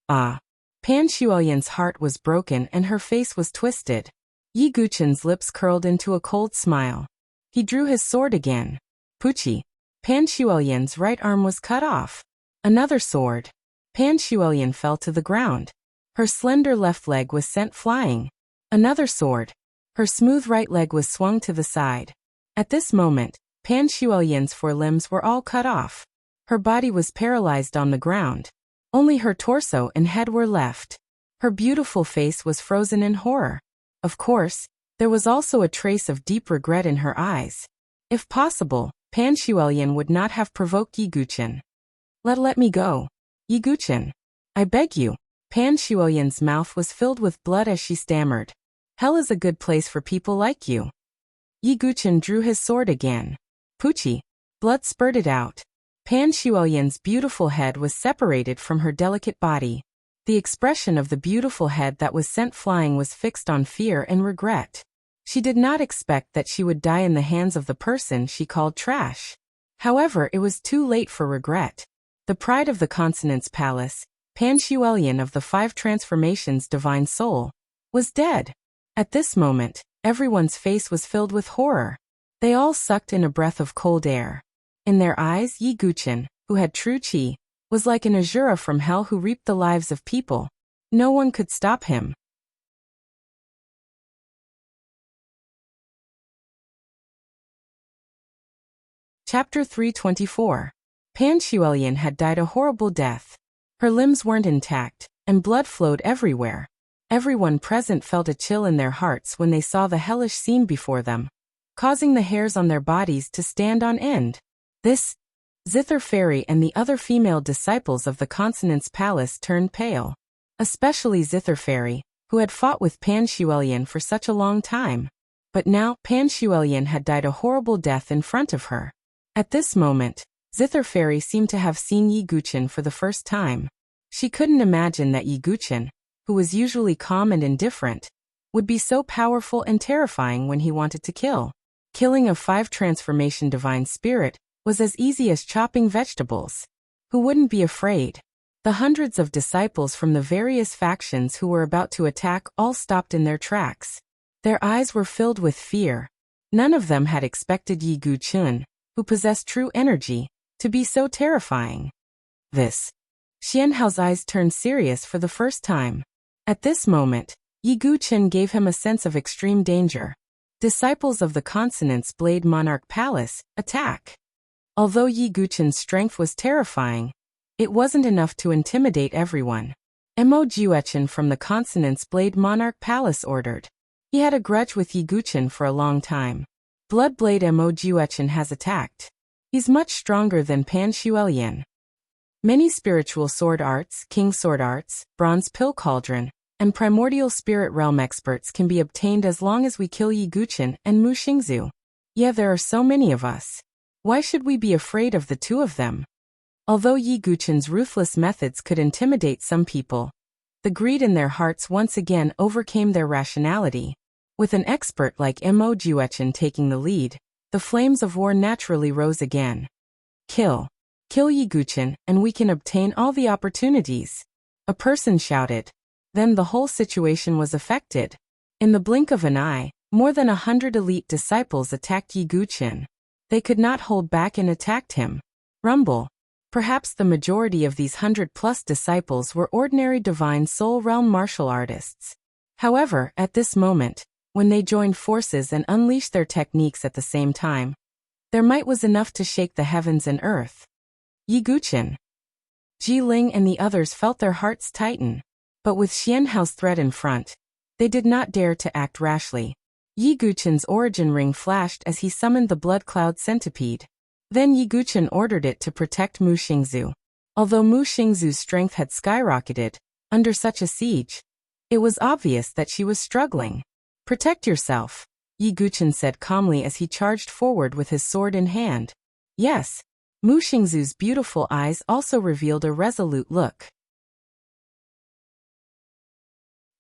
Ah! Pan Shuelian's heart was broken and her face was twisted. Yi Guchen's lips curled into a cold smile. He drew his sword again. Puchi! Pan Shuelian's right arm was cut off. Another sword. Pan Shuelian fell to the ground. Her slender left leg was sent flying. Another sword. Her smooth right leg was swung to the side. At this moment, Pan Shuelian's forelimbs were all cut off. Her body was paralyzed on the ground. Only her torso and head were left. Her beautiful face was frozen in horror. Of course, there was also a trace of deep regret in her eyes. If possible, Pan Shuelian would not have provoked Yi Guchen. Let me go. Yi Guchen. I beg you. Pan Shuelian's mouth was filled with blood as she stammered. Hell is a good place for people like you. Yi Guchen drew his sword again. Puchi. Blood spurted out. Pan Shuelian's beautiful head was separated from her delicate body. The expression of the beautiful head that was sent flying was fixed on fear and regret. She did not expect that she would die in the hands of the person she called trash. However, it was too late for regret. The pride of the Consonance Palace, Pan Shuelian of the 5 transformations divine soul, was dead. At this moment, everyone's face was filled with horror. They all sucked in a breath of cold air. In their eyes, Yi Guchen, who had true qi, was like an Azura from hell who reaped the lives of people. No one could stop him. Chapter 324. Pan Shuelian had died a horrible death. Her limbs weren't intact, and blood flowed everywhere. Everyone present felt a chill in their hearts when they saw the hellish scene before them, causing the hairs on their bodies to stand on end. This Zither Fairy and the other female disciples of the Consonance Palace turned pale. Especially Zither Fairy, who had fought with Pan Shuelian for such a long time. But now, Pan Shuelian had died a horrible death in front of her. At this moment, Zither Fairy seemed to have seen Yi Guchen for the first time. She couldn't imagine that Yi Guchen, who was usually calm and indifferent, would be so powerful and terrifying when he wanted to kill. Killing a 5 transformation divine spirit was as easy as chopping vegetables. Who wouldn't be afraid? The hundreds of disciples from the various factions who were about to attack all stopped in their tracks. Their eyes were filled with fear. None of them had expected Yi Guchen, who possessed true energy, to be so terrifying. Xianhao's eyes turned serious for the first time. At this moment, Yi Guchen gave him a sense of extreme danger. Disciples of the Consonance Blade Monarch Palace, attack! Although Yi Guchen's strength was terrifying, it wasn't enough to intimidate everyone. Mo Juechen from the Consonance Blade Monarch Palace ordered. He had a grudge with Yi Guqin for a long time. Bloodblade Mo Juechen has attacked. He's much stronger than Pan Shuelian. Many spiritual sword arts, king sword arts, bronze pill cauldron, and primordial spirit realm experts can be obtained as long as we kill Yi Guqin and Mu Xingzu. Yeah, there are so many of us. Why should we be afraid of the two of them? Although Yi Guqin's ruthless methods could intimidate some people, the greed in their hearts once again overcame their rationality. With an expert like Mo Juechen taking the lead, the flames of war naturally rose again. Kill Yi Guqin, and we can obtain all the opportunities. A person shouted. Then the whole situation was affected. In the blink of an eye, more than 100 elite disciples attacked Yi Guqin. They could not hold back and attacked him. Rumble. Perhaps the majority of these 100+ disciples were ordinary divine soul realm martial artists. However, at this moment, when they joined forces and unleashed their techniques at the same time, their might was enough to shake the heavens and earth. Yi Guqin, Ji Ling and the others felt their hearts tighten, but with Xianhao's threat in front, they did not dare to act rashly. Yi Guqin's origin ring flashed as he summoned the blood cloud centipede. Then Yi Guqin ordered it to protect Mu Xingzu. Although Mu Xingzu's strength had skyrocketed, under such a siege, it was obvious that she was struggling. Protect yourself, Yi Guqin said calmly as he charged forward with his sword in hand. Yes. Mu Xingzu's beautiful eyes also revealed a resolute look.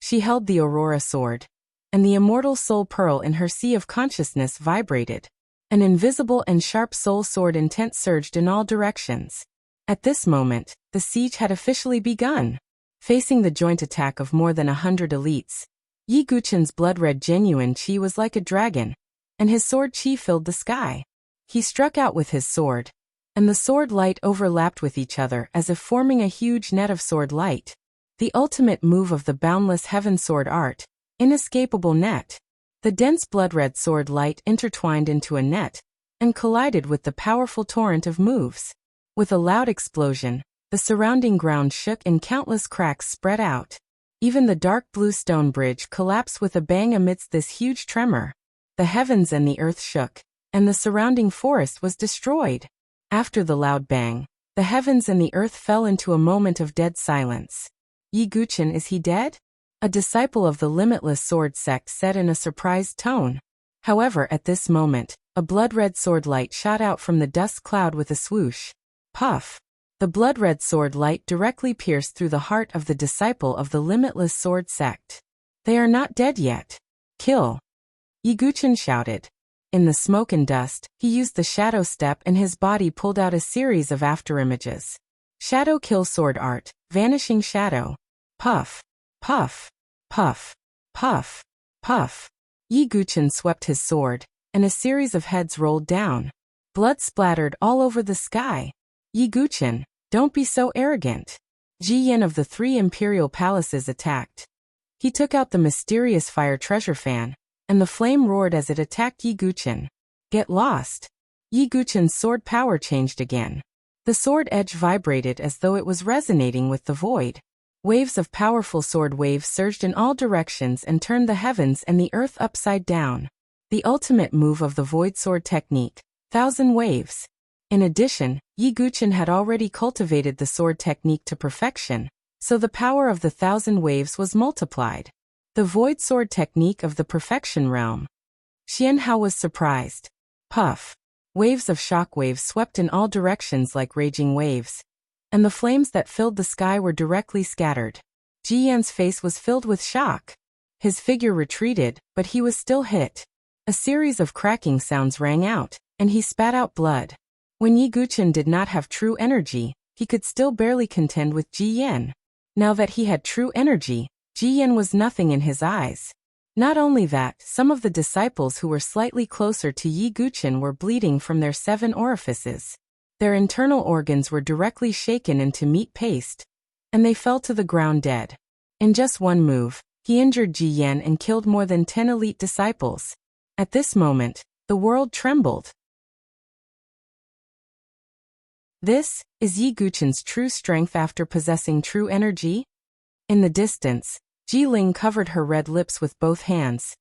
She held the Aurora sword, and the immortal soul pearl in her sea of consciousness vibrated. An invisible and sharp soul sword intent surged in all directions. At this moment, the siege had officially begun. Facing the joint attack of more than 100 elites, Yi Guqin's blood-red genuine qi was like a dragon, and his sword qi filled the sky. He struck out with his sword, and the sword light overlapped with each other as if forming a huge net of sword light. The ultimate move of the boundless heaven sword art, inescapable net. The dense blood-red sword light intertwined into a net, and collided with the powerful torrent of moves. With a loud explosion, the surrounding ground shook and countless cracks spread out. Even the dark blue stone bridge collapsed with a bang amidst this huge tremor. The heavens and the earth shook, and the surrounding forest was destroyed. After the loud bang, the heavens and the earth fell into a moment of dead silence. Yi Guqin, is he dead? A disciple of the Limitless Sword sect said in a surprised tone. However, at this moment, a blood-red sword light shot out from the dust cloud with a swoosh. Puff! The blood-red sword light directly pierced through the heart of the disciple of the Limitless Sword sect. They are not dead yet. Kill! Yi Guqin shouted. In the smoke and dust, he used the shadow step and his body pulled out a series of afterimages. Shadow kill sword art, vanishing shadow. Puff, puff, puff, puff, puff. Yi Guqin swept his sword, and a series of heads rolled down. Blood splattered all over the sky. Yi Guqin, don't be so arrogant. Ji Yin of the 3 imperial palaces attacked. He took out the mysterious fire treasure fan, and the flame roared as it attacked Yi Guqin. Get lost. Yi Guqin's sword power changed again. The sword edge vibrated as though it was resonating with the void. Waves of powerful sword waves surged in all directions and turned the heavens and the earth upside down. The ultimate move of the void sword technique, 1,000 waves. In addition, Yi Guqin had already cultivated the sword technique to perfection, so the power of the 1,000 waves was multiplied. The void sword technique of the perfection realm. Xianhao was surprised. Puff. Waves of shock waves swept in all directions like raging waves, and the flames that filled the sky were directly scattered. Ji Yan's face was filled with shock. His figure retreated, but he was still hit. A series of cracking sounds rang out, and he spat out blood. When Yi Guqin did not have true energy, he could still barely contend with Ji Yan. Now that he had true energy, Ji Yan was nothing in his eyes. Not only that, some of the disciples who were slightly closer to Yi Guqin were bleeding from their 7 orifices. Their internal organs were directly shaken into meat paste, and they fell to the ground dead. In just one move, he injured Ji Yan and killed more than 10 elite disciples. At this moment, the world trembled. This is Yi Guqin's true strength after possessing true energy? In the distance, Ji Ling covered her red lips with both hands.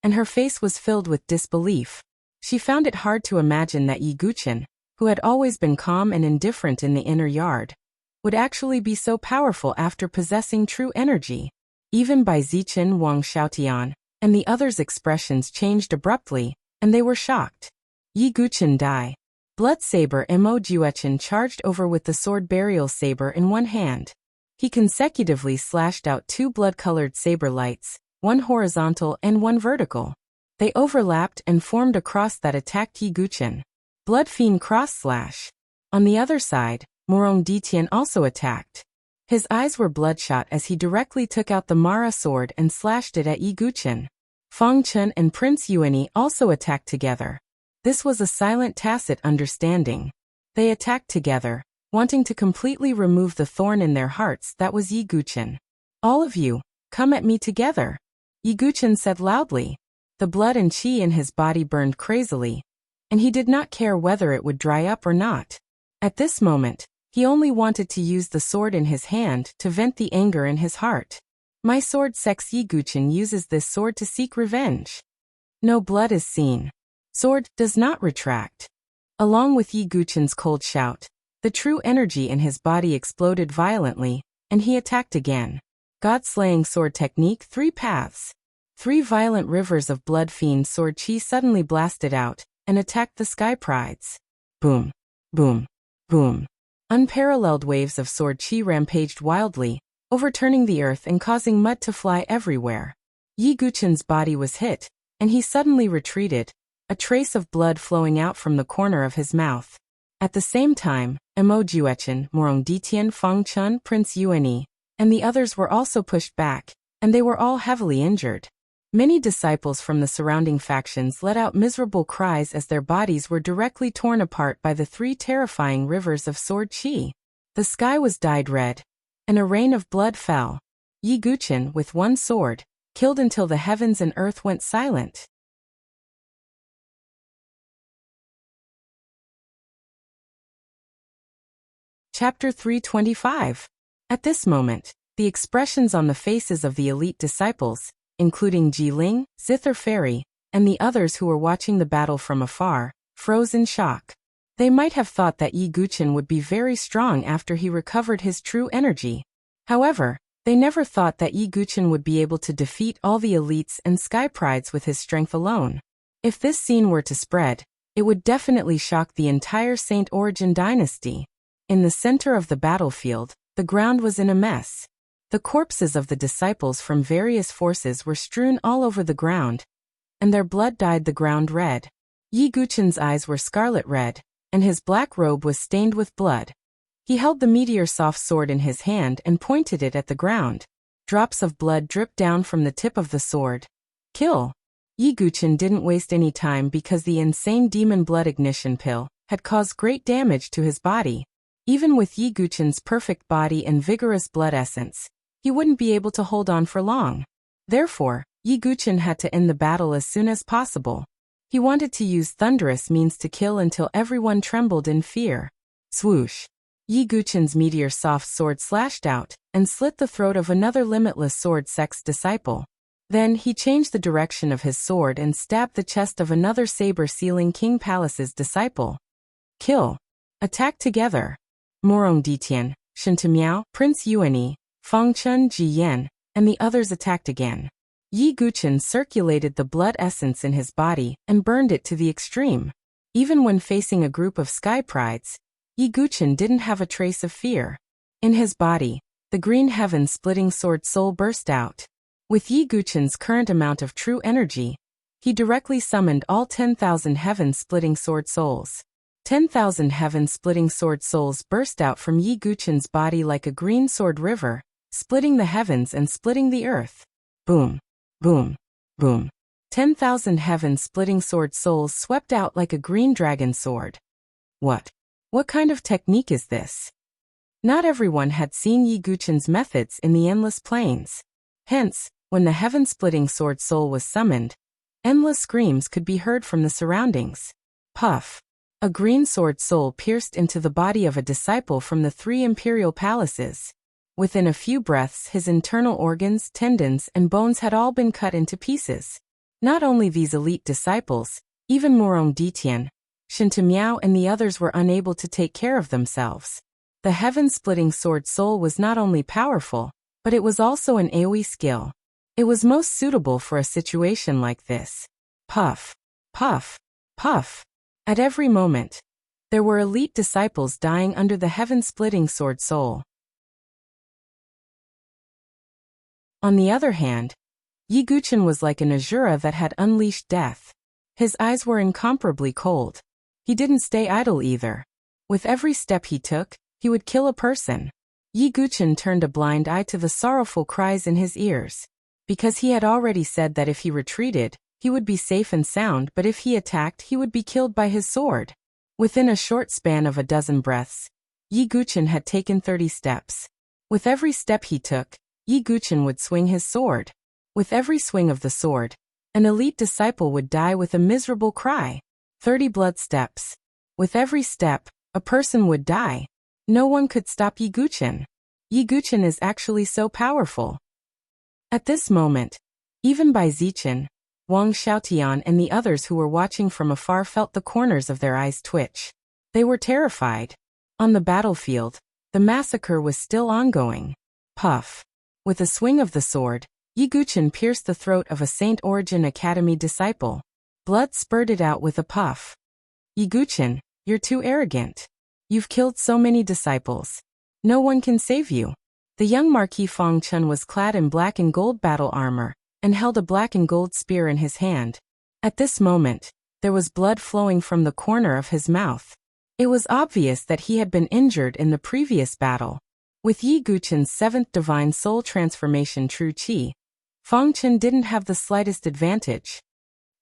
and her face was filled with disbelief. She found it hard to imagine that Yi Guqin, who had always been calm and indifferent in the inner yard, would actually be so powerful after possessing true energy. Even Bai Zichen, Wang Xiaotian, and the others' expressions changed abruptly, and they were shocked. Yi Guqin Dai. Blood saber Mo Juechen charged over with the sword burial saber in one hand. He consecutively slashed out 2 blood-colored saber lights, one horizontal and one vertical. They overlapped and formed a cross that attacked Yi Guqin. Blood Fiend cross slash. On the other side, Morong Ditian also attacked. His eyes were bloodshot as he directly took out the Mara sword and slashed it at Yi Guqin. Feng Chun and Prince Yuani also attacked together. This was a silent tacit understanding. They attacked together, wanting to completely remove the thorn in their hearts that was Yi Guqin. All of you, come at me together. Yi Guqin said loudly. The blood and qi in his body burned crazily, and he did not care whether it would dry up or not. At this moment, he only wanted to use the sword in his hand to vent the anger in his heart. My sword sex Yi Guqin uses this sword to seek revenge. No blood is seen. Sword does not retract. Along with Yi Guqin's cold shout, the true energy in his body exploded violently, and he attacked again. God-slaying sword technique 3 paths. 3 violent rivers of blood fiend sword chi suddenly blasted out, and attacked the sky prides. Boom, boom, boom. Unparalleled waves of sword chi rampaged wildly, overturning the earth and causing mud to fly everywhere. Yi Guqin's body was hit, and he suddenly retreated, a trace of blood flowing out from the corner of his mouth. At the same time, Mo Juechen, Morong Ditian, Feng Chun, Prince Yuani, and the others were also pushed back, and they were all heavily injured. Many disciples from the surrounding factions let out miserable cries as their bodies were directly torn apart by the 3 terrifying rivers of sword chi. The sky was dyed red, and a rain of blood fell. Yi Guqin, with one sword, killed until the heavens and earth went silent. Chapter 325. At this moment, the expressions on the faces of the elite disciples, including Jiling, Zither Fairy, and the others who were watching the battle from afar, froze in shock. They might have thought that Yi Guqin would be very strong after he recovered his true energy. However, they never thought that Yi Guqin would be able to defeat all the elites and sky prides with his strength alone. If this scene were to spread, it would definitely shock the entire Saint Origin dynasty. In the center of the battlefield, the ground was in a mess. The corpses of the disciples from various forces were strewn all over the ground, and their blood dyed the ground red. Yi Guqin's eyes were scarlet red, and his black robe was stained with blood. He held the meteor soft sword in his hand and pointed it at the ground. Drops of blood dripped down from the tip of the sword. Kill! Yi Guqin didn't waste any time because the insane demon blood ignition pill had caused great damage to his body. Even with Yi Guqin's perfect body and vigorous blood essence, he wouldn't be able to hold on for long. Therefore, Yi Guqin had to end the battle as soon as possible. He wanted to use thunderous means to kill until everyone trembled in fear. Swoosh! Yi Guqin's meteor soft sword slashed out and slit the throat of another limitless sword sex disciple. Then he changed the direction of his sword and stabbed the chest of another saber-sealing King Palace's disciple. Kill! Attack together! Morong Ditian, Shinta, Prince Yuani, Feng Chun, Ji Yan, and the others attacked again. Yi Guqin circulated the blood essence in his body and burned it to the extreme. Even when facing a group of sky prides, Yi Guqin didn't have a trace of fear. In his body, the green heaven-splitting sword soul burst out. With Yi Guqin's current amount of true energy, he directly summoned all 10,000 heaven-splitting sword souls. 10,000 heaven-splitting sword souls burst out from Yi Guqin's body like a green sword river, splitting the heavens and splitting the earth. Boom, boom, boom. 10,000 heaven-splitting sword souls swept out like a green dragon sword. What kind of technique is this? Not everyone had seen Yi Guqin's methods in the endless plains. Hence, when the heaven-splitting sword soul was summoned, endless screams could be heard from the surroundings. Puff! A green sword soul pierced into the body of a disciple from the 3 imperial palaces. Within a few breaths his internal organs, tendons, and bones had all been cut into pieces. Not only these elite disciples, even Morong Ditian, Shinta Miao and the others were unable to take care of themselves. The heaven-splitting sword soul was not only powerful, but it was also an AoE skill. It was most suitable for a situation like this. Puff, puff, puff. At every moment, there were elite disciples dying under the heaven-splitting sword soul. On the other hand, Yi Guchen was like an Azura that had unleashed death. His eyes were incomparably cold. He didn't stay idle either. With every step he took, he would kill a person. Yi Guchen turned a blind eye to the sorrowful cries in his ears. Because he had already said that if he retreated, he would be safe and sound, but if he attacked, he would be killed by his sword. Within a short span of a dozen breaths, Yi Guchen had taken 30 steps. With every step he took, Yi Guchen would swing his sword. With every swing of the sword, an elite disciple would die with a miserable cry. 30 blood steps. With every step, a person would die. No one could stop Yi Guchen. Yi Guchen is actually so powerful. At this moment, even Bai Zichen, Wang Xiaotian and the others who were watching from afar felt the corners of their eyes twitch. They were terrified. On the battlefield, the massacre was still ongoing. Puff. With a swing of the sword, Yi Guchen pierced the throat of a Saint Origin Academy disciple. Blood spurted out with a puff. Yi Guchen, you're too arrogant. You've killed so many disciples. No one can save you. The young Marquis Fong Chun was clad in black and gold battle armor, and held a black and gold spear in his hand. At this moment, there was blood flowing from the corner of his mouth. It was obvious that he had been injured in the previous battle. With Yi Guchen's 7th Divine Soul Transformation True Qi, Fong Chun didn't have the slightest advantage.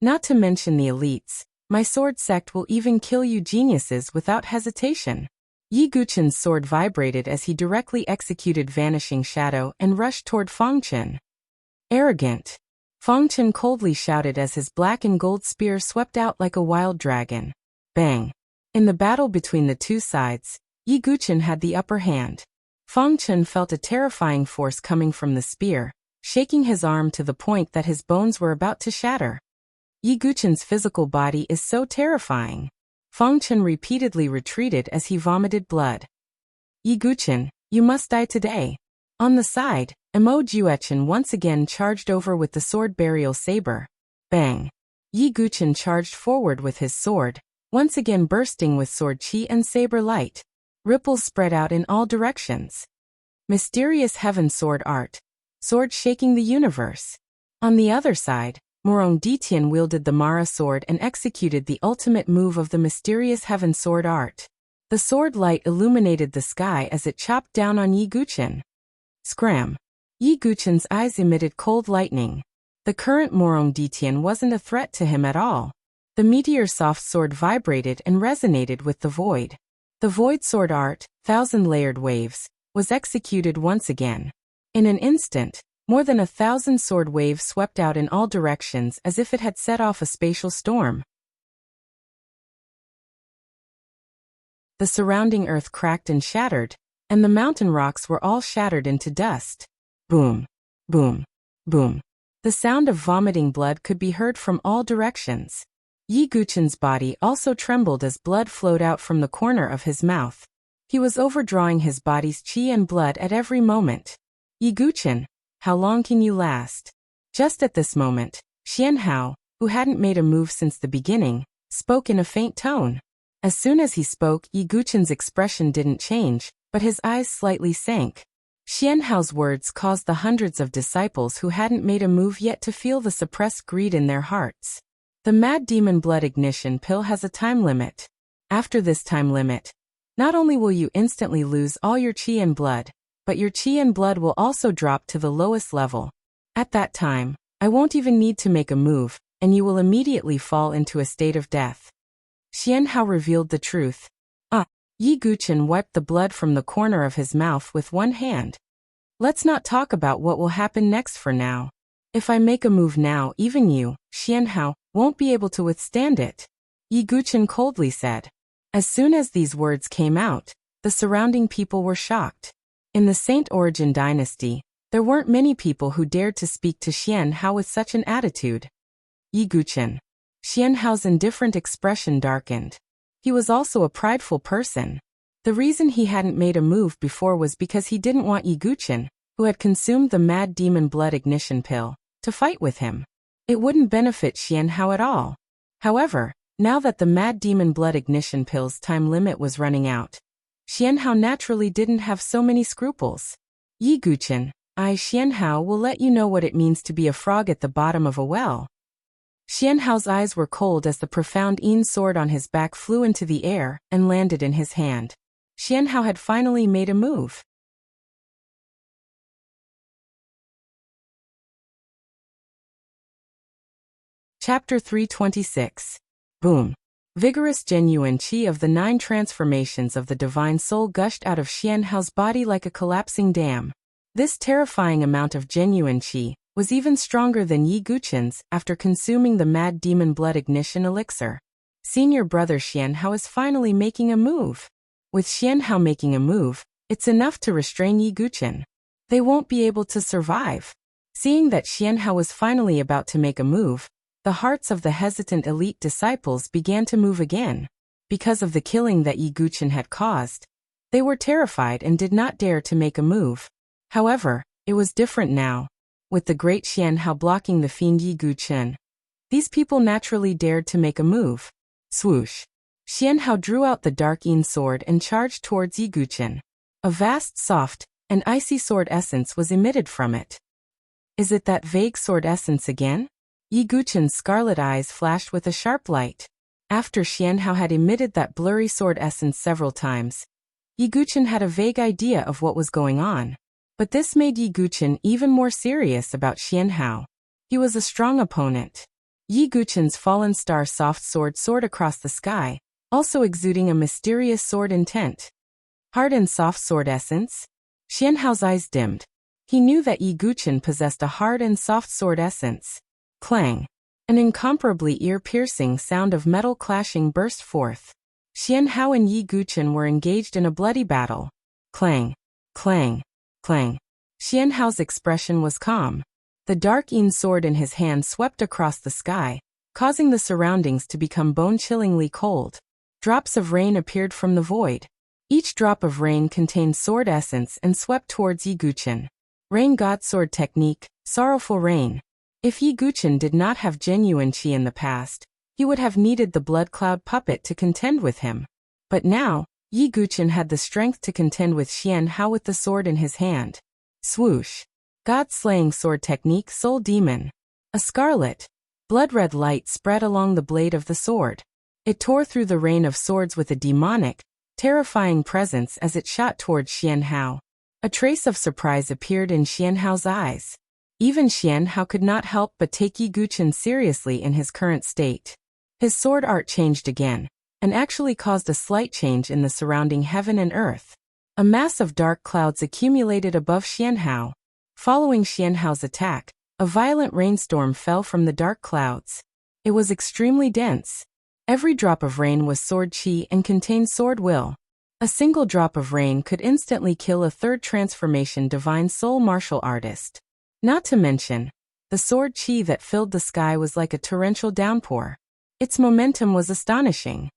Not to mention the elites, my sword sect will even kill you geniuses without hesitation. Yi Guchen's sword vibrated as he directly executed Vanishing Shadow and rushed toward Fong Chun. Arrogant. Fong Chun coldly shouted as his black and gold spear swept out like a wild dragon. Bang. In the battle between the two sides, Yi Guchen had the upper hand. Fong Chun felt a terrifying force coming from the spear, shaking his arm to the point that his bones were about to shatter. Yi Guchen's physical body is so terrifying. Fong Chun repeatedly retreated as he vomited blood. Yi Guchen, you must die today. On the side, Emo Juechen once again charged over with the sword burial saber. Bang. Yi Guchen charged forward with his sword, once again bursting with sword chi and saber light. Ripples spread out in all directions. Mysterious heaven sword art. Sword shaking the universe. On the other side, Morong Ditian wielded the Mara sword and executed the ultimate move of the mysterious heaven sword art. The sword light illuminated the sky as it chopped down on Yi Guchen. Scram. Yi Guchen's eyes emitted cold lightning. The current Morong Ditian wasn't a threat to him at all. The meteor soft sword vibrated and resonated with the void. The void sword art, 1,000-layered waves, was executed once again. In an instant, more than 1,000 sword waves swept out in all directions as if it had set off a spatial storm. The surrounding earth cracked and shattered, and the mountain rocks were all shattered into dust. Boom, boom, boom. The sound of vomiting blood could be heard from all directions. Yi Guchen's body also trembled as blood flowed out from the corner of his mouth. He was overdrawing his body's qi and blood at every moment. Yi Guchen, how long can you last? Just at this moment, Xian Hao, who hadn't made a move since the beginning, spoke in a faint tone. As soon as he spoke, Yi Guchen's expression didn't change, but his eyes slightly sank. Xian Hao's words caused the hundreds of disciples who hadn't made a move yet to feel the suppressed greed in their hearts. The Mad Demon Blood Ignition pill has a time limit. After this time limit, not only will you instantly lose all your qi and blood, but your qi and blood will also drop to the lowest level. At that time, I won't even need to make a move, and you will immediately fall into a state of death. Xian Hao revealed the truth. Yi Guchen wiped the blood from the corner of his mouth with one hand. Let's not talk about what will happen next for now. If I make a move now, even you, Xian Hao, won't be able to withstand it. Yi Guchen coldly said. As soon as these words came out, the surrounding people were shocked. In the Saint Origin dynasty, there weren't many people who dared to speak to Xian Hao with such an attitude. Yi Guqin. Xianhao's indifferent expression darkened. He was also a prideful person. The reason he hadn't made a move before was because he didn't want Yi Guqin, who had consumed the mad demon blood ignition pill, to fight with him. It wouldn't benefit Xianhao at all. However, now that the mad demon blood ignition pill's time limit was running out, Xianhao naturally didn't have so many scruples. Yi Guqin, I, Xianhao, will let you know what it means to be a frog at the bottom of a well. Xianhao's eyes were cold as the profound Yin sword on his back flew into the air and landed in his hand. Xianhao had finally made a move. Chapter 326. Boom. Vigorous genuine qi of the 9 transformations of the divine soul gushed out of Xianhao's body like a collapsing dam. This terrifying amount of genuine qi was even stronger than Yi Guqin's after consuming the mad demon blood ignition elixir. Senior brother Xianhao is finally making a move. With Xianhao making a move, it's enough to restrain Yi Guqin. They won't be able to survive. Seeing that Xianhao was finally about to make a move, the hearts of the hesitant elite disciples began to move again. Because of the killing that Yi Guqin had caused, they were terrified and did not dare to make a move. However, it was different now. With the great Xianhao blocking the fiend Yi Guqin, these people naturally dared to make a move. Swoosh. Xianhao drew out the dark Yin sword and charged towards Yi Guqin. A vast, soft, and icy sword essence was emitted from it. Is it that vague sword essence again? Yi Guqin's scarlet eyes flashed with a sharp light. After Xianhao had emitted that blurry sword essence several times, Yi Guqin had a vague idea of what was going on. But this made Yi Guqin even more serious about Xianhao. He was a strong opponent. Yi Guqin's fallen star soft sword soared across the sky, also exuding a mysterious sword intent. Hard and soft sword essence? Xianhao's eyes dimmed. He knew that Yi Guqin possessed a hard and soft sword essence. Clang. An incomparably ear-piercing sound of metal clashing burst forth. Xianhao and Yi Guqin were engaged in a bloody battle. Clang. Clang. Clang. Xianhao's expression was calm. The dark Yin sword in his hand swept across the sky, causing the surroundings to become bone-chillingly cold. Drops of rain appeared from the void. Each drop of rain contained sword essence and swept towards Yi Guqin. Rain God sword technique, sorrowful rain. If Yi Guqin did not have genuine qi in the past, he would have needed the blood cloud puppet to contend with him. But now, Yi Guqin had the strength to contend with Xianhao with the sword in his hand. Swoosh. God-slaying sword technique Soul Demon. A scarlet, blood-red light spread along the blade of the sword. It tore through the rain of swords with a demonic, terrifying presence as it shot towards Xianhao. A trace of surprise appeared in Xianhao's eyes. Even Xianhao could not help but take Yi Guqin seriously in his current state. His sword art changed again, and actually caused a slight change in the surrounding heaven and earth. A mass of dark clouds accumulated above Xianhao. Following Xianhao's attack, a violent rainstorm fell from the dark clouds. It was extremely dense. Every drop of rain was sword qi and contained sword will. A single drop of rain could instantly kill a third transformation divine soul martial artist. Not to mention, the sword qi that filled the sky was like a torrential downpour. Its momentum was astonishing.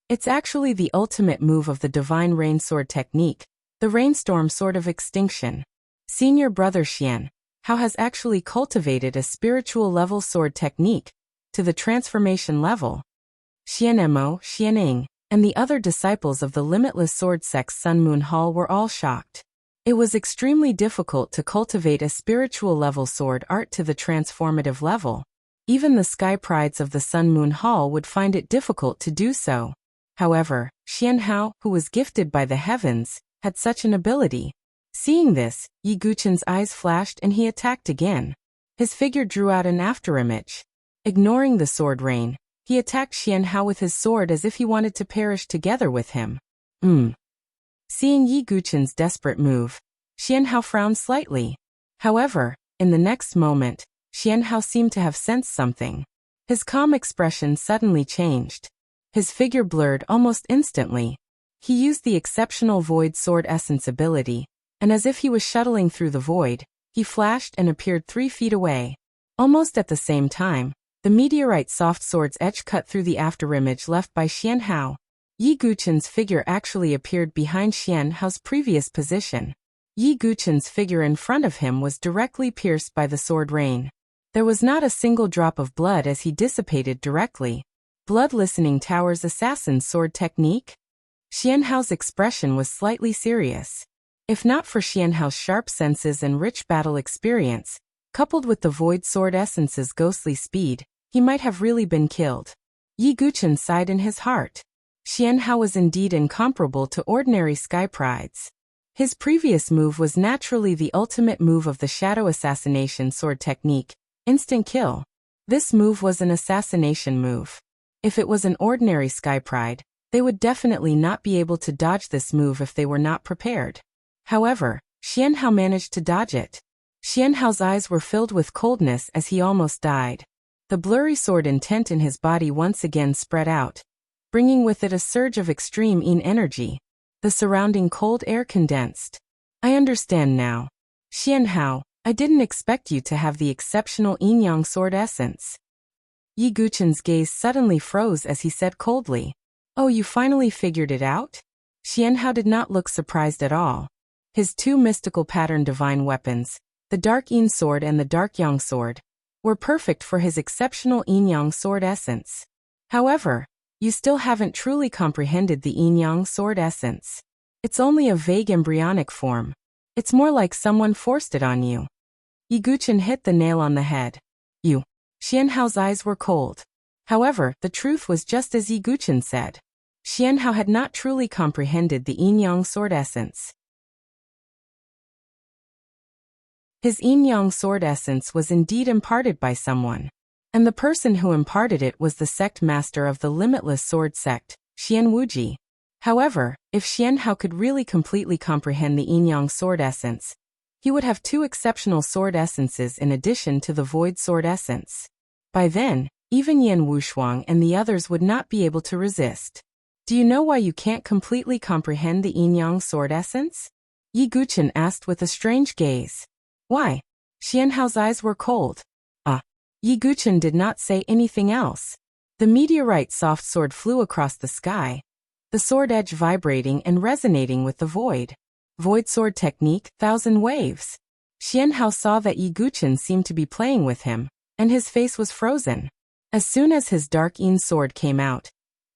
It's actually the ultimate move of the divine rain sword technique, the rainstorm sword of extinction. Senior brother Xianhao has actually cultivated a spiritual level sword technique to the transformation level. Xianmo, Xianing, and the other disciples of the limitless sword sect's Sun Moon Hall were all shocked. It was extremely difficult to cultivate a spiritual level sword art to the transformative level. Even the sky prides of the Sun Moon Hall would find it difficult to do so. However, Xianhao, who was gifted by the heavens, had such an ability. Seeing this, Yi Guqin's eyes flashed and he attacked again. His figure drew out an afterimage. Ignoring the sword rain, he attacked Xianhao with his sword as if he wanted to perish together with him. Seeing Yi Guqin's desperate move, Xianhao frowned slightly. However, in the next moment, Xianhao seemed to have sensed something. His calm expression suddenly changed. His figure blurred almost instantly. He used the exceptional void sword essence ability, and as if he was shuttling through the void, He flashed and appeared 3 feet away. Almost at the same time, the meteorite soft sword's edge cut through the afterimage left by Xian Hao. Yi Guqin's figure actually appeared behind Xian Hao's previous position. Yi Guqin's figure in front of him was directly pierced by the sword rain. There was not a single drop of blood as he dissipated directly. Blood listening tower's assassin's sword technique? Xian Hao's expression was slightly serious. If not for Xian Hao's sharp senses and rich battle experience, coupled with the void sword essence's ghostly speed, he might have really been killed. Yi Guqin sighed in his heart. Xian Hao was indeed incomparable to ordinary sky prides. His previous move was naturally the ultimate move of the shadow assassination sword technique, instant kill. This move was an assassination move. If it was an ordinary sky pride, they would definitely not be able to dodge this move if they were not prepared. However, Xian Hao managed to dodge it. Xian Hao's eyes were filled with coldness as he almost died. The blurry sword intent in his body once again spread out, bringing with it a surge of extreme yin energy. The surrounding cold air condensed. I understand now. Xian Hao, I didn't expect you to have the exceptional yin-yang sword essence. Yi Guqin's gaze suddenly froze as he said coldly, "Oh, you finally figured it out?" Xian Hao did not look surprised at all. His 2 mystical pattern divine weapons, the Dark Yin sword and the Dark Yang sword, were perfect for his exceptional yin-yang sword essence. However, you still haven't truly comprehended the yin-yang sword essence. It's only a vague embryonic form. It's more like someone forced it on you. Yi Guqin hit the nail on the head. You. Xian Hao's eyes were cold. However, the truth was just as Yi Guqin said. Xian Hao had not truly comprehended the yin-yang sword essence. His yin-yang sword essence was indeed imparted by someone. And the person who imparted it was the sect master of the Limitless Sword Sect, Xian Wuji. However, if Xian Hao could really completely comprehend the yin-yang sword essence, he would have 2 exceptional sword essences in addition to the void sword essence. By then, even Yan Wushuang and the others would not be able to resist. Do you know why you can't completely comprehend the yin-yang sword essence? Yi Guqin asked with a strange gaze. Why? Xian Hao's eyes were cold. Yi Guqin did not say anything else. The meteorite soft sword flew across the sky, the sword edge vibrating and resonating with the void. Void sword technique, 1,000 waves. Xian Hao saw that Yi Guqin seemed to be playing with him, and his face was frozen. As soon as his dark yin sword came out,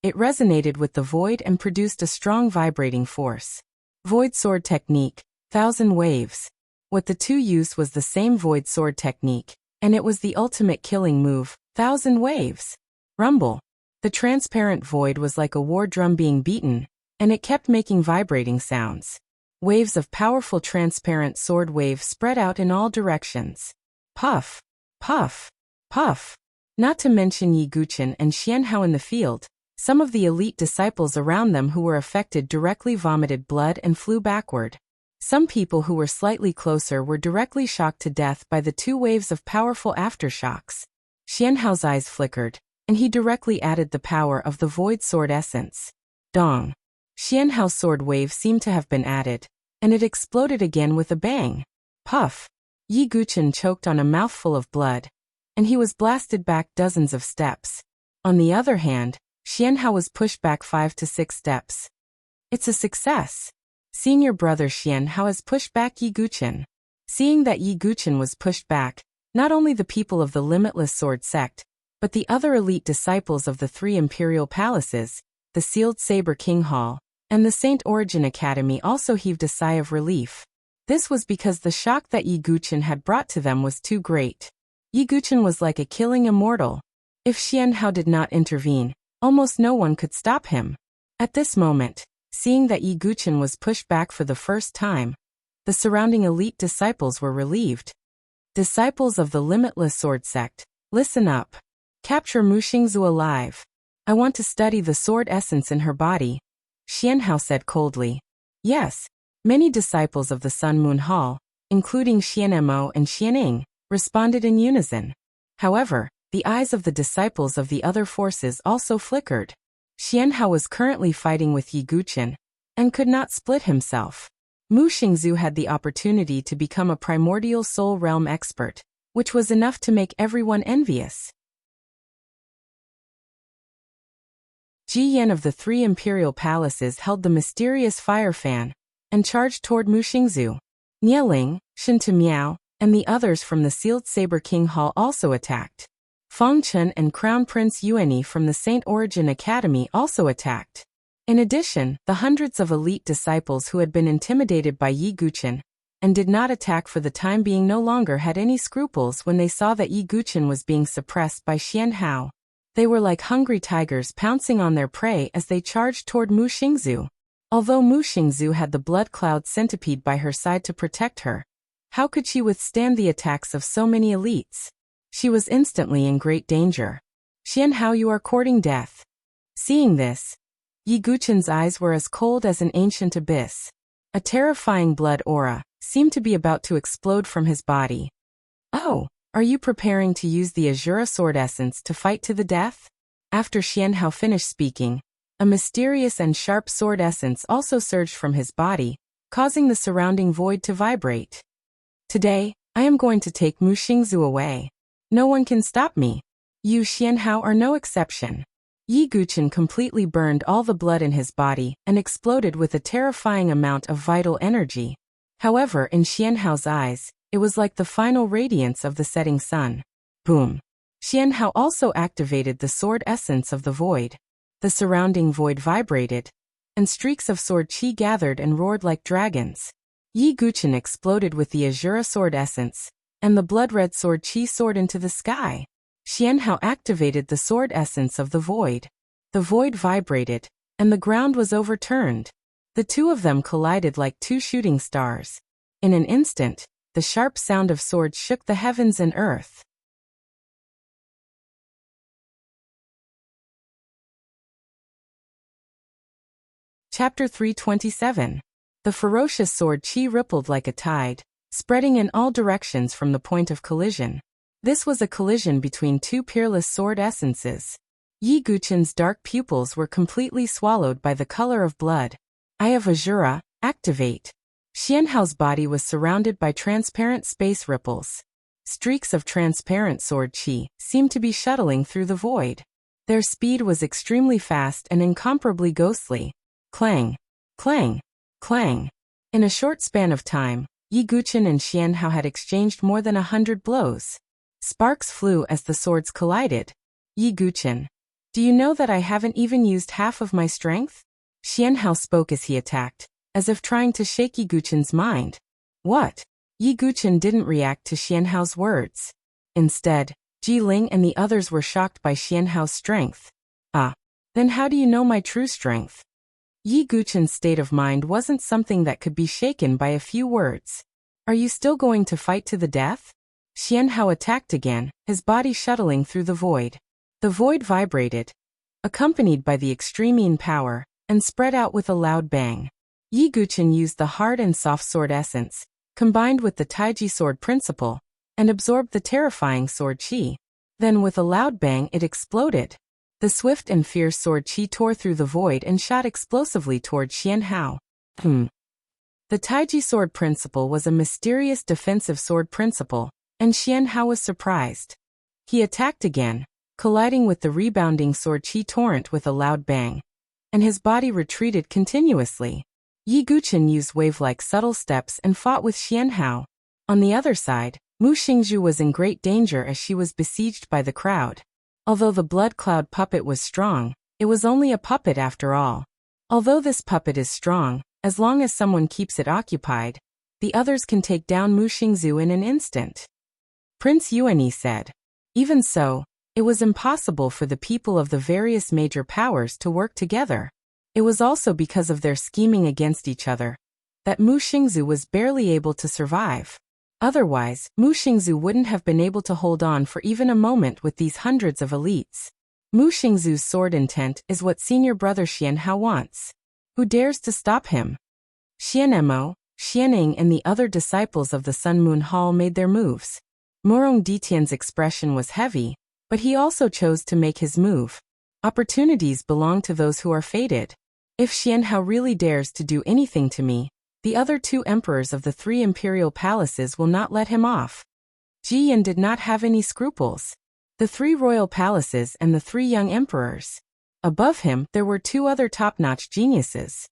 it resonated with the void and produced a strong vibrating force. Void sword technique, 1,000 waves. What the 2 used was the same void sword technique, and it was the ultimate killing move, 1,000 waves. Rumble. The transparent void was like a war drum being beaten, and it kept making vibrating sounds. Waves of powerful transparent sword waves spread out in all directions. Puff, puff, puff. Not to mention Yi Guqin and Xian Hao in the field, some of the elite disciples around them who were affected directly vomited blood and flew backward. Some people who were slightly closer were directly shocked to death by the 2 waves of powerful aftershocks. Xian Hao's eyes flickered, and he directly added the power of the void sword essence. Dong. Xian Hao's sword wave seemed to have been added, and it exploded again with a bang. Puff. Yi Guqin choked on a mouthful of blood, and he was blasted back dozens of steps. On the other hand, Xian Hao was pushed back 5 to 6 steps. It's a success. Senior brother Xian Hao has pushed back Yi Guqin. Seeing that Yi Guqin was pushed back, not only the people of the Limitless Sword Sect, but the other elite disciples of the 3 imperial palaces, the Sealed Saber King Hall, and the Saint Origin Academy also heaved a sigh of relief. This was because the shock that Yi Guqin had brought to them was too great. Yi Guqin was like a killing immortal. If Xian Hao did not intervene, almost no one could stop him. At this moment, seeing that Yi Guqin was pushed back for the first time, the surrounding elite disciples were relieved. Disciples of the Limitless Sword Sect, listen up. Capture Mu Xingzu alive. I want to study the sword essence in her body, Xian Hao said coldly. Yes, many disciples of the Sun Moon Hall, including Xian Mo and Xian Ying, responded in unison. However, the eyes of the disciples of the other forces also flickered. Xian Hao was currently fighting with Yi Guqin, and could not split himself. Mu Xingzu had the opportunity to become a primordial soul realm expert, which was enough to make everyone envious. Ji Yan of the three imperial palaces held the mysterious fire fan and charged toward Mu Xingzu. Nieling, Shen Miao, and the others from the Sealed Saber King Hall also attacked. Feng Chen and Crown Prince Yuanyi from the Saint Origin Academy also attacked. In addition, the hundreds of elite disciples who had been intimidated by Yi Guqin and did not attack for the time being no longer had any scruples when they saw that Yi Guqin was being suppressed by Xian Hao. They were like hungry tigers pouncing on their prey as they charged toward Mu Xingzu. Although Mu Xingzu had the blood cloud centipede by her side to protect her, how could she withstand the attacks of so many elites? She was instantly in great danger. Xian Hao, you are courting death. Seeing this, Yi Guqin's eyes were as cold as an ancient abyss. A terrifying blood aura seemed to be about to explode from his body. Oh, are you preparing to use the Azura sword essence to fight to the death? After Xian Hao finished speaking, a mysterious and sharp sword essence also surged from his body, causing the surrounding void to vibrate. Today, I am going to take Mu Xingzu away. No one can stop me. You Xian Hao are no exception. Yi Guqin completely burned all the blood in his body and exploded with a terrifying amount of vital energy. However, in Xian Hao's eyes, it was like the final radiance of the setting sun. Boom! Xian Hao also activated the sword essence of the void. The surrounding void vibrated, and streaks of sword chi gathered and roared like dragons. Yi Guqin exploded with the Azura sword essence, and the blood-red sword chi soared into the sky. Xian Hao activated the sword essence of the void. The void vibrated, and the ground was overturned. The two of them collided like two shooting stars. In an instant, the sharp sound of swords shook the heavens and earth. Chapter 327. The ferocious sword chi rippled like a tide, spreading in all directions from the point of collision. This was a collision between two peerless sword essences. Yi Guqin's dark pupils were completely swallowed by the color of blood. Eye of Azura, activate. Xian Hao's body was surrounded by transparent space ripples. Streaks of transparent sword chi seemed to be shuttling through the void. Their speed was extremely fast and incomparably ghostly. Clang! Clang! Clang! In a short span of time, Yi Guqin and Xian Hao had exchanged more than 100 blows. Sparks flew as the swords collided. Yi Guqin, do you know that I haven't even used half of my strength? Xian Hao spoke as he attacked, as if trying to shake Yi Guqin's mind. What? Yi Guqin didn't react to Xian Hao's words. Instead, Ji Ling and the others were shocked by Xian Hao's strength. Ah, then how do you know my true strength? Yi Guqin's state of mind wasn't something that could be shaken by a few words. Are you still going to fight to the death? Xian Hao attacked again, his body shuttling through the void. The void vibrated, accompanied by the extreme power, and spread out with a loud bang. Yi Guqin used the hard and soft sword essence, combined with the Taiji sword principle, and absorbed the terrifying sword chi. Then with a loud bang it exploded. The swift and fierce sword chi tore through the void and shot explosively toward Xian Hao. The Taiji sword principle was a mysterious defensive sword principle, and Xian Hao was surprised. He attacked again, colliding with the rebounding sword chi torrent with a loud bang, and his body retreated continuously. Yi Guqin used wave-like subtle steps and fought with Xian Hao. On the other side, Mu Xingzu was in great danger as she was besieged by the crowd. Although the blood cloud puppet was strong, it was only a puppet after all. Although this puppet is strong, as long as someone keeps it occupied, the others can take down Mu Xingzu in an instant. Prince Yuanyi said. Even so, it was impossible for the people of the various major powers to work together. It was also because of their scheming against each other that Mu Xingzu was barely able to survive. Otherwise, Mu Xingzu wouldn't have been able to hold on for even a moment with these hundreds of elites. Mu Xingzu's sword intent is what senior brother Xian Hao wants. Who dares to stop him? Xian Mo, Xianing and the other disciples of the Sun Moon Hall made their moves. Murong Ditian's expression was heavy, but he also chose to make his move. Opportunities belong to those who are fated. If Xian Hao really dares to do anything to me, The other 2 emperors of the 3 imperial palaces will not let him off. Ji Yan did not have any scruples. The 3 royal palaces and the 3 young emperors. Above him, there were 2 other top-notch geniuses.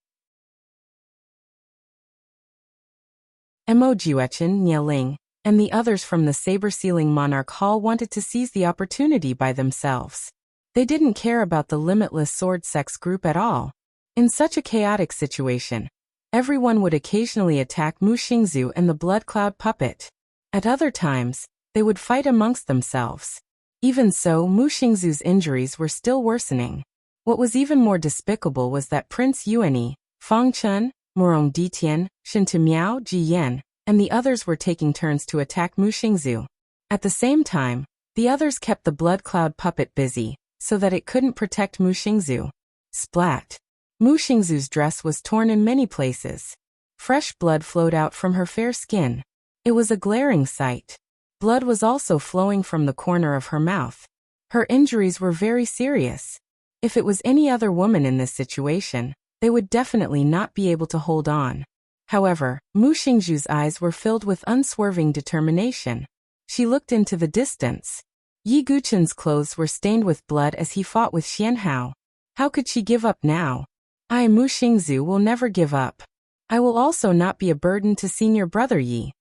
Mo Jiuchen, Nie Ling, and the others from the saber-sealing monarch hall wanted to seize the opportunity by themselves. They didn't care about the limitless sword sex group at all. In such a chaotic situation, everyone would occasionally attack Mu Xingzu and the Blood Cloud puppet. At other times, they would fight amongst themselves. Even so, Mu Xingzu's injuries were still worsening. What was even more despicable was that Prince Yuanyi, Fang Chun, Murong Ditian, Shinta Miao, Ji Yan, and the others were taking turns to attack Mu Xingzu. At the same time, the others kept the Blood Cloud puppet busy, so that it couldn't protect Mu Xingzu. Splat! Mu Xingzu's dress was torn in many places. Fresh blood flowed out from her fair skin. It was a glaring sight. Blood was also flowing from the corner of her mouth. Her injuries were very serious. If it was any other woman in this situation, they would definitely not be able to hold on. However, Mu Xingzu's eyes were filled with unswerving determination. She looked into the distance. Yi Guchen's clothes were stained with blood as he fought with Xian Hao. How could she give up now? I, Mu Xingzu, will never give up. I will also not be a burden to senior brother Yi.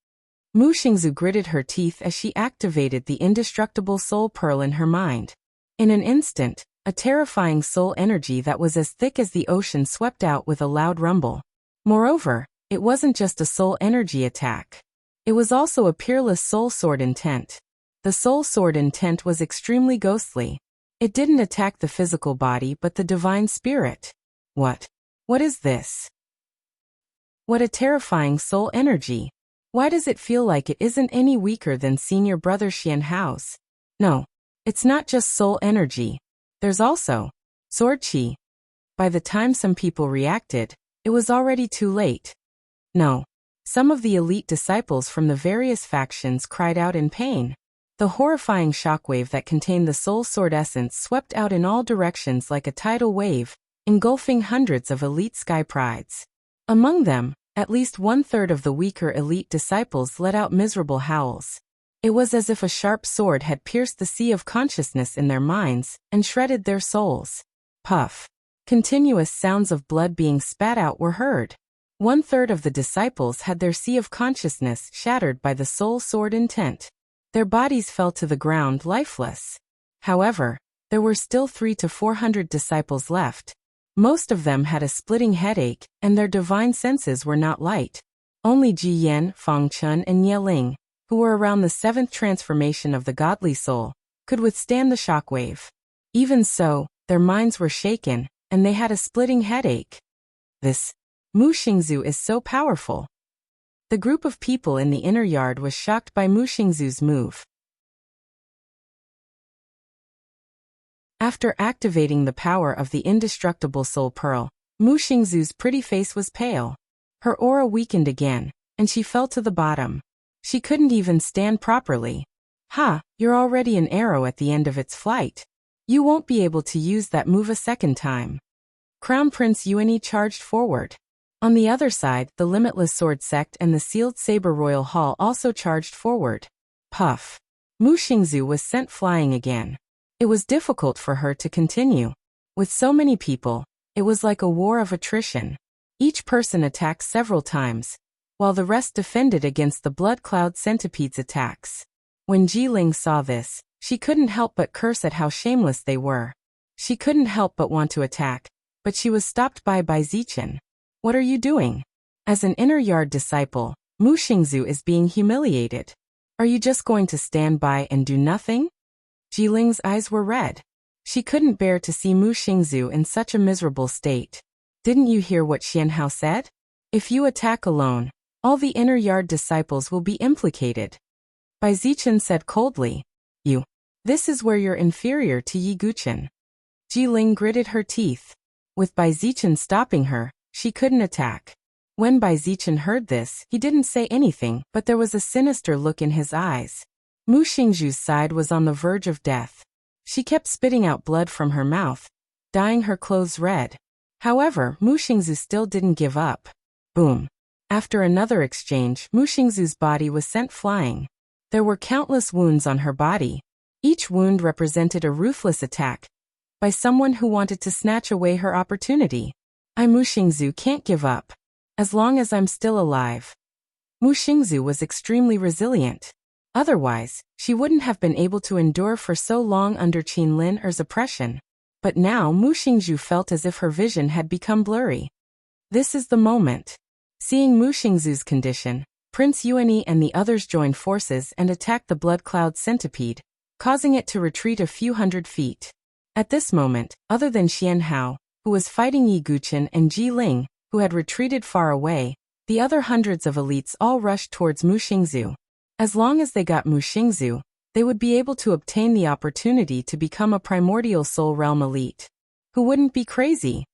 Mu Xingzu gritted her teeth as she activated the indestructible soul pearl in her mind. In an instant, a terrifying soul energy that was as thick as the ocean swept out with a loud rumble. Moreover, it wasn't just a soul energy attack. It was also a peerless soul sword intent. The soul sword intent was extremely ghostly. It didn't attack the physical body but the divine spirit. What? What is this? What a terrifying soul energy. Why does it feel like it isn't any weaker than senior brother Xian Hao's? No, it's not just soul energy. There's also sword qi. By the time some people reacted, it was already too late. No. Some of the elite disciples from the various factions cried out in pain. The horrifying shockwave that contained the soul sword essence swept out in all directions like a tidal wave, engulfing hundreds of elite sky prides. Among them, at least 1/3 of the weaker elite disciples let out miserable howls. It was as if a sharp sword had pierced the sea of consciousness in their minds and shredded their souls. Puff. Continuous sounds of blood being spat out were heard. 1/3 of the disciples had their sea of consciousness shattered by the soul sword intent. Their bodies fell to the ground lifeless. However, there were still 300 to 400 disciples left. Most of them had a splitting headache, and their divine senses were not light. Only Ji Yan, Fang Chun, and Nie Ling, who were around the 7th transformation of the godly soul, could withstand the shockwave. Even so, their minds were shaken, and they had a splitting headache. This Mu Xingzu is so powerful. The group of people in the inner yard was shocked by Mu Xingzu's move. After activating the power of the indestructible soul pearl, Mu Xingzu's pretty face was pale. Her aura weakened again, and she fell to the bottom. She couldn't even stand properly. Ha, you're already an arrow at the end of its flight. You won't be able to use that move a second time. Crown Prince Yuanyi charged forward. On the other side, the Limitless Sword Sect and the Sealed Saber Royal Hall also charged forward. Puff. Mu Xingzu was sent flying again. It was difficult for her to continue. With so many people, it was like a war of attrition. Each person attacked several times, while the rest defended against the Blood Cloud Centipede's attacks. When Jiling saw this, she couldn't help but curse at how shameless they were. She couldn't help but want to attack, but she was stopped by Zichen. What are you doing? As an inner yard disciple, Mu Xingzu is being humiliated. Are you just going to stand by and do nothing? Jiling's eyes were red. She couldn't bear to see Mu Xingzu in such a miserable state. Didn't you hear what Xian Hao said? If you attack alone, all the inner yard disciples will be implicated. Zichen said coldly. This is where you're inferior to Yi Guchen. Jiling gritted her teeth. With Zichen stopping her, she couldn't attack. When Zichen heard this, he didn't say anything, but there was a sinister look in his eyes. Mu Xingzu's side was on the verge of death. She kept spitting out blood from her mouth, dyeing her clothes red. However, Mu Xingzu still didn't give up. Boom. After another exchange, Mu Xingzu's body was sent flying. There were countless wounds on her body. Each wound represented a ruthless attack by someone who wanted to snatch away her opportunity. Mu Xingzu can't give up. As long as I'm still alive. Mu Xingzu was extremely resilient. Otherwise, she wouldn't have been able to endure for so long under Qin Lin Er's oppression. But now Mu Xingzu felt as if her vision had become blurry. This is the moment. Seeing Mu Xingzu's condition, Prince Yuanyi and the others joined forces and attacked the blood cloud centipede, causing it to retreat a few hundred feet. At this moment, other than Xian Hao, who was fighting Yi Guqin, and Ji Ling, who had retreated far away, the other hundreds of elites all rushed towards Mu Xingzu. As long as they got Mu Xingzu, they would be able to obtain the opportunity to become a primordial soul realm elite. Who wouldn't be crazy?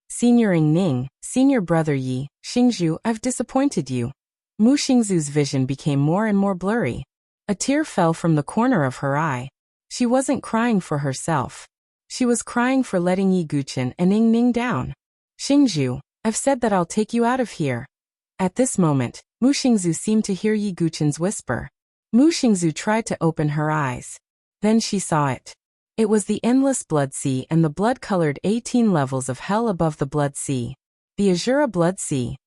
Senior Ning, Senior Brother Yi, Xingzhu, I've disappointed you. Mu Xingzu's vision became more and more blurry. A tear fell from the corner of her eye. She wasn't crying for herself. She was crying for letting Yi Guqin and Ning down. Xingzhu, I've said that I'll take you out of here. At this moment, Mu Xingzu seemed to hear Yi Guqin's whisper. Mu Xingzu tried to open her eyes. Then she saw it. It was the endless blood sea and the blood-colored 18 levels of hell above the blood sea. The Azura Blood Sea.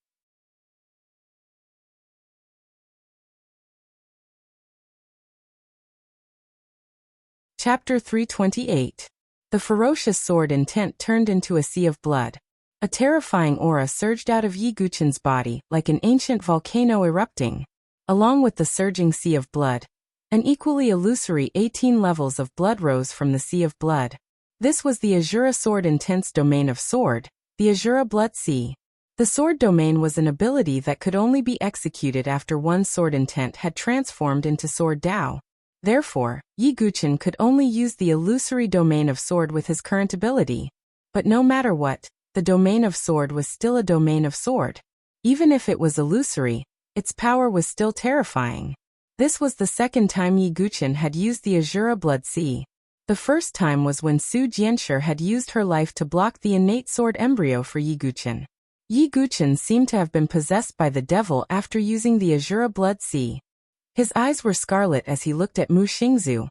Chapter 328. The ferocious sword intent turned into a sea of blood. A terrifying aura surged out of Yi Guqin's body like an ancient volcano erupting. Along with the surging sea of blood, an equally illusory 18 levels of blood rose from the sea of blood. This was the Azura Sword Intense domain of sword, the Azura Blood Sea. The sword domain was an ability that could only be executed after one's sword intent had transformed into sword Dao. Therefore, Yi Guqin could only use the illusory domain of sword with his current ability. But no matter what, the domain of sword was still a domain of sword. Even if it was illusory, its power was still terrifying. This was the second time Yi Guqin had used the Azura Blood Sea. The first time was when Su Jianshi had used her life to block the innate sword embryo for Yi Guqin. Yi Guqin seemed to have been possessed by the devil after using the Azura Blood Sea. His eyes were scarlet as he looked at Mu Xingzu,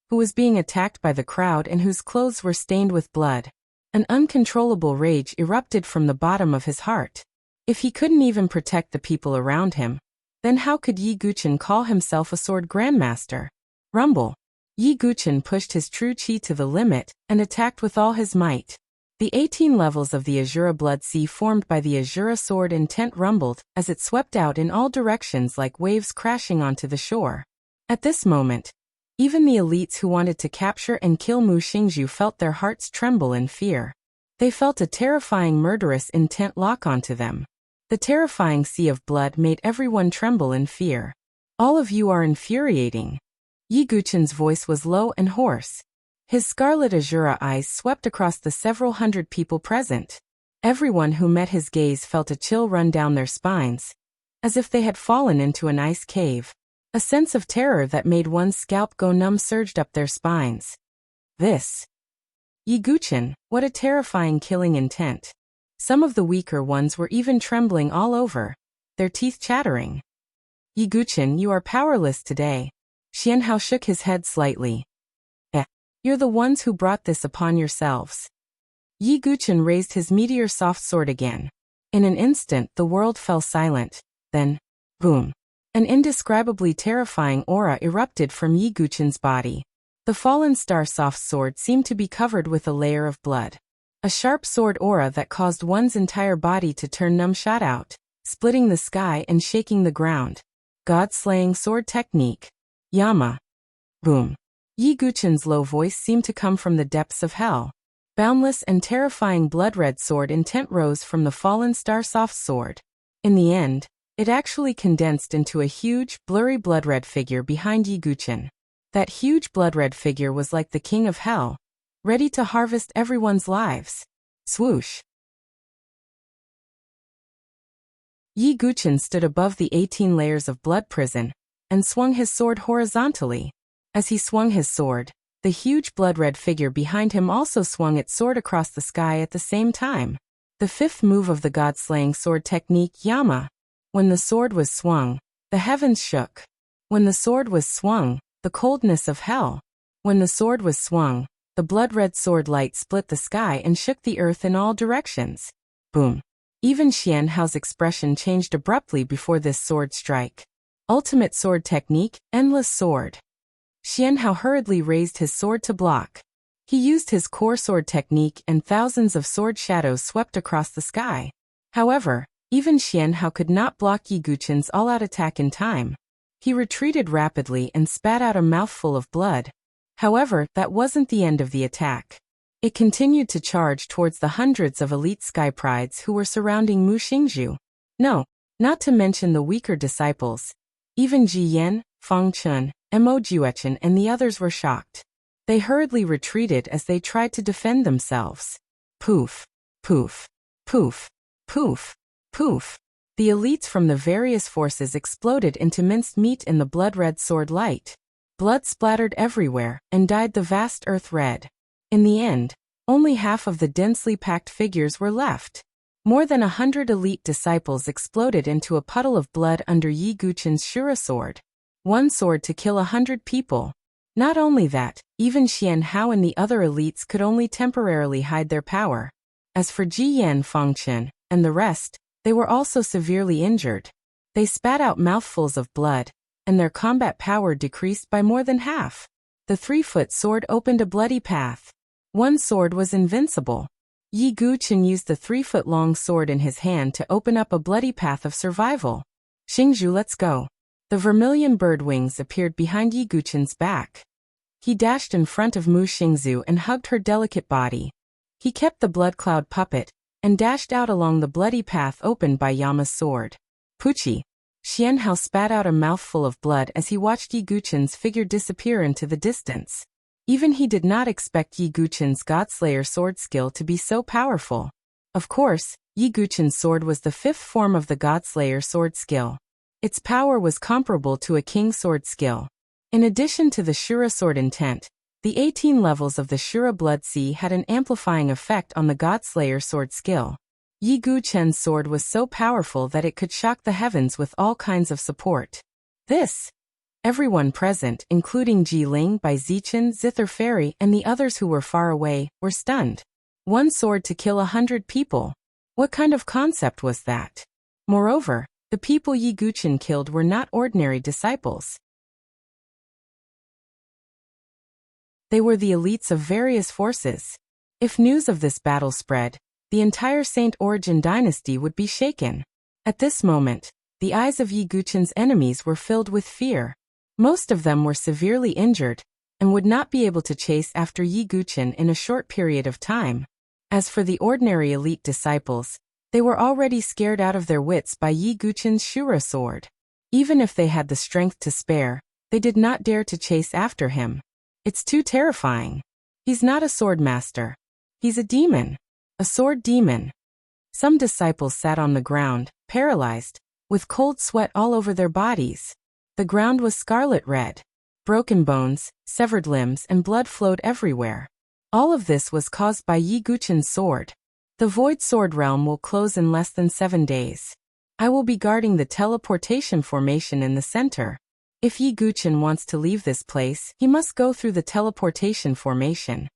who was being attacked by the crowd and whose clothes were stained with blood. An uncontrollable rage erupted from the bottom of his heart. If he couldn't even protect the people around him, then how could Yi Guqin call himself a sword grandmaster? Rumble. Yi Guqin pushed his true qi to the limit and attacked with all his might. The 18 levels of the Azura Blood Sea formed by the Azura Sword Intent rumbled as it swept out in all directions like waves crashing onto the shore. At this moment, even the elites who wanted to capture and kill Mu Xingzhu felt their hearts tremble in fear. They felt a terrifying murderous intent lock onto them. The terrifying sea of blood made everyone tremble in fear. All of you are infuriating. Yi Guqin's voice was low and hoarse. His scarlet Azura eyes swept across the several hundred people present. Everyone who met his gaze felt a chill run down their spines, as if they had fallen into an ice cave. A sense of terror that made one's scalp go numb surged up their spines. This. Yi Guqin, what a terrifying killing intent. Some of the weaker ones were even trembling all over, their teeth chattering. Yi Guqin, you are powerless today. Xian Hao shook his head slightly. You're the ones who brought this upon yourselves. Yi Guqin raised his meteor soft sword again. In an instant the world fell silent. Then, boom. An indescribably terrifying aura erupted from Yi Guqin's body. The fallen star soft sword seemed to be covered with a layer of blood. A sharp sword aura that caused one's entire body to turn numb shot out, splitting the sky and shaking the ground. God-slaying sword technique. Yama. Boom. Yi Guqin's low voice seemed to come from the depths of hell. Boundless and terrifying blood-red sword intent rose from the fallen star soft sword. In the end, it actually condensed into a huge, blurry blood-red figure behind Yi Guqin. That huge blood-red figure was like the king of hell, ready to harvest everyone's lives. Swoosh. Yi Guqin stood above the 18 layers of blood prison and swung his sword horizontally. As he swung his sword, the huge blood-red figure behind him also swung its sword across the sky at the same time. The fifth move of the god-slaying sword technique, Yama. When the sword was swung, the heavens shook. When the sword was swung, the coldness of hell. When the sword was swung, the blood-red sword light split the sky and shook the earth in all directions. Boom. Even Xian Hao's expression changed abruptly before this sword strike. Ultimate sword technique, endless sword. Xian Hao hurriedly raised his sword to block. He used his core sword technique and thousands of sword shadows swept across the sky. However, even Xian Hao could not block Yi Guqin's all-out attack in time. He retreated rapidly and spat out a mouthful of blood. However, that wasn't the end of the attack. It continued to charge towards the hundreds of elite sky prides who were surrounding Mu Xingzhu. No, not to mention the weaker disciples. Even Ji Yan, Fang Chun, Mo Juechen and the others were shocked. They hurriedly retreated as they tried to defend themselves. Poof, poof, poof, poof, poof. The elites from the various forces exploded into minced meat in the blood-red sword light. Blood splattered everywhere and dyed the vast earth red. In the end, only half of the densely packed figures were left. More than 100 elite disciples exploded into a puddle of blood under Yi Guqin's Shura sword. One sword to kill 100 people. Not only that, even Xian Hao and the other elites could only temporarily hide their power. As for Ji Yan, Fang Chen, and the rest, they were also severely injured. They spat out mouthfuls of blood, and their combat power decreased by more than half. The 3-foot sword opened a bloody path. One sword was invincible. Yi Guqin used the 3-foot-long sword in his hand to open up a bloody path of survival. Xingzhu, let's go. The vermilion bird wings appeared behind Yi Guqin's back. He dashed in front of Mu Xingzhu and hugged her delicate body. He kept the blood cloud puppet, and dashed out along the bloody path opened by Yama's sword. Pucci. Xian Hao spat out a mouthful of blood as he watched Yi Guqin's figure disappear into the distance. Even he did not expect Yi Guqin's Godslayer sword skill to be so powerful. Of course, Yi Guqin's sword was the 5th form of the Godslayer sword skill. Its power was comparable to a king's sword skill. In addition to the Shura sword intent, the 18 levels of the Shura Blood Sea had an amplifying effect on the Godslayer sword skill. Yi Guqin's sword was so powerful that it could shock the heavens with all kinds of support. Everyone present, including Ji Ling, Bai Zichen, Zither Fairy, and the others who were far away, were stunned. One sword to kill 100 people. What kind of concept was that? Moreover, the people Yi Guqin killed were not ordinary disciples. They were the elites of various forces. If news of this battle spread, the entire Saint Origin dynasty would be shaken. At this moment, the eyes of Yi Guqin's enemies were filled with fear. Most of them were severely injured, and would not be able to chase after Yi Guqin in a short period of time. As for the ordinary elite disciples, they were already scared out of their wits by Yi Guqin's Shura sword. Even if they had the strength to spare, they did not dare to chase after him. It's too terrifying. He's not a sword master. He's a demon. A sword demon. Some disciples sat on the ground, paralyzed, with cold sweat all over their bodies. The ground was scarlet red. Broken bones, severed limbs, and blood flowed everywhere. All of this was caused by Yi Guqin's sword. The Void Sword Realm will close in less than 7 days. I will be guarding the teleportation formation in the center. If Yi Guqin wants to leave this place, he must go through the teleportation formation.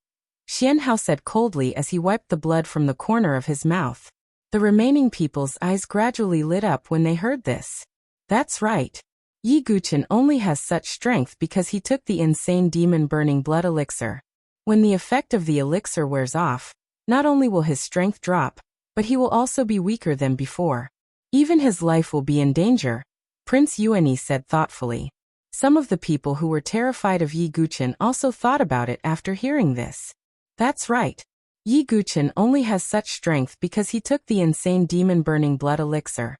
Xian Hao said coldly as he wiped the blood from the corner of his mouth. The remaining people's eyes gradually lit up when they heard this. That's right. Yi Guqin only has such strength because he took the insane demon-burning blood elixir. When the effect of the elixir wears off, not only will his strength drop, but he will also be weaker than before. Even his life will be in danger, Prince Yuani said thoughtfully. Some of the people who were terrified of Yi Guqin also thought about it after hearing this. That's right. Yi Guqin only has such strength because he took the insane demon-burning blood elixir.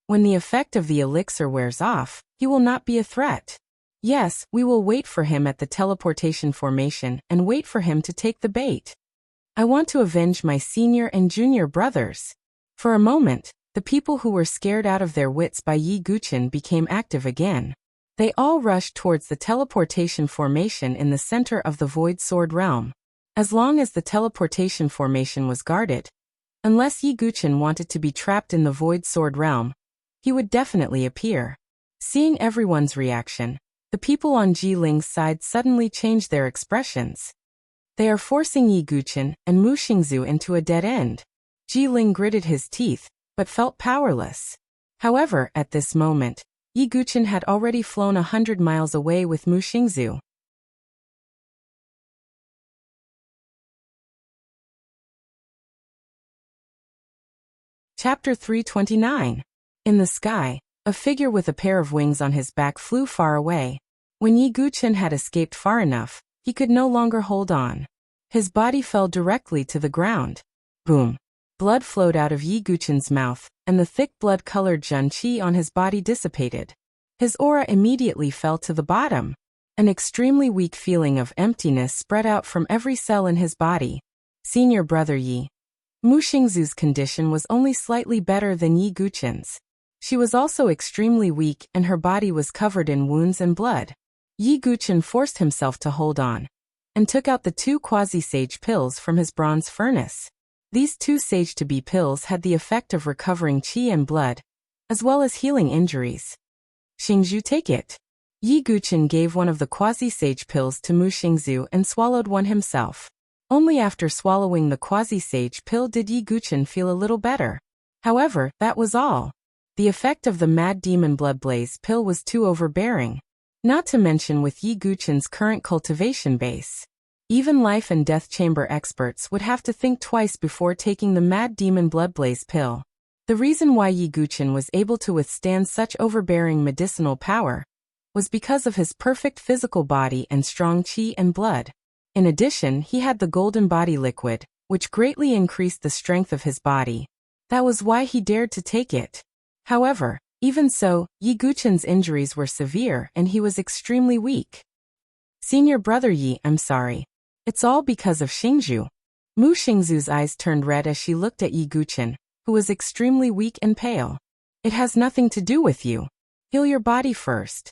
When the effect of the elixir wears off, he will not be a threat. Yes, we will wait for him at the teleportation formation and wait for him to take the bait. I want to avenge my senior and junior brothers. For a moment, the people who were scared out of their wits by Yi Guqin became active again. They all rushed towards the teleportation formation in the center of the Void Sword Realm. As long as the teleportation formation was guarded, unless Yi Guqin wanted to be trapped in the Void Sword Realm, he would definitely appear. Seeing everyone's reaction, the people on Ji Ling's side suddenly changed their expressions. They are forcing Yi Guqin and Mu Xingzu into a dead end. Ji Ling gritted his teeth, but felt powerless. However, at this moment, Yi Guqin had already flown 100 miles away with Mu Xingzu. Chapter 329. In the sky, a figure with a pair of wings on his back flew far away. When Yi Guqin had escaped far enough, he could no longer hold on. His body fell directly to the ground. Boom! Blood flowed out of Yi Guqin's mouth, and the thick blood-colored Zhen Qi on his body dissipated. His aura immediately fell to the bottom. An extremely weak feeling of emptiness spread out from every cell in his body. Senior brother Yi. Mu Xingzu's condition was only slightly better than Yi Guqin's. She was also extremely weak and her body was covered in wounds and blood. Yi Guqin forced himself to hold on, and took out the 2 quasi-sage pills from his bronze furnace. These 2 sage-to-be pills had the effect of recovering qi and blood, as well as healing injuries. Xingzhu, take it. Yi Guqin gave one of the quasi-sage pills to Mu Xingzu and swallowed one himself. Only after swallowing the quasi-sage pill did Yi Guqin feel a little better. However, that was all. The effect of the Mad Demon Blood Blaze pill was too overbearing. Not to mention with Yi Guqin's current cultivation base. Even life and death chamber experts would have to think twice before taking the Mad Demon Blood Blaze pill. The reason why Yi Guqin was able to withstand such overbearing medicinal power was because of his perfect physical body and strong qi and blood. In addition, he had the golden body liquid, which greatly increased the strength of his body. That was why he dared to take it. However, even so, Yi Guqin's injuries were severe and he was extremely weak. Senior brother Yi, I'm sorry. It's all because of Xingzhu. Mu Xingzu's eyes turned red as she looked at Yi Guqin, who was extremely weak and pale. It has nothing to do with you. Heal your body first.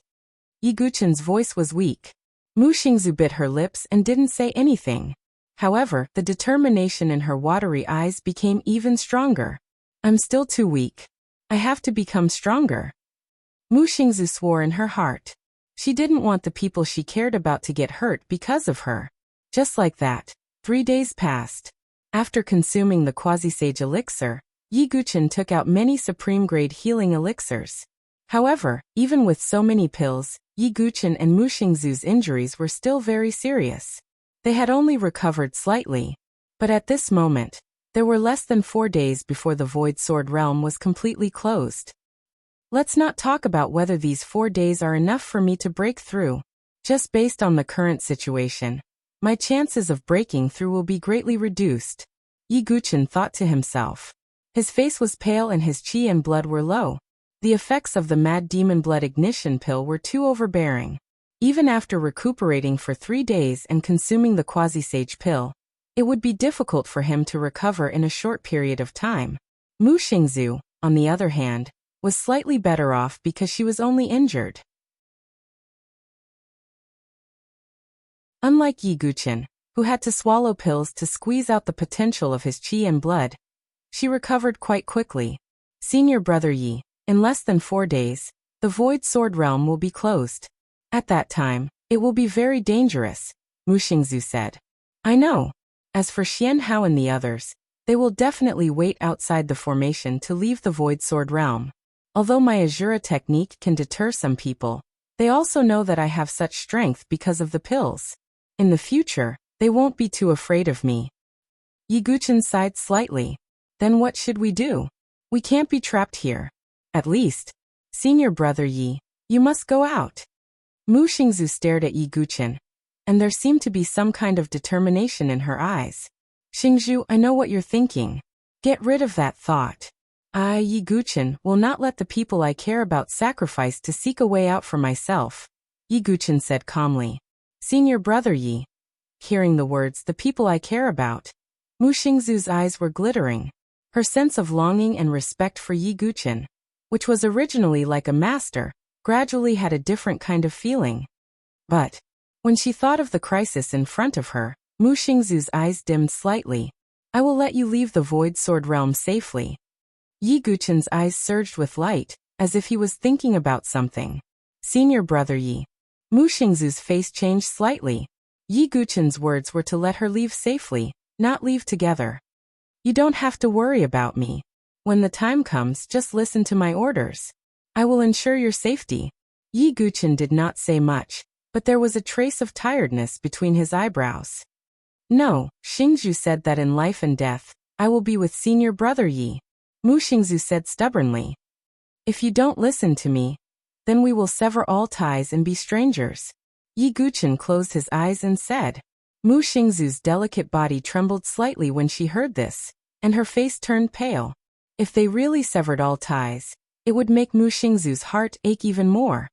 Yi Guqin's voice was weak. Mu Xingzu bit her lips and didn't say anything. However, the determination in her watery eyes became even stronger. I'm still too weak. I have to become stronger. Mu Xingzu swore in her heart. She didn't want the people she cared about to get hurt because of her. Just like that, 3 days passed. After consuming the quasi-sage elixir, Yi Guqin took out many supreme-grade healing elixirs. However, even with so many pills, Yi Guqin and Mu Xingzu's injuries were still very serious. They had only recovered slightly. But at this moment, there were less than 4 days before the Void Sword Realm was completely closed. Let's not talk about whether these 4 days are enough for me to break through. Just based on the current situation, my chances of breaking through will be greatly reduced. Yi Guqin thought to himself. His face was pale and his qi and blood were low. The effects of the Mad Demon Blood Ignition pill were too overbearing. Even after recuperating for 3 days and consuming the quasi-sage pill, it would be difficult for him to recover in a short period of time. Mu Xingzu, on the other hand, was slightly better off because she was only injured. Unlike Yi Guqin, who had to swallow pills to squeeze out the potential of his qi and blood, she recovered quite quickly. Senior brother Yi, in less than 4 days, the Void Sword Realm will be closed. At that time, it will be very dangerous, Mu Xingzu said. I know. As for Xian Hao and the others, they will definitely wait outside the formation to leave the Void Sword Realm. Although my Azura technique can deter some people, they also know that I have such strength because of the pills. In the future, they won't be too afraid of me. Yi Guqin sighed slightly. Then what should we do? We can't be trapped here. At least, senior brother Yi, you must go out. Mu Xingzu stared at Yi Guqin, and there seemed to be some kind of determination in her eyes. Xingzhu, I know what you're thinking. Get rid of that thought. I, Yi Guqin, will not let the people I care about sacrifice to seek a way out for myself, Yi Guqin said calmly. Senior brother Yi. Hearing the words, the people I care about, Mu Xingzu's eyes were glittering. Her sense of longing and respect for Yi Guqin, which was originally like a master, gradually had a different kind of feeling. But when she thought of the crisis in front of her, Mu Xingzu's eyes dimmed slightly. I will let you leave the Void Sword Realm safely. Yi Guqin's eyes surged with light, as if he was thinking about something. Senior brother Yi. Mu Xingzu's face changed slightly. Yi Guchen's words were to let her leave safely, not leave together. You don't have to worry about me. When the time comes, just listen to my orders. I will ensure your safety. Yi Guchen did not say much, but there was a trace of tiredness between his eyebrows. No, Xingzhu said that in life and death, I will be with senior brother Yi. Mu Xingzhu said stubbornly. If you don't listen to me, then we will sever all ties and be strangers. Yi Guchen closed his eyes and said. Mu Xingzhu's delicate body trembled slightly when she heard this, and her face turned pale. If they really severed all ties, it would make Mu Xingzhu's heart ache even more.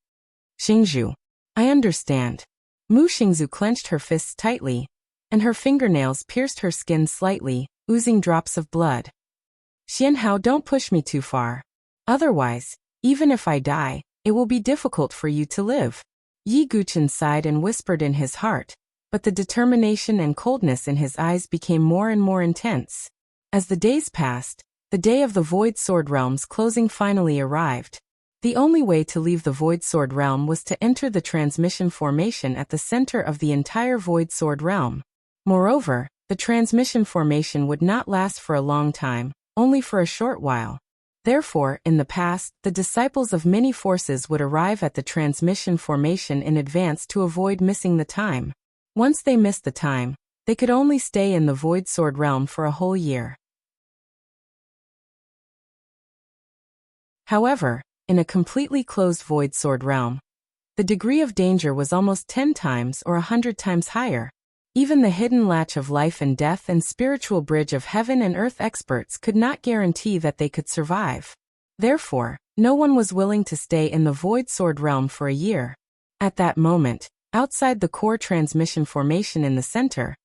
Xingzhu. I understand. Mu Xingzhu clenched her fists tightly, and her fingernails pierced her skin slightly, oozing drops of blood. Xianhao, don't push me too far. Otherwise, even if I die, it will be difficult for you to live. Yi Guchen sighed and whispered in his heart, but the determination and coldness in his eyes became more and more intense. As the days passed, the day of the Void Sword Realm's closing finally arrived. The only way to leave the Void Sword Realm was to enter the transmission formation at the center of the entire Void Sword Realm. Moreover, the transmission formation would not last for a long time, only for a short while. Therefore, in the past, the disciples of many forces would arrive at the transmission formation in advance to avoid missing the time. Once they missed the time, they could only stay in the Void Sword Realm for a whole year. However, in a completely closed Void Sword Realm, the degree of danger was almost 10 times or 100 times higher. Even the hidden latch of life and death and spiritual bridge of heaven and earth experts could not guarantee that they could survive. Therefore, no one was willing to stay in the Void Sword Realm for a year. At that moment, outside the core transmission formation in the center,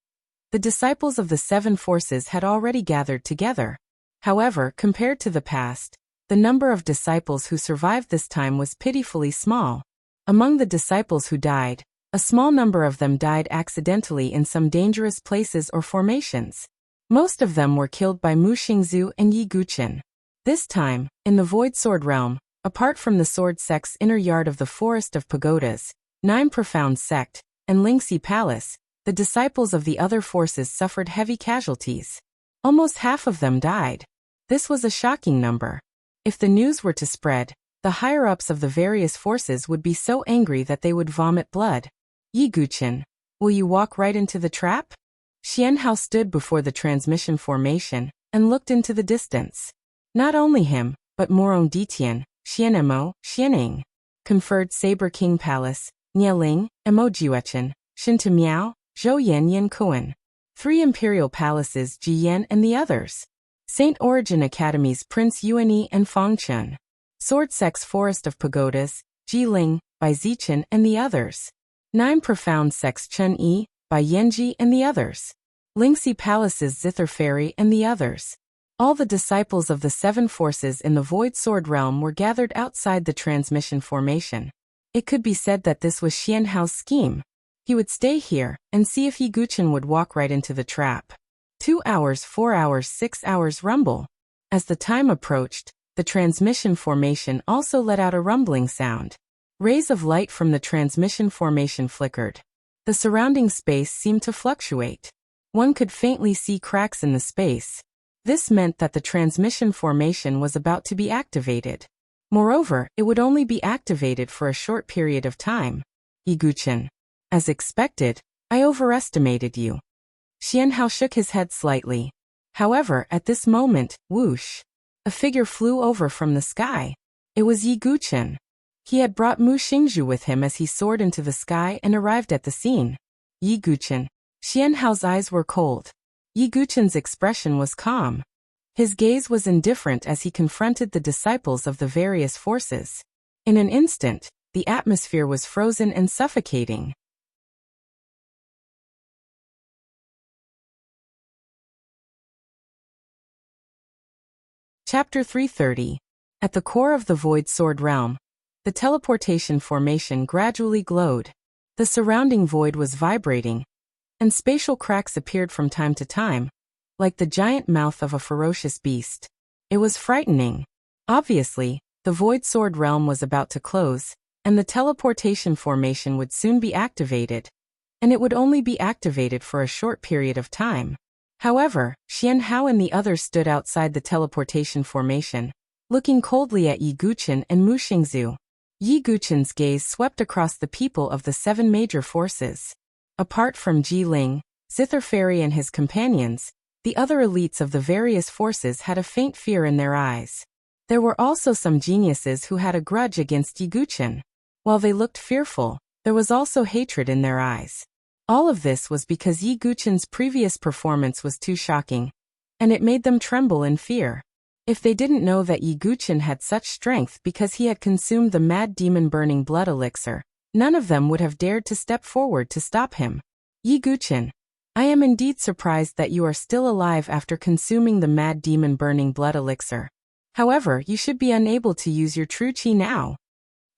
the disciples of the seven forces had already gathered together. However, compared to the past, the number of disciples who survived this time was pitifully small. Among the disciples who died, a small number of them died accidentally in some dangerous places or formations. Most of them were killed by Mu Xingzhu and Yi Guchen. This time, in the Void Sword Realm, apart from the Sword Sect's inner yard of the Forest of Pagodas, 9 Profound Sect, and Lingxi Palace, the disciples of the other forces suffered heavy casualties. Almost half of them died. This was a shocking number. If the news were to spread, the higher-ups of the various forces would be so angry that they would vomit blood. Yi Guchen, will you walk right into the trap? Xianhao stood before the transmission formation and looked into the distance. Not only him, but Morong Ditian, Xianmo, Xianing, conferred Saber King Palace, Nieling, Emojiuechen, Shinta Miao, Zhou Yan Yan Kuan. 3 imperial palaces, Jiyan and the others. Saint Origin Academy's Prince Yuanyi and Fangchun. Sword Sect's Forest of Pagodas, Jiling, by Zichen and the others. 9 Profound Sects Chun Yi, by Yanji and the others. Lingxi Palace's Zither Fairy and the others. All the disciples of the 7 forces in the Void Sword Realm were gathered outside the transmission formation. It could be said that this was Xianhao's scheme. He would stay here and see if Yi Guchen would walk right into the trap. 2 hours, 4 hours, 6 hours rumble. As the time approached, the transmission formation also let out a rumbling sound. Rays of light from the transmission formation flickered. The surrounding space seemed to fluctuate. One could faintly see cracks in the space. This meant that the transmission formation was about to be activated. Moreover, it would only be activated for a short period of time. Yi Guchen. As expected, I overestimated you. Xianhao shook his head slightly. However, at this moment, whoosh, a figure flew over from the sky. It was Yi Guchen. He had brought Mu Xingzhu with him as he soared into the sky and arrived at the scene. Yi Guchen. Xianhao's eyes were cold. Yi Guchen's expression was calm. His gaze was indifferent as he confronted the disciples of the various forces. In an instant, the atmosphere was frozen and suffocating. Chapter 330. At the core of the Void Sword Realm, the teleportation formation gradually glowed. The surrounding void was vibrating, and spatial cracks appeared from time to time, like the giant mouth of a ferocious beast. It was frightening. Obviously, The Void Sword realm was about to close, and the teleportation formation would soon be activated. And it would only be activated for a short period of time. However, Xian Hao and the others stood outside the teleportation formation, looking coldly at Yi Guqin and Mu Xingzhu. Yi Guqin's gaze swept across the people of the 7 major forces. Apart from Ji Ling, Zither Fairy and his companions, the other elites of the various forces had a faint fear in their eyes. There were also some geniuses who had a grudge against Yi Guqin. While they looked fearful, there was also hatred in their eyes. All of this was because Yi Guqin's previous performance was too shocking, and it made them tremble in fear. If they didn't know that Yi Guqin had such strength because he had consumed the mad demon burning blood elixir, none of them would have dared to step forward to stop him. Yi Guqin, I am indeed surprised that you are still alive after consuming the mad demon burning blood elixir. However, you should be unable to use your true qi now.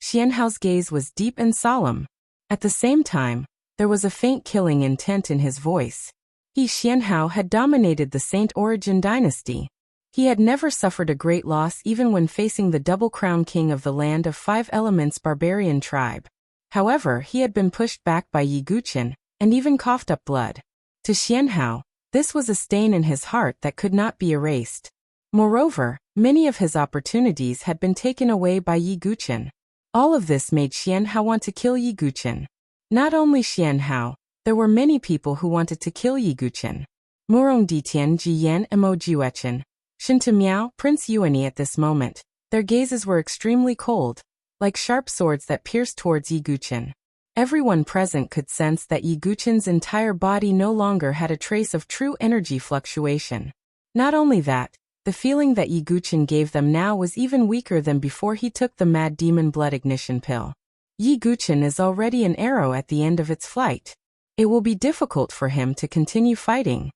Xian Hao's gaze was deep and solemn. At the same time, there was a faint killing intent in his voice. He, Xian Hao, had dominated the Saint Origin dynasty. He had never suffered a great loss even when facing the double crown king of the land of 5 elements barbarian tribe. However, he had been pushed back by Yi Guqin, and even coughed up blood. To Xian Hao, this was a stain in his heart that could not be erased. Moreover, many of his opportunities had been taken away by Yi Guqin. All of this made Xian Hao want to kill Yi Guqin. Not only Xian Hao, there were many people who wanted to kill Yi Guqin. Murong Ditian, Ji Yan, Mo Jiuechen, Shinta Miao, Prince Yuani. At this moment, their gazes were extremely cold, like sharp swords that pierced towards Yi Guqin. Everyone present could sense that Yi Guqin's entire body no longer had a trace of true energy fluctuation. Not only that, the feeling that Yi Guqin gave them now was even weaker than before he took the mad demon blood ignition pill. Yi Guqin is already an arrow at the end of its flight. It will be difficult for him to continue fighting.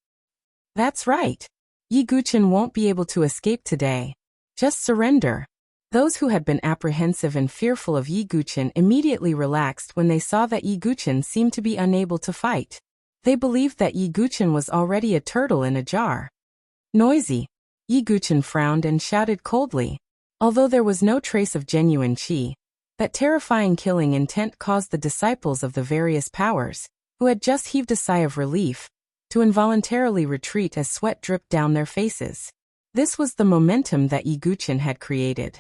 That's right. Yi Guqin won't be able to escape today. Just surrender. Those who had been apprehensive and fearful of Yi Guqin immediately relaxed when they saw that Yi Guqin seemed to be unable to fight. They believed that Yi Guqin was already a turtle in a jar. Noisy. Yi Guqin frowned and shouted coldly. Although there was no trace of genuine qi, that terrifying killing intent caused the disciples of the various powers, who had just heaved a sigh of relief, to involuntarily retreat as sweat dripped down their faces. This was the momentum that Yi Guqin had created.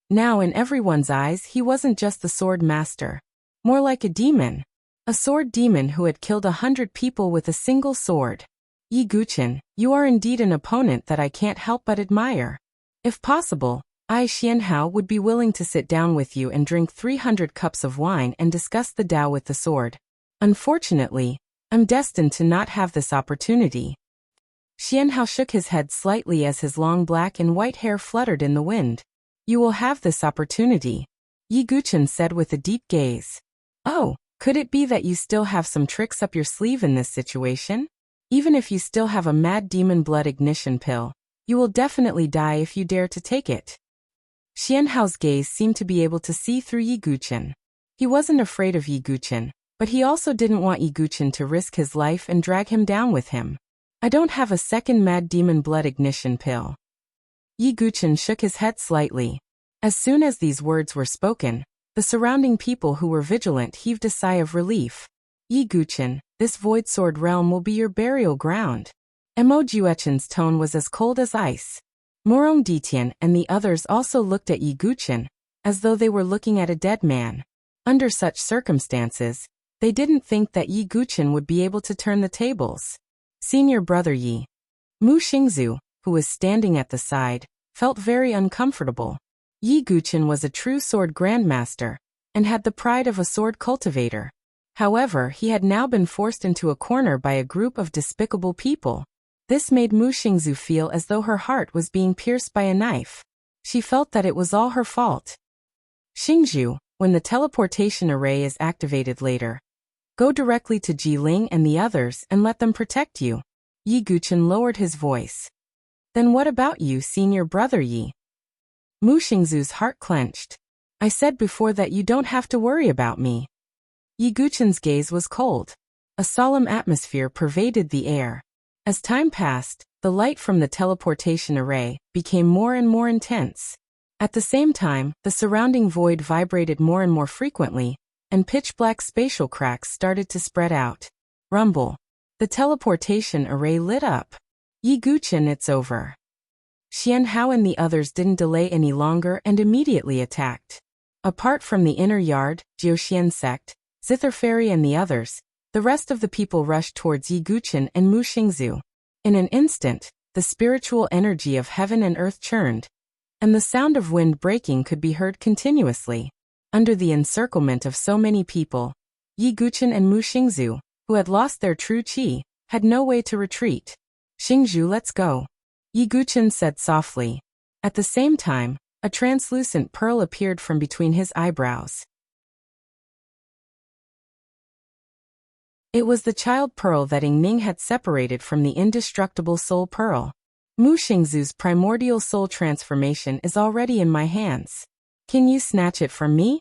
Now in everyone's eyes he wasn't just the sword master. More like a demon. A sword demon who had killed 100 people with a single sword. Yi Guqin, you are indeed an opponent that I can't help but admire. If possible, I, Xian Hao, would be willing to sit down with you and drink 300 cups of wine and discuss the Tao with the sword. Unfortunately, I'm destined to not have this opportunity. Xian Hao shook his head slightly as his long black and white hair fluttered in the wind. You will have this opportunity, Yi Guqin said with a deep gaze. Oh, could it be that you still have some tricks up your sleeve in this situation? Even if you still have a mad demon blood ignition pill, you will definitely die if you dare to take it. Xian Hao's gaze seemed to be able to see through Yi Guqin. He wasn't afraid of Yi Guqin, but he also didn't want Yi Guqin to risk his life and drag him down with him. I don't have a second mad demon blood ignition pill. Yi Guqin shook his head slightly. As soon as these words were spoken, the surrounding people who were vigilant heaved a sigh of relief. Yi Guqin, this void sword realm will be your burial ground. Mo Jiuechen's tone was as cold as ice. Murong Ditian and the others also looked at Yi Guqin, as though they were looking at a dead man. Under such circumstances, they didn't think that Yi Guqin would be able to turn the tables. Senior brother Yi. Mu Xingzhu, who was standing at the side, felt very uncomfortable. Yi Guqin was a true sword grandmaster, and had the pride of a sword cultivator. However, he had now been forced into a corner by a group of despicable people. This made Mu Xingzhu feel as though her heart was being pierced by a knife. She felt that it was all her fault. Xingzhu, when the teleportation array is activated later, go directly to Ji Ling and the others and let them protect you. Yi Guqin lowered his voice. Then what about you, senior brother Yi? Mu Xingzhu's heart clenched. I said before that you don't have to worry about me. Yi Guqin's gaze was cold. A solemn atmosphere pervaded the air. As time passed, the light from the teleportation array became more and more intense. At the same time, the surrounding void vibrated more and more frequently, and pitch-black spatial cracks started to spread out. Rumble. The teleportation array lit up. Yi Guqin, it's over. Xian Hao and the others didn't delay any longer and immediately attacked. Apart from the inner yard, Jiuxian sect, Zither Fairy and the others, the rest of the people rushed towards Yi Guqin and Mu Xingzu. In an instant, the spiritual energy of heaven and earth churned, and the sound of wind breaking could be heard continuously. Under the encirclement of so many people, Yi Guqin and Mu Xingzu, who had lost their true qi, had no way to retreat. Xingzhu, let's go. Yi Guqin said softly. At the same time, a translucent pearl appeared from between his eyebrows. It was the child pearl that Yingning had separated from the indestructible soul pearl. Mu Xingzu's primordial soul transformation is already in my hands. Can you snatch it from me?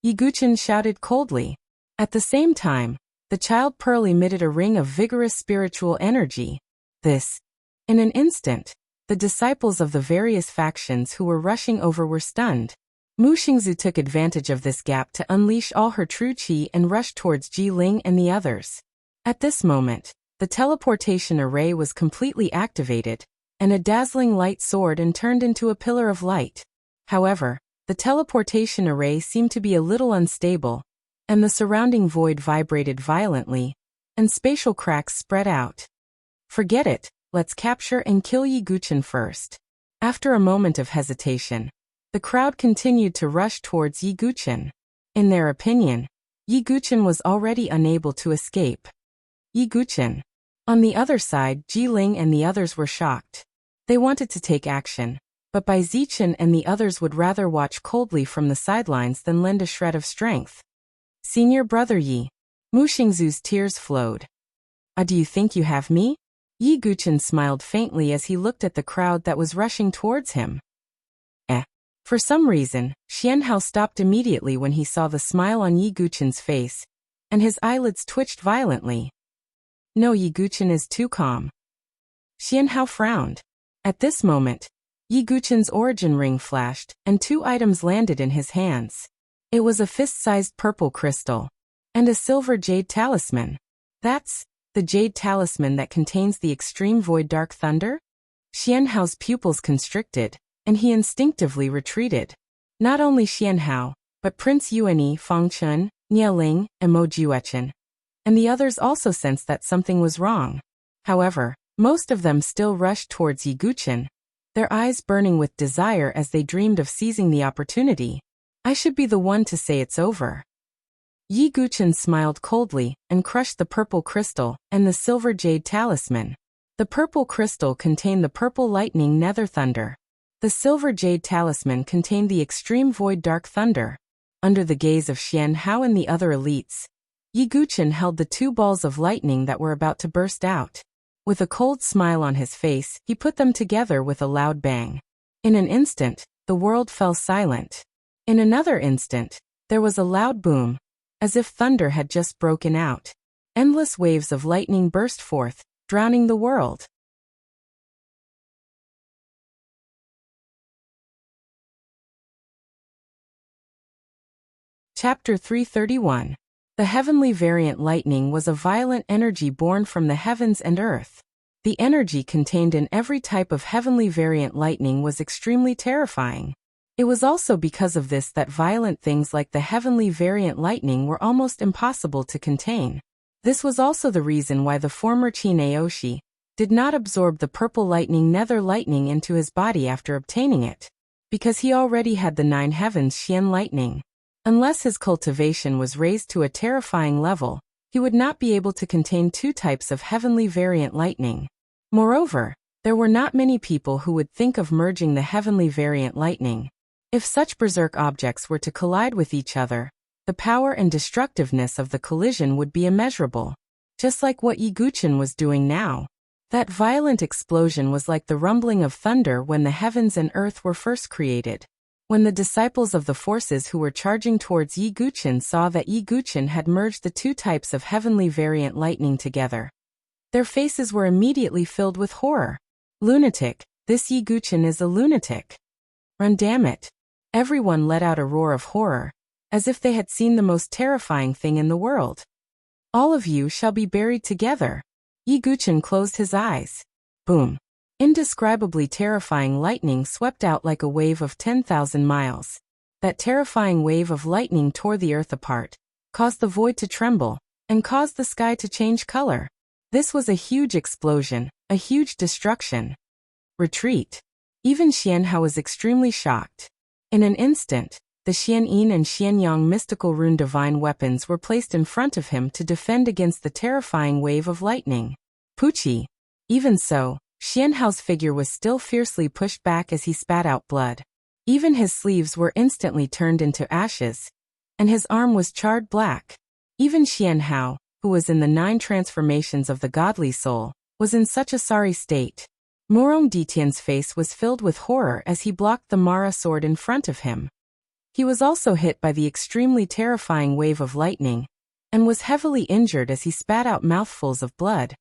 Yi Guqin shouted coldly. At the same time, the child pearl emitted a ring of vigorous spiritual energy. In an instant, the disciples of the various factions who were rushing over were stunned. Mu Xingzu took advantage of this gap to unleash all her true qi and rushed towards Ji Ling and the others. At this moment, the teleportation array was completely activated, and a dazzling light soared and turned into a pillar of light. However, the teleportation array seemed to be a little unstable, and the surrounding void vibrated violently, and spatial cracks spread out. Forget it, let's capture and kill Yi Guqin first. After a moment of hesitation, the crowd continued to rush towards Yi Guqin. In their opinion, Yi Guqin was already unable to escape. Yi Guqin. On the other side, Ji Ling and the others were shocked. They wanted to take action, but Bai Zichen and the others would rather watch coldly from the sidelines than lend a shred of strength. Senior brother Yi. Mu Xingzu's tears flowed. Do you think you have me? Yi Guqin smiled faintly as he looked at the crowd that was rushing towards him. For some reason, Xian Hao stopped immediately when he saw the smile on Yi Guqin's face, and his eyelids twitched violently. No, Yi Guqin is too calm. Xian Hao frowned. At this moment, Yi Guqin's origin ring flashed, and two items landed in his hands. It was a fist-sized purple crystal, and a silver jade talisman. That's the jade talisman that contains the extreme void dark thunder? Xian Hao's pupils constricted, and he instinctively retreated. Not only Xian Hao, but Prince Yuanyi, Fang Chun, Nie Ling, and Mo Juechen, and the others also sensed that something was wrong. However, most of them still rushed towards Yi Guqin, their eyes burning with desire as they dreamed of seizing the opportunity. I should be the one to say it's over. Yi Guqin smiled coldly and crushed the purple crystal and the silver jade talisman. The purple crystal contained the purple lightning nether thunder. The silver jade talisman contained the extreme void dark thunder. Under the gaze of Xian Hao and the other elites, Yi Guqin held the two balls of lightning that were about to burst out. With a cold smile on his face, he put them together with a loud bang. In an instant, the world fell silent. In another instant, there was a loud boom, as if thunder had just broken out. Endless waves of lightning burst forth, drowning the world. Chapter 331. The heavenly variant lightning was a violent energy born from the heavens and earth. The energy contained in every type of heavenly variant lightning was extremely terrifying. It was also because of this that violent things like the heavenly variant lightning were almost impossible to contain. This was also the reason why the former Qin Aoshi did not absorb the purple lightning nether lightning into his body after obtaining it, because he already had the 9 heavens Xian lightning. Unless his cultivation was raised to a terrifying level, he would not be able to contain 2 types of heavenly variant lightning. Moreover, there were not many people who would think of merging the heavenly variant lightning. If such berserk objects were to collide with each other, the power and destructiveness of the collision would be immeasurable. Just like what Yi Guqin was doing now. That violent explosion was like the rumbling of thunder when the heavens and earth were first created. When the disciples of the forces who were charging towards Yi Guqin saw that Yi Guqin had merged the 2 types of heavenly variant lightning together, Their faces were immediately filled with horror. Lunatic, this Yi Guchen is a lunatic. Run, damn it. Everyone let out a roar of horror, as if they had seen the most terrifying thing in the world. All of you shall be buried together. Yi Guchen closed his eyes. Boom. Indescribably terrifying lightning swept out like a wave of 10,000 miles. That terrifying wave of lightning tore the earth apart, caused the void to tremble, and caused the sky to change color. This was a huge explosion, a huge destruction. Retreat. Even Xianhao was extremely shocked. In an instant, the Xianyin and Xianyang mystical rune divine weapons were placed in front of him to defend against the terrifying wave of lightning. Pucci. Even so, Xianhao's figure was still fiercely pushed back as he spat out blood. Even his sleeves were instantly turned into ashes, and his arm was charred black. Even Xianhao, who was in the 9 transformations of the godly soul, was in such a sorry state. Murong Ditian's face was filled with horror as he blocked the Mara sword in front of him. He was also hit by the extremely terrifying wave of lightning, and was heavily injured as he spat out mouthfuls of blood.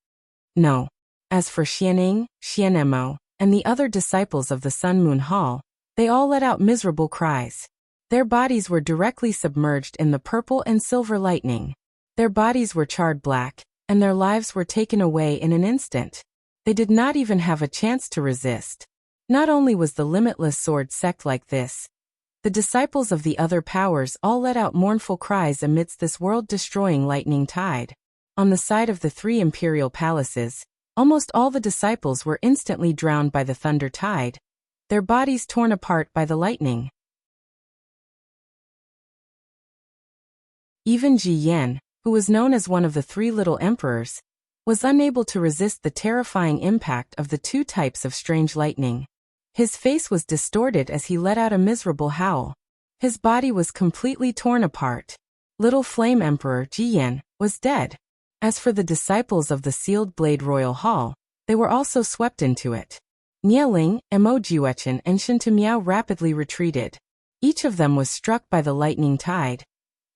No. As for Xianing, Xianemo, and the other disciples of the Sun Moon Hall, they all let out miserable cries. Their bodies were directly submerged in the purple and silver lightning. Their bodies were charred black, and their lives were taken away in an instant. They did not even have a chance to resist. Not only was the limitless sword sect like this, the disciples of the other powers all let out mournful cries amidst this world-destroying lightning tide. On the side of the 3 imperial palaces, almost all the disciples were instantly drowned by the thunder tide, their bodies torn apart by the lightning. Even Ji Yan, who was known as one of the 3 little emperors, was unable to resist the terrifying impact of the 2 types of strange lightning. His face was distorted as he let out a miserable howl. His body was completely torn apart. Little Flame Emperor Ji Yan was dead. As for the disciples of the Sealed Blade Royal Hall, they were also swept into it. Nieling, Mo Jiuechen and Shen Miao rapidly retreated. Each of them was struck by the lightning tide,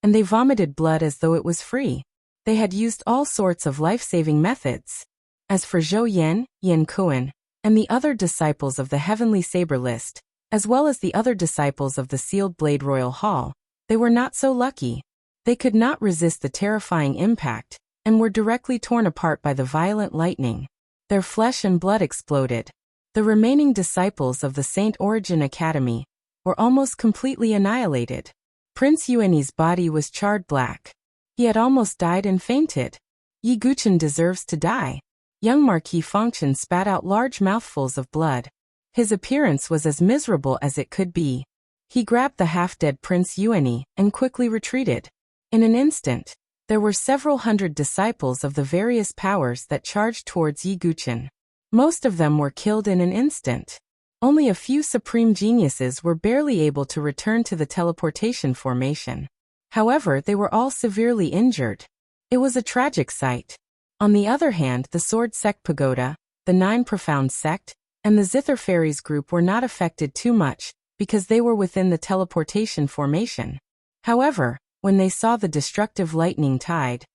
and they vomited blood as though it was free. They had used all sorts of life-saving methods. As for Zhou Yan, Yan Kuan, and the other disciples of the Heavenly Saber List, as well as the other disciples of the Sealed Blade Royal Hall, they were not so lucky. They could not resist the terrifying impact, and were directly torn apart by the violent lightning. Their flesh and blood exploded. The remaining disciples of the Saint Origin Academy were almost completely annihilated. Prince Yuani's body was charred black. He had almost died and fainted. Yi Guchen deserves to die. Young Marquis Fengchen spat out large mouthfuls of blood. His appearance was as miserable as it could be. He grabbed the half-dead Prince Yuani and quickly retreated. In an instant, there were several hundred disciples of the various powers that charged towards Yi Guchen. Most of them were killed in an instant. Only a few supreme geniuses were barely able to return to the teleportation formation. However, they were all severely injured. It was a tragic sight. On the other hand, the Sword Sect Pagoda, the 9 Profound Sect, and the Zither Fairies group were not affected too much, because they were within the teleportation formation. However, when they saw the destructive lightning tide,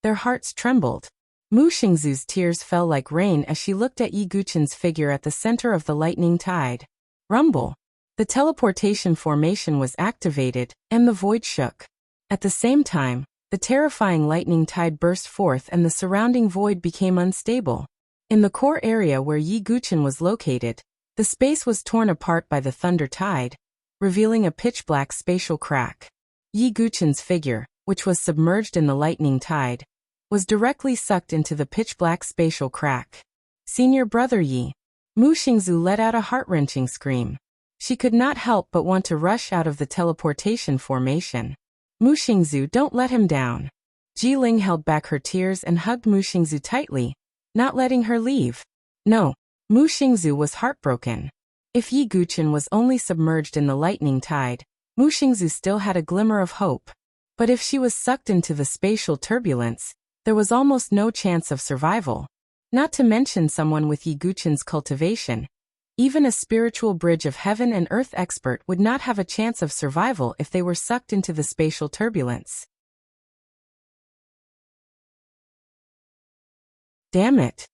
their hearts trembled. Mu Xingzu's tears fell like rain as she looked at Yi Guchen's figure at the center of the lightning tide. Rumble. The teleportation formation was activated, and the void shook. At the same time, the terrifying lightning tide burst forth and the surrounding void became unstable. In the core area where Yi Guchen was located, the space was torn apart by the thunder tide, revealing a pitch-black spatial crack. Yi Guchen's figure, which was submerged in the lightning tide, was directly sucked into the pitch-black spatial crack. Senior brother Yi. Mu Xingzu let out a heart-wrenching scream. She could not help but want to rush out of the teleportation formation. Mu Xingzu, don't let him down. Ji Ling held back her tears and hugged Mu Xingzu tightly, not letting her leave. No, Mu Xingzu was heartbroken. If Yi Guchen was only submerged in the lightning tide, Mu Xingzu still had a glimmer of hope. But if she was sucked into the spatial turbulence, there was almost no chance of survival. Not to mention someone with Yi Guchen's cultivation. Even a spiritual bridge of heaven and earth expert would not have a chance of survival if they were sucked into the spatial turbulence. Damn it.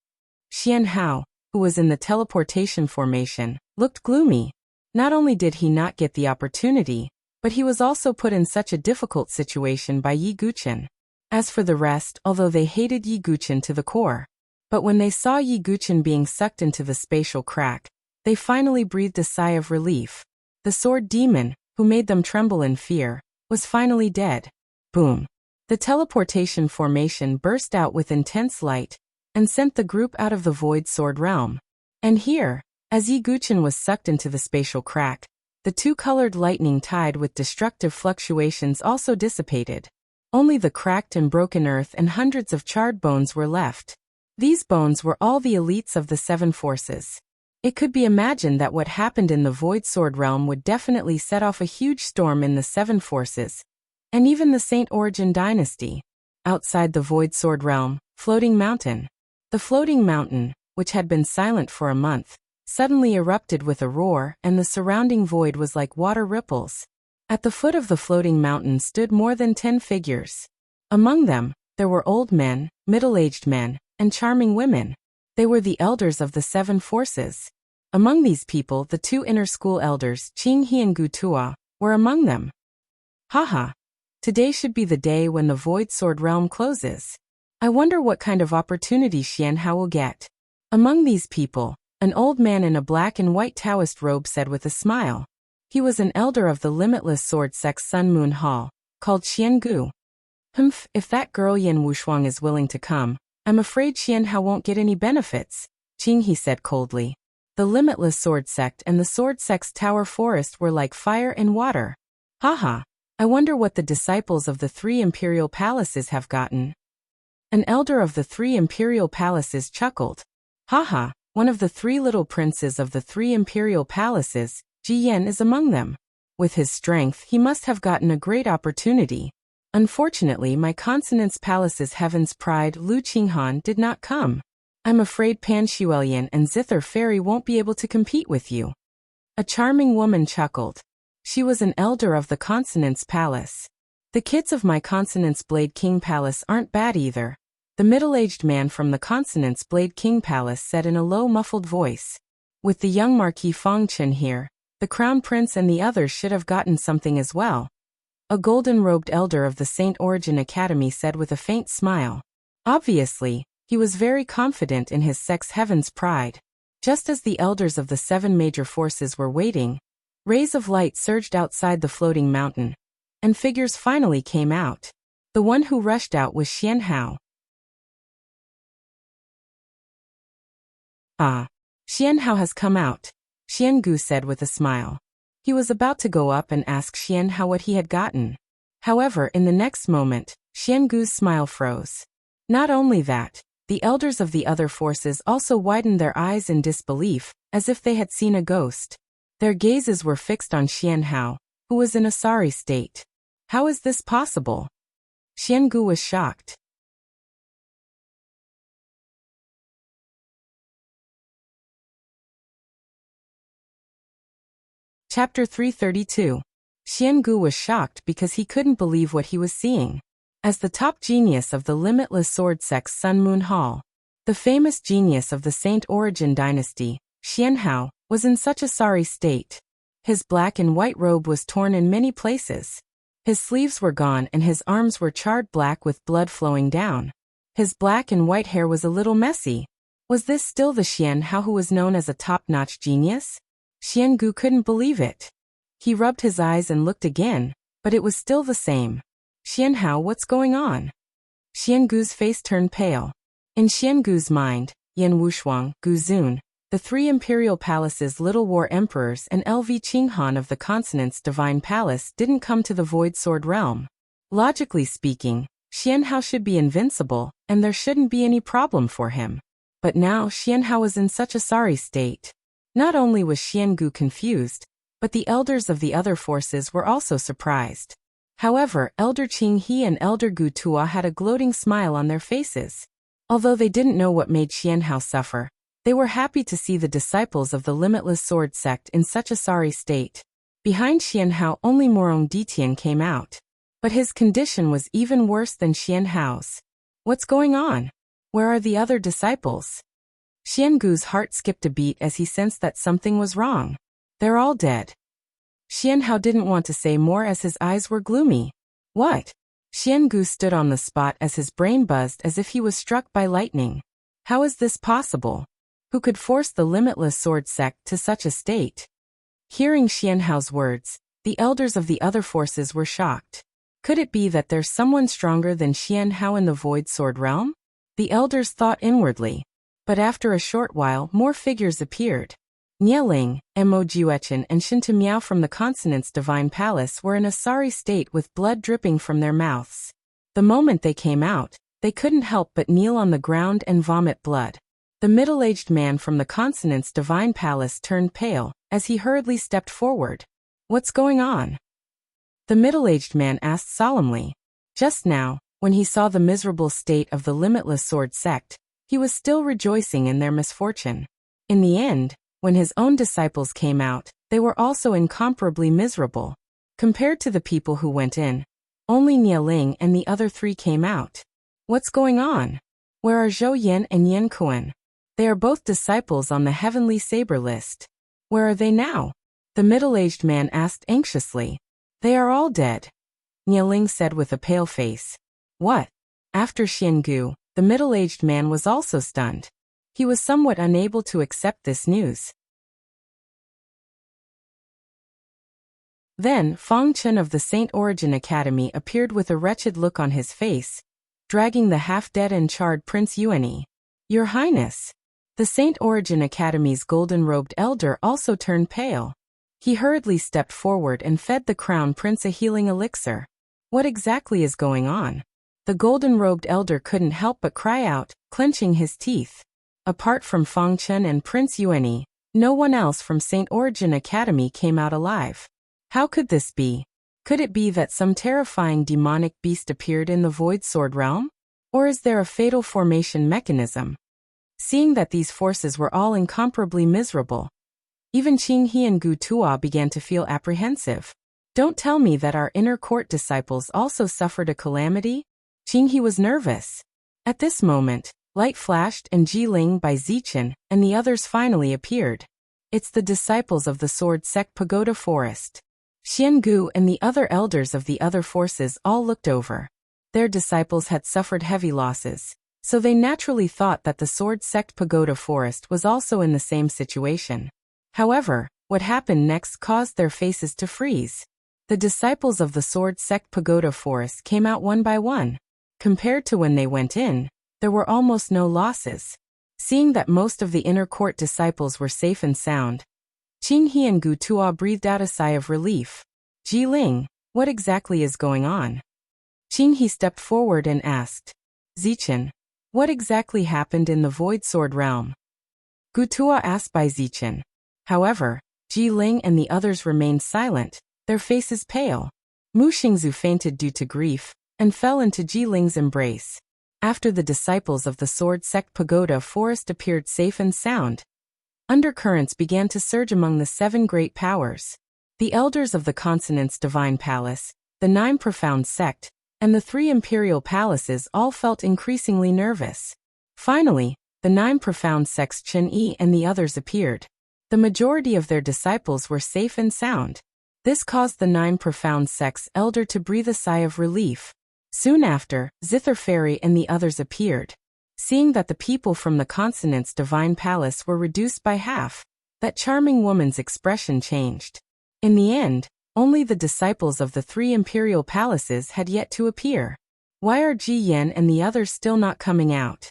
Xian Hao, who was in the teleportation formation, looked gloomy. Not only did he not get the opportunity, but he was also put in such a difficult situation by Yi Guchen. As for the rest, although they hated Yi Guchen to the core, but when they saw Yi Guchen being sucked into the spatial crack, they finally breathed a sigh of relief. The sword demon, who made them tremble in fear, was finally dead. Boom. The teleportation formation burst out with intense light and sent the group out of the void sword realm. And here, as Yi Guchen was sucked into the spatial crack, the two-colored lightning tied with destructive fluctuations also dissipated. Only the cracked and broken earth and hundreds of charred bones were left. These bones were all the elites of the seven forces. It could be imagined that what happened in the void sword realm would definitely set off a huge storm in the seven forces, and even the Saint Origin dynasty. Outside the void sword realm, Floating Mountain. The floating mountain, which had been silent for a month, suddenly erupted with a roar, and the surrounding void was like water ripples. At the foot of the floating mountain stood more than 10 figures. Among them, there were old men, middle-aged men, and charming women. They were the elders of the seven forces. Among these people, the two inner school elders, Qing He and Gu Tua, were among them. Haha. Today should be the day when the void sword realm closes. I wonder what kind of opportunity Xian Hao will get. Among these people, an old man in a black and white Taoist robe said with a smile. He was an elder of the limitless sword sect's Sun Moon Hall, called Xian Gu. If that girl Yan Wushuang is willing to come, I'm afraid Xian Hao won't get any benefits, Qing He said coldly. The limitless sword sect and the sword sect's tower forest were like fire and water. Haha, I wonder what the disciples of the three imperial palaces have gotten. An elder of the three imperial palaces chuckled. Haha, one of the three little princes of the three imperial palaces, Ji Yan, is among them. With his strength, he must have gotten a great opportunity. Unfortunately, my Consonance Palace's Heaven's Pride, Lu Qinghan, did not come. I'm afraid Pan Shuelian and Zither Fairy won't be able to compete with you. A charming woman chuckled. She was an elder of the Consonance Palace. The kids of my Consonance Blade King Palace aren't bad either. The middle-aged man from the Consonance Blade King Palace said in a low muffled voice. With the young Marquis Fengchen here, the Crown Prince and the others should have gotten something as well. A golden-robed elder of the Saint Origin Academy said with a faint smile. Obviously, he was very confident in his sect's Heaven's Pride. Just as the elders of the seven major forces were waiting, rays of light surged outside the floating mountain, and figures finally came out. The one who rushed out was Xian Hao. Ah, Xian Hao has come out, Xian Gu said with a smile. He was about to go up and ask Xian Hao what he had gotten. However, in the next moment, Xian Gu's smile froze. Not only that, the elders of the other forces also widened their eyes in disbelief, as if they had seen a ghost. Their gazes were fixed on Xian Hao, who was in a sorry state. How is this possible? Xian Gu was shocked. Chapter 332. Xian Gu was shocked because he couldn't believe what he was seeing. As the top genius of the limitless sword sect's Sun Moon Hall, the famous genius of the Saint Origin dynasty, Xian Hao, was in such a sorry state. His black and white robe was torn in many places. His sleeves were gone and his arms were charred black with blood flowing down. His black and white hair was a little messy. Was this still the Xian Hao who was known as a top-notch genius? Xian Gu couldn't believe it. He rubbed his eyes and looked again, but it was still the same. Xian Hao, what's going on? Xian Gu's face turned pale. In Xian Gu's mind, Yan Wushuang, Gu Zun, the three imperial palaces' little war emperors and LV Qinghan of the Consonance Divine Palace didn't come to the Void Sword realm. Logically speaking, Xian Hao should be invincible, and there shouldn't be any problem for him. But now Xian Hao was in such a sorry state. Not only was Xian Gu confused, but the elders of the other forces were also surprised. However, Elder Qing He and Elder Gu Tua had a gloating smile on their faces. Although they didn't know what made Xian Hao suffer, they were happy to see the disciples of the Limitless Sword sect in such a sorry state. Behind Xian Hao, only Morong Ditian came out. But his condition was even worse than Xian Hao's. What's going on? Where are the other disciples? Xiangu's heart skipped a beat as he sensed that something was wrong. They're all dead. Xianhao didn't want to say more as his eyes were gloomy. What? Xiangu stood on the spot as his brain buzzed as if he was struck by lightning. How is this possible? Who could force the limitless sword sect to such a state? Hearing Xianhao's words, the elders of the other forces were shocked. Could it be that there's someone stronger than Xianhao in the Void Sword realm? The elders thought inwardly. But after a short while, more figures appeared. Nieling, Mo Jiuechen and Shinta Miao from the Consonant's Divine Palace were in a sorry state with blood dripping from their mouths. The moment they came out, they couldn't help but kneel on the ground and vomit blood. The middle-aged man from the Consonant's Divine Palace turned pale, as he hurriedly stepped forward. What's going on? The middle-aged man asked solemnly. Just now, when he saw the miserable state of the limitless sword sect, he was still rejoicing in their misfortune. In the end, when his own disciples came out, they were also incomparably miserable. Compared to the people who went in, only Nieling and the other three came out. What's going on? Where are Zhou Yan and Yan Kuan? They are both disciples on the Heavenly Saber list. Where are they now? The middle-aged man asked anxiously. They are all dead, Nieling said with a pale face. What? After Xiangu, the middle-aged man was also stunned. He was somewhat unable to accept this news. Then, Fang Chen of the Saint Origin Academy appeared with a wretched look on his face, dragging the half-dead and charred Prince Yuanyi. Your Highness! The Saint Origin Academy's golden-robed elder also turned pale. He hurriedly stepped forward and fed the crown prince a healing elixir. What exactly is going on? The golden-robed elder couldn't help but cry out, clenching his teeth. Apart from Fang Chen and Prince Yuanyi, no one else from Saint Origin Academy came out alive. How could this be? Could it be that some terrifying demonic beast appeared in the Void Sword realm? Or is there a fatal formation mechanism? Seeing that these forces were all incomparably miserable, even Qinghe and Gu Tuo began to feel apprehensive. Don't tell me that our inner court disciples also suffered a calamity? Qinghe was nervous. At this moment, light flashed and Jiling by Zichen and the others finally appeared. It's the disciples of the Sword Sect Pagoda Forest. Xiangu and the other elders of the other forces all looked over. Their disciples had suffered heavy losses, so they naturally thought that the Sword Sect Pagoda Forest was also in the same situation. However, what happened next caused their faces to freeze. The disciples of the Sword Sect Pagoda Forest came out one by one. Compared to when they went in, there were almost no losses. Seeing that most of the inner court disciples were safe and sound, Qinghe and Gu Tuo breathed out a sigh of relief. Jiling, what exactly is going on? Qinghe stepped forward and asked. Zichen, what exactly happened in the Void Sword realm? Gu Tuo asked by Zichen. However, Jiling and the others remained silent, their faces pale. Mu Xingzu fainted due to grief, and fell into Jiling's embrace. After the disciples of the Sword Sect Pagoda Forest appeared safe and sound, undercurrents began to surge among the 7 great powers. The elders of the Consonant's Divine Palace, the 9 Profound Sect, and the 3 Imperial Palaces all felt increasingly nervous. Finally, the 9 Profound Sect's Chen Yi and the others appeared. The majority of their disciples were safe and sound. This caused the 9 Profound Sect's elder to breathe a sigh of relief. Soon after, Zither Fairy and the others appeared. Seeing that the people from the Consonant's Divine Palace were reduced by half, that charming woman's expression changed. In the end, only the disciples of the 3 Imperial Palaces had yet to appear. Why are Ji Yan and the others still not coming out?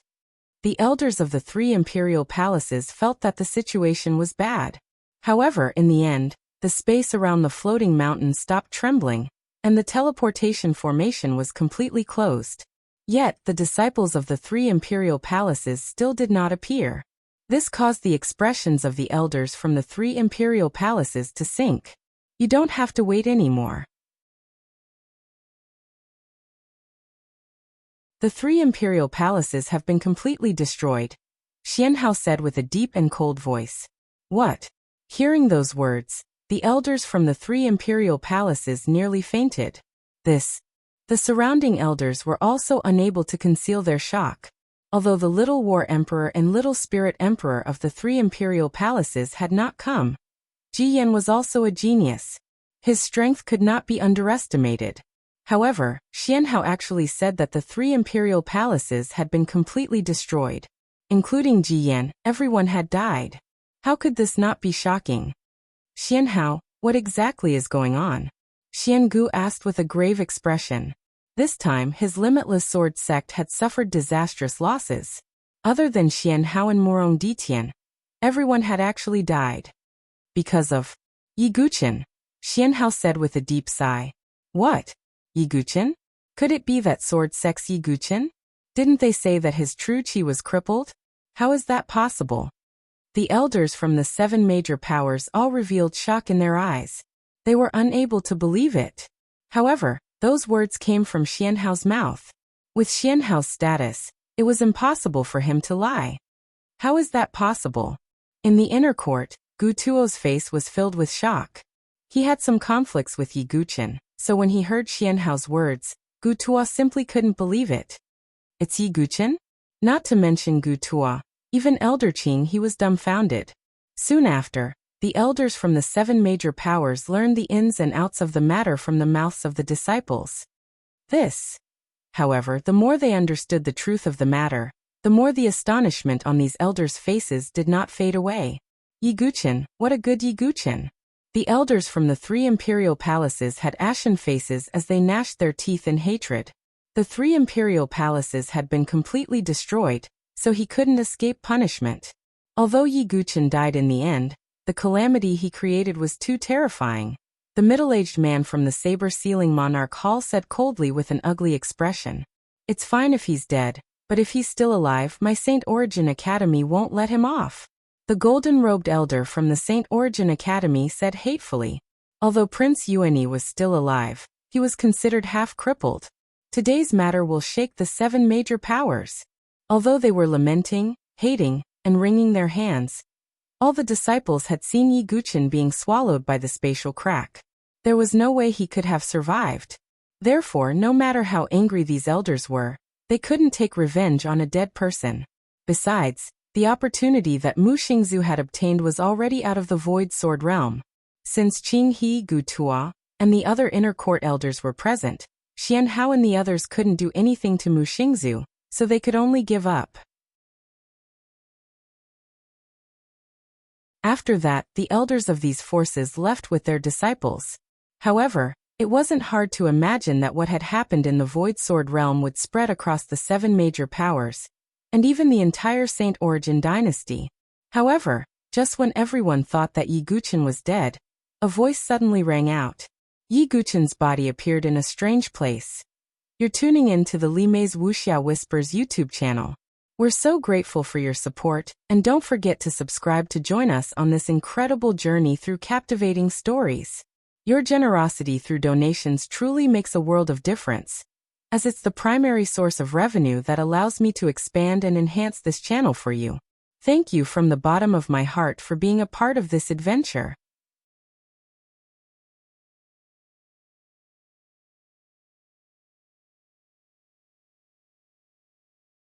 The elders of the 3 Imperial Palaces felt that the situation was bad. However, in the end, the space around the floating mountain stopped trembling, and the teleportation formation was completely closed. Yet, the disciples of the 3 Imperial Palaces still did not appear. This caused the expressions of the elders from the 3 Imperial Palaces to sink. You don't have to wait anymore. The 3 Imperial Palaces have been completely destroyed, Xianhao said with a deep and cold voice. What? Hearing those words, the elders from the 3 Imperial Palaces nearly fainted. The surrounding elders were also unable to conceal their shock. Although the Little War Emperor and Little Spirit Emperor of the 3 imperial palaces had not come, Ji Yan was also a genius. His strength could not be underestimated. However, Xianhao actually said that the 3 imperial palaces had been completely destroyed. Including Ji Yan, everyone had died. How could this not be shocking? Xianhao, what exactly is going on? Xiangu asked with a grave expression. This time his limitless sword sect had suffered disastrous losses. Other than Xianhao and Murong Ditian, everyone had actually died. Because of Yi Guqin, Xianhao said with a deep sigh. What? Yi Guqin? Could it be that sword sect's Yi Guqin? Didn't they say that his true qi was crippled? How is that possible? The elders from the 7 major powers all revealed shock in their eyes. They were unable to believe it. However, those words came from Xianhao's mouth. With Xianhao's status, it was impossible for him to lie. How is that possible? In the inner court, Gu Tuo's face was filled with shock. He had some conflicts with Yi Guqin, so when he heard Xianhao's words, Gu Tuo simply couldn't believe it. It's Yi Guqin? Not to mention Gu Tuo, even Elder Qing, he was dumbfounded. Soon after, the elders from the 7 major powers learned the ins and outs of the matter from the mouths of the disciples. However, the more they understood the truth of the matter, the more the astonishment on these elders' faces did not fade away. Yi Guqin, what a good Yi Guqin! The elders from the 3 imperial palaces had ashen faces as they gnashed their teeth in hatred. The 3 imperial palaces had been completely destroyed, so he couldn't escape punishment. Although Yi Guqin died in the end, the calamity he created was too terrifying. The middle-aged man from the saber-sealing monarch hall said coldly with an ugly expression. It's fine if he's dead, but if he's still alive, my Saint Origin Academy won't let him off. The golden-robed elder from the Saint Origin Academy said hatefully. Although Prince Yuanyi was still alive, he was considered half-crippled. Today's matter will shake the 7 major powers. Although they were lamenting, hating, and wringing their hands, all the disciples had seen Yi Guqin being swallowed by the spatial crack. There was no way he could have survived. Therefore, no matter how angry these elders were, they couldn't take revenge on a dead person. Besides, the opportunity that Mu Xingzu had obtained was already out of the Void Sword realm. Since Qing He, Gu Tuo, and the other inner court elders were present, Xianhao and the others couldn't do anything to Mu Xingzu, so they could only give up. After that, the elders of these forces left with their disciples. However, it wasn't hard to imagine that what had happened in the Void Sword realm would spread across the 7 major powers, and even the entire Saint Origin dynasty. However, just when everyone thought that Yi Guqin was dead, a voice suddenly rang out. Yi Guqin's body appeared in a strange place. You're tuning in to the Li Mei's Wuxia Whispers YouTube channel. We're so grateful for your support, and don't forget to subscribe to join us on this incredible journey through captivating stories. Your generosity through donations truly makes a world of difference, as it's the primary source of revenue that allows me to expand and enhance this channel for you. Thank you from the bottom of my heart for being a part of this adventure.